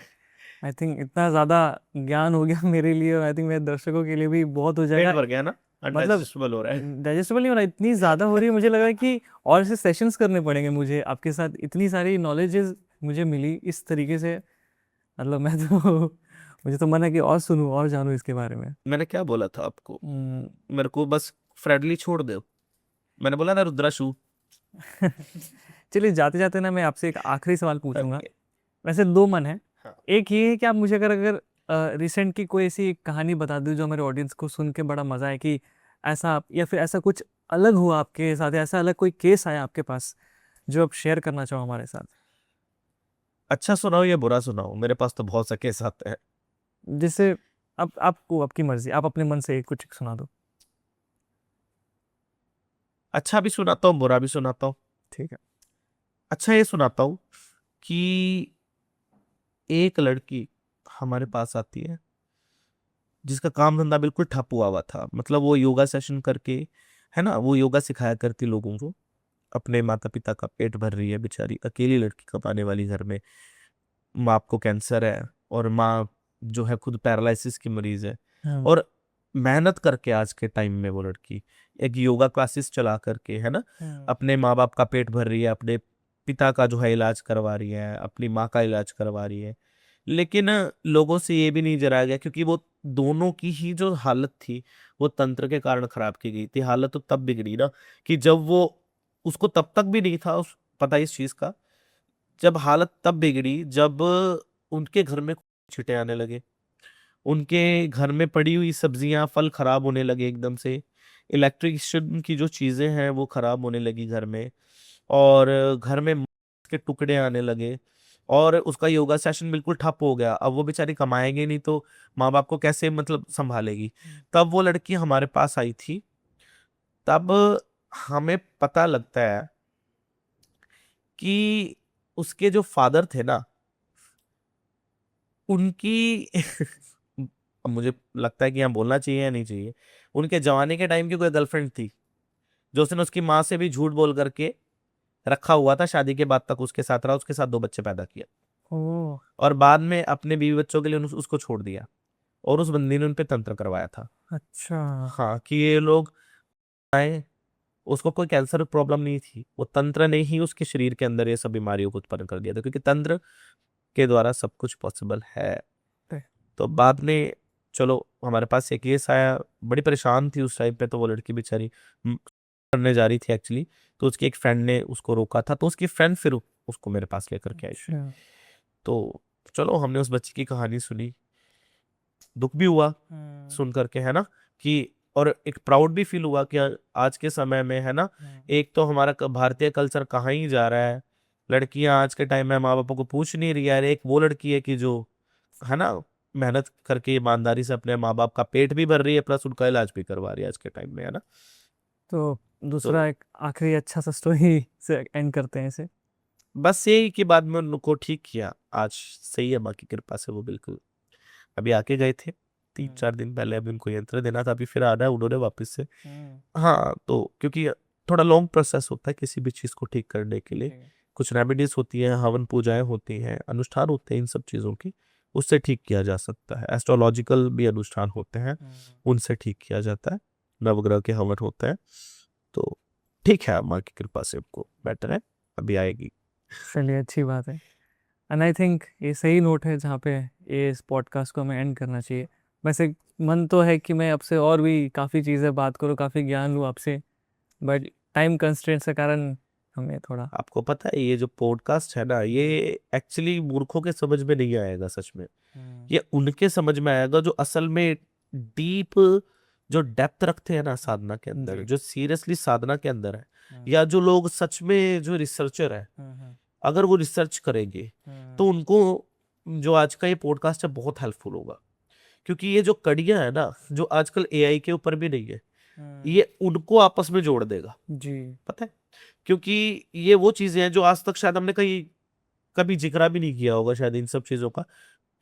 आई थिंक इतना ज्यादा ज्ञान हो गया मेरे लिए, और आई थिंक मेरे दर्शकों के लिए भी बहुत हो जाएगा। पेट भर गया ना, मतलब डाइजेस्टेबल हो रहा है, डाइजेस्टेबल नहीं हो रहा, इतनी ज्यादा हो रही है। मुझे लगा कि और ऐसे सेशंस करने पड़ेंगे मुझे आपके साथ, इतनी सारी नॉलेजेस मुझे मिली इस तरीके से। मतलब मैं तो मुझे तो मन है कि और सुनूं और जानूं इसके बारे में। मैंने क्या बोला था आपको? मेरे को बस फ्रेंडली छोड़ दो, मैंने बोला ना रुद्राशु। चलिए जाते जाते ना मैं आपसे एक आखिरी सवाल पूछूंगा। वैसे 2 मन है। हाँ। एक ये है कि आप मुझे अगर रिसेंट की कोई ऐसी कहानी बता दो जो हमारे ऑडियंस को सुन के बड़ा मजा है, कि ऐसा या फिर ऐसा कुछ अलग हुआ आपके साथ, ऐसा अलग कोई केस आया आपके पास जो आप शेयर करना चाहो हमारे साथ। अच्छा सुनाओ या बुरा सुनाओ, मेरे पास तो बहुत से केस आते हैं। जैसे अब आपको, आपकी मर्जी, आप अपने मन से कुछ सुना दो। अच्छा भी सुनाता हूँ, बुरा भी सुनाता हूँ। ठीक है। अच्छा ये सुनाता हूँ कि एक लड़की हमारे पास आती है जिसका काम धंधा बिल्कुल ठप हुआ था, मतलब वो योगा सेशन करके, है ना, वो योगा सिखाया करती लोगों को, अपने माता पिता का पेट भर रही है, बेचारी अकेली लड़की कमाने वाली, घर में माँ को कैंसर है और माँ जो है खुद पैरालिसिस की मरीज है। हाँ। और मेहनत करके आज के टाइम में वो लड़की एक योगा क्लासेस चला करके, है ना, हाँ, अपने माँ बाप का पेट भर रही है, अपने पिता का जो है इलाज करवा रही है, अपनी माँ का इलाज करवा रही है। लेकिन लोगों से ये भी नहीं जराया गया, क्योंकि वो दोनों की ही जो हालत थी वो तंत्र के कारण खराब की गई थी। हालत तो तब बिगड़ी ना कि जब वो, उसको तब तक भी नहीं था पता इस चीज का, जब हालत तब बिगड़ी जब उनके घर में छींटे आने लगे, उनके घर में पड़ी हुई सब्जियां फल खराब होने लगे एकदम से, इलेक्ट्रिशियन की जो चीजें हैं वो खराब होने लगी घर में, और घर में के टुकड़े आने लगे, और उसका योगा सेशन बिल्कुल ठप हो गया। अब वो बेचारी कमाएंगे नहीं तो माँ बाप को कैसे मतलब संभालेगी। तब वो लड़की हमारे पास आई थी, तब हमें पता लगता है कि उसके जो फादर थे ना, उनकी अब मुझे लगता है कि यहाँ बोलना चाहिए या नहीं चाहिए, उनके जवानी के टाइम की कोई गर्लफ्रेंड थी जो उसने उसकी माँ से भी झूठ बोल करके रखा हुआ था, शादी के बाद तक उसके साथ रहा, उसके साथ 2 बच्चे पैदा किए ओ और बाद में अपने बीवी बच्चों के लिए उसको छोड़ दिया और उस बंदी ने उन पे तंत्र करवाया था। अच्छा। हाँ, कि ये लोग आए, उसको कोई कैंसर प्रॉब्लम नहीं थी, वो तंत्र ने ही उसके शरीर के अंदर ये सब बीमारियों को उत्पन्न कर दिया था, क्योंकि तंत्र के द्वारा सब कुछ पॉसिबल है। ते- तो बाद में चलो हमारे पास एक केस आया, बड़ी परेशान थी उस टाइम पे, तो वो लड़की बेचारी करने जा रही थी एक्चुअली, तो उसकी एक फ्रेंड ने उसको रोका था, तो उसकी फ्रेंड फिर उसको मेरे पास लेकर के आई थी। अच्छा। तो चलो हमने उस बच्ची की कहानी सुनी, दुख भी हुआ सुन करके, है ना, कि और एक प्राउड भी फील हुआ कि आज के समय में, है ना, एक तो हमारा भारतीय कल्चर कहाँ ही जा रहा है, लड़कियां आज के टाइम में माँ बापों को पूछ नहीं रही है, एक वो लड़की है कि जो, है ना, मेहनत करके ईमानदारी से अपने माँ बाप का पेट भी भर रही है प्लस उनका इलाज भी करवा रही है आज के टाइम में, है ना। तो तो दूसरा एक आखिरी अच्छा सा स्टोरी से एंड करते हैं इसे। बस यही कि बाद में उनको ठीक किया, आज सही है माँ की कृपा से, वो बिल्कुल अभी आके गए थे 3-4 दिन पहले, अभी उनको यंत्र देना था, अभी फिर आना है उन्होंने वापस से। हाँ, तो क्योंकि थोड़ा लॉन्ग प्रोसेस होता है किसी भी चीज़ को ठीक करने के लिए, कुछ रेमेडीज होती हैं, हवन पूजाएं होती हैं, अनुष्ठान होते हैं इन सब चीज़ों की, उससे ठीक किया जा सकता है। एस्ट्रोलॉजिकल भी अनुष्ठान होते हैं, उनसे ठीक किया जाता है, नवग्रह के हवन होते हैं, तो ठीक है, माँ की कृपा से हमको बेटर है, अभी आएगी। चलिए अच्छी बात है। एंड आई थिंक ये सही नोट है जहाँ पे ये इस पॉडकास्ट को हमें एंड करना चाहिए। वैसे मन तो है कि मैं आपसे और भी काफ़ी चीज़ें बात करूँ, काफ़ी ज्ञान लूँ आपसे, बट टाइम कंस्ट्रेंट्स के कारण हमें थोड़ा। आपको पता है ये जो पॉडकास्ट है ना, ये एक्चुअली मूर्खों के समझ में नहीं आएगा सच में, ये उनके समझ में आएगा जो असल में डीप, जो डेप्थ रखते हैं ना साधना के अंदर, जी। जो सीरियसली साधना के अंदर है, या जो लोग सच में जो रिसर्चर है, अगर वो रिसर्च करेंगे तो उनको जो आज का ये पॉडकास्ट है बहुत हेल्पफुल होगा, क्योंकि ये जो कड़ियां है ना जो आजकल एआई के ऊपर भी नहीं है, ये उनको आपस में जोड़ देगा, जी। पता है, क्योंकि ये वो चीजें हैं जो आज तक शायद हमने कहीं कभी जिक्र भी नहीं किया होगा शायद इन सब चीजों का,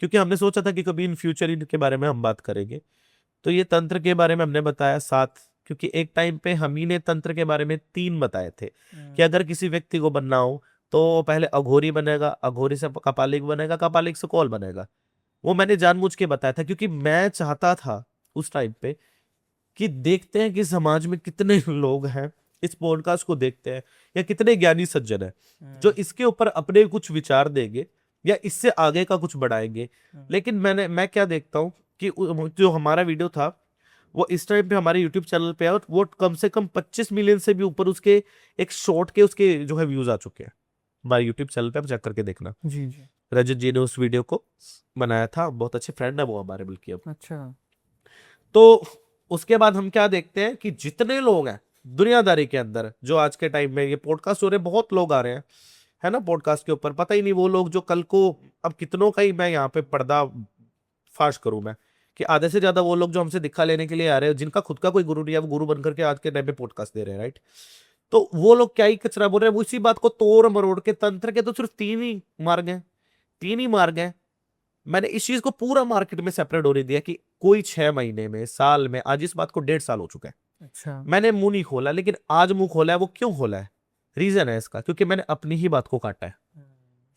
क्योंकि हमने सोचा था कि कभी इन फ्यूचर इनके बारे में हम बात करेंगे। तो ये तंत्र के बारे में हमने बताया 7, क्योंकि एक टाइम पे हम ही ने तंत्र के बारे में 3 बताए थे कि अगर किसी व्यक्ति को बनना हो तो पहले अघोरी बनेगा, अघोरी से कपालिक बनेगा, कपालिक से कौल बनेगा। वो मैंने जानबूझ के बताया था क्योंकि मैं चाहता था उस टाइम पे कि देखते हैं कि समाज में कितने लोग हैं इस पॉडकास्ट को देखते हैं, या कितने ज्ञानी सज्जन हैं जो इसके ऊपर अपने कुछ विचार देंगे या इससे आगे का कुछ बढ़ाएंगे। लेकिन मैं क्या देखता हूँ कि जो हमारा वीडियो था वो इस टाइम पे हमारे यूट्यूब चैनल पे है और वो कम से कम 25 मिलियन से भी ऊपर उसके एक शॉर्ट के उसके जो है व्यूज आ चुके हैं हमारे यूट्यूब चैनल पे, आप चेक करके देखना। जी जी। रजत जी ने उस वीडियो को बनाया था, बहुत अच्छे फ्रेंड है वो हमारे बल्कि अब। अच्छा। तो उसके बाद हम क्या देखते हैं कि जितने लोग हैं दुनियादारी के अंदर जो आज के टाइम में ये पॉडकास्ट हो रहे हैं, बहुत लोग आ रहे हैं, है ना, पॉडकास्ट के ऊपर, पता ही नहीं वो लोग जो कल को, अब कितनों का ही मैं यहाँ पे पर्दा फाश करूं मैं, कि आधे से ज्यादा वो लोग जो हमसे दिखा लेने के लिए आ रहे हैं, जिनका खुद का कोई गुरु नहीं है, वो गुरु बनकर के आज के टाइम पे पॉडकास्ट दे रहे हैं, राइट। तो वो लोग क्या ही कचरा बोल रहे हैं, वो इसी बात को तोड़ मरोड़ के, तंत्र के तो सिर्फ 3 ही मार्ग हैं, 3 ही मार्ग हैं। मैंने इस चीज को पूरा मार्केट में सेपरेट होने दिया कि कोई 6 महीने में, साल में, आज इस बात को 1.5 साल हो चुका है, अच्छा। मैंने मुंह नहीं खोला, लेकिन आज मुंह खोला है। वो क्यों खोला है, रीजन है इसका, क्योंकि मैंने अपनी ही बात को काटा है।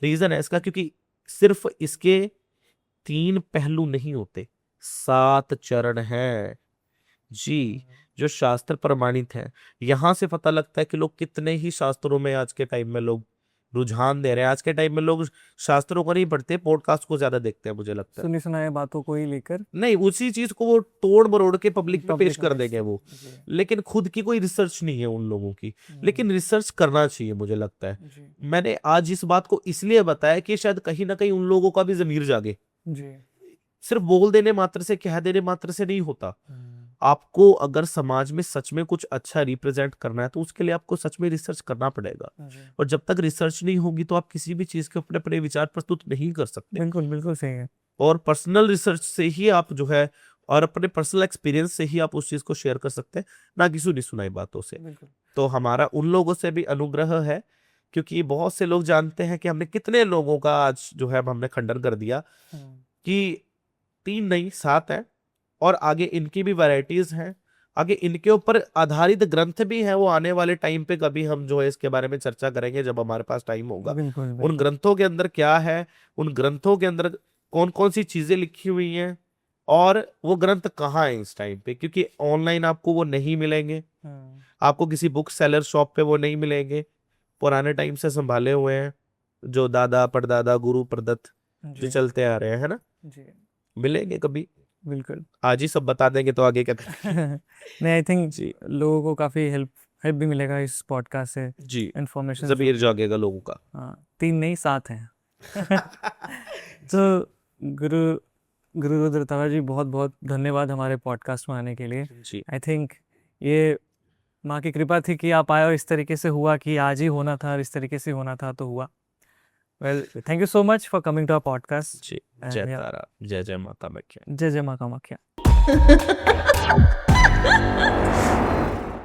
रीजन है इसका क्योंकि सिर्फ इसके 3 पहलू नहीं होते, 7 चरण हैं जी, जो शास्त्र प्रमाणित है। यहां से पता लगता है कि लोग कितने ही शास्त्रों में आज के टाइम में लोग रुझान दे रहे हैं। आज के टाइम में लोग शास्त्रों को नहीं पढ़ते, पॉडकास्ट को ज्यादा देखते हैं, मुझे लगता है। सुनी सुनाई बातों को ही लेकर नहीं, उसी चीज को वो तोड़ मरोड़ के पब्लिक में पेश पब्लिक कर में देंगे वो, जी लेकिन खुद की कोई रिसर्च नहीं है उन लोगों की। लेकिन रिसर्च करना चाहिए, मुझे लगता है। जी मैंने आज इस बात को इसलिए बताया कि शायद कहीं ना कहीं उन लोगों का भी जमीर जागे। जी। सिर्फ बोल देने मात्र से, कह देने मात्र से नहीं होता। आपको अगर समाज में सच में कुछ अच्छा रिप्रेजेंट करना है तो उसके लिए आपको सच में रिसर्च करना पड़ेगा, जी। और जब तक रिसर्च नहीं होगी तो आप किसी भी चीज के अपने अपने विचार प्रस्तुत नहीं कर सकते। बिल्कुल बिल्कुल सही है। और पर्सनल रिसर्च से ही आप जो है, और अपने पर्सनल एक्सपीरियंस से ही आप उस चीज को शेयर कर सकते हैं, ना कि सुनी सुनाई बातों से। बिल्कुल। तो हमारा उन लोगों से भी अनुग्रह है क्योंकि बहुत से लोग जानते हैं कि हमने कितने लोगों का आज जो है हमने खंडन कर दिया कि 3 नहीं 7 है, और आगे इनकी भी वैरायटीज हैं, आगे इनके ऊपर आधारित ग्रंथ भी हैं। वो आने वाले टाइम पे कभी हम जो है इसके बारे में चर्चा करेंगे जब हमारे पास टाइम होगा। बिल्कुल उन बिल्कुल ग्रंथों के अंदर क्या है, उन ग्रंथों के अंदर कौन कौन सी चीजें लिखी हुई हैं, और वो ग्रंथ कहाँ है इस टाइम पे, क्योंकि ऑनलाइन आपको वो नहीं मिलेंगे, आपको किसी बुक सेलर शॉप पे वो नहीं मिलेंगे। पुराने टाइम से संभाले हुए हैं, जो दादा परदादा गुरु प्रदत्त जो जी चलते आ रहे हैं, है ना। जी मिलेंगे कभी, बिल्कुल आज ही सब बता देंगे तो आगे क्या करेंगे। नहीं, आई थिंक जी लोगों को काफ़ी हेल्प भी मिलेगा इस पॉडकास्ट से, जी, इन्फॉर्मेशन जमीर जागेगा लोगों का। हाँ 3 नहीं 7 हैं। तो गुरु गुरु रुद्रतारा जी, बहुत बहुत धन्यवाद हमारे पॉडकास्ट में आने के लिए। जी आई थिंक ये माँ की कृपा थी कि आप आए और इस तरीके से हुआ कि आज ही होना था और इस तरीके से होना था तो हुआ। Well, thank you so much for coming to our podcast. जी, जय तारा, जय जय माता कामाख्या। जय जय माँ कामाख्या।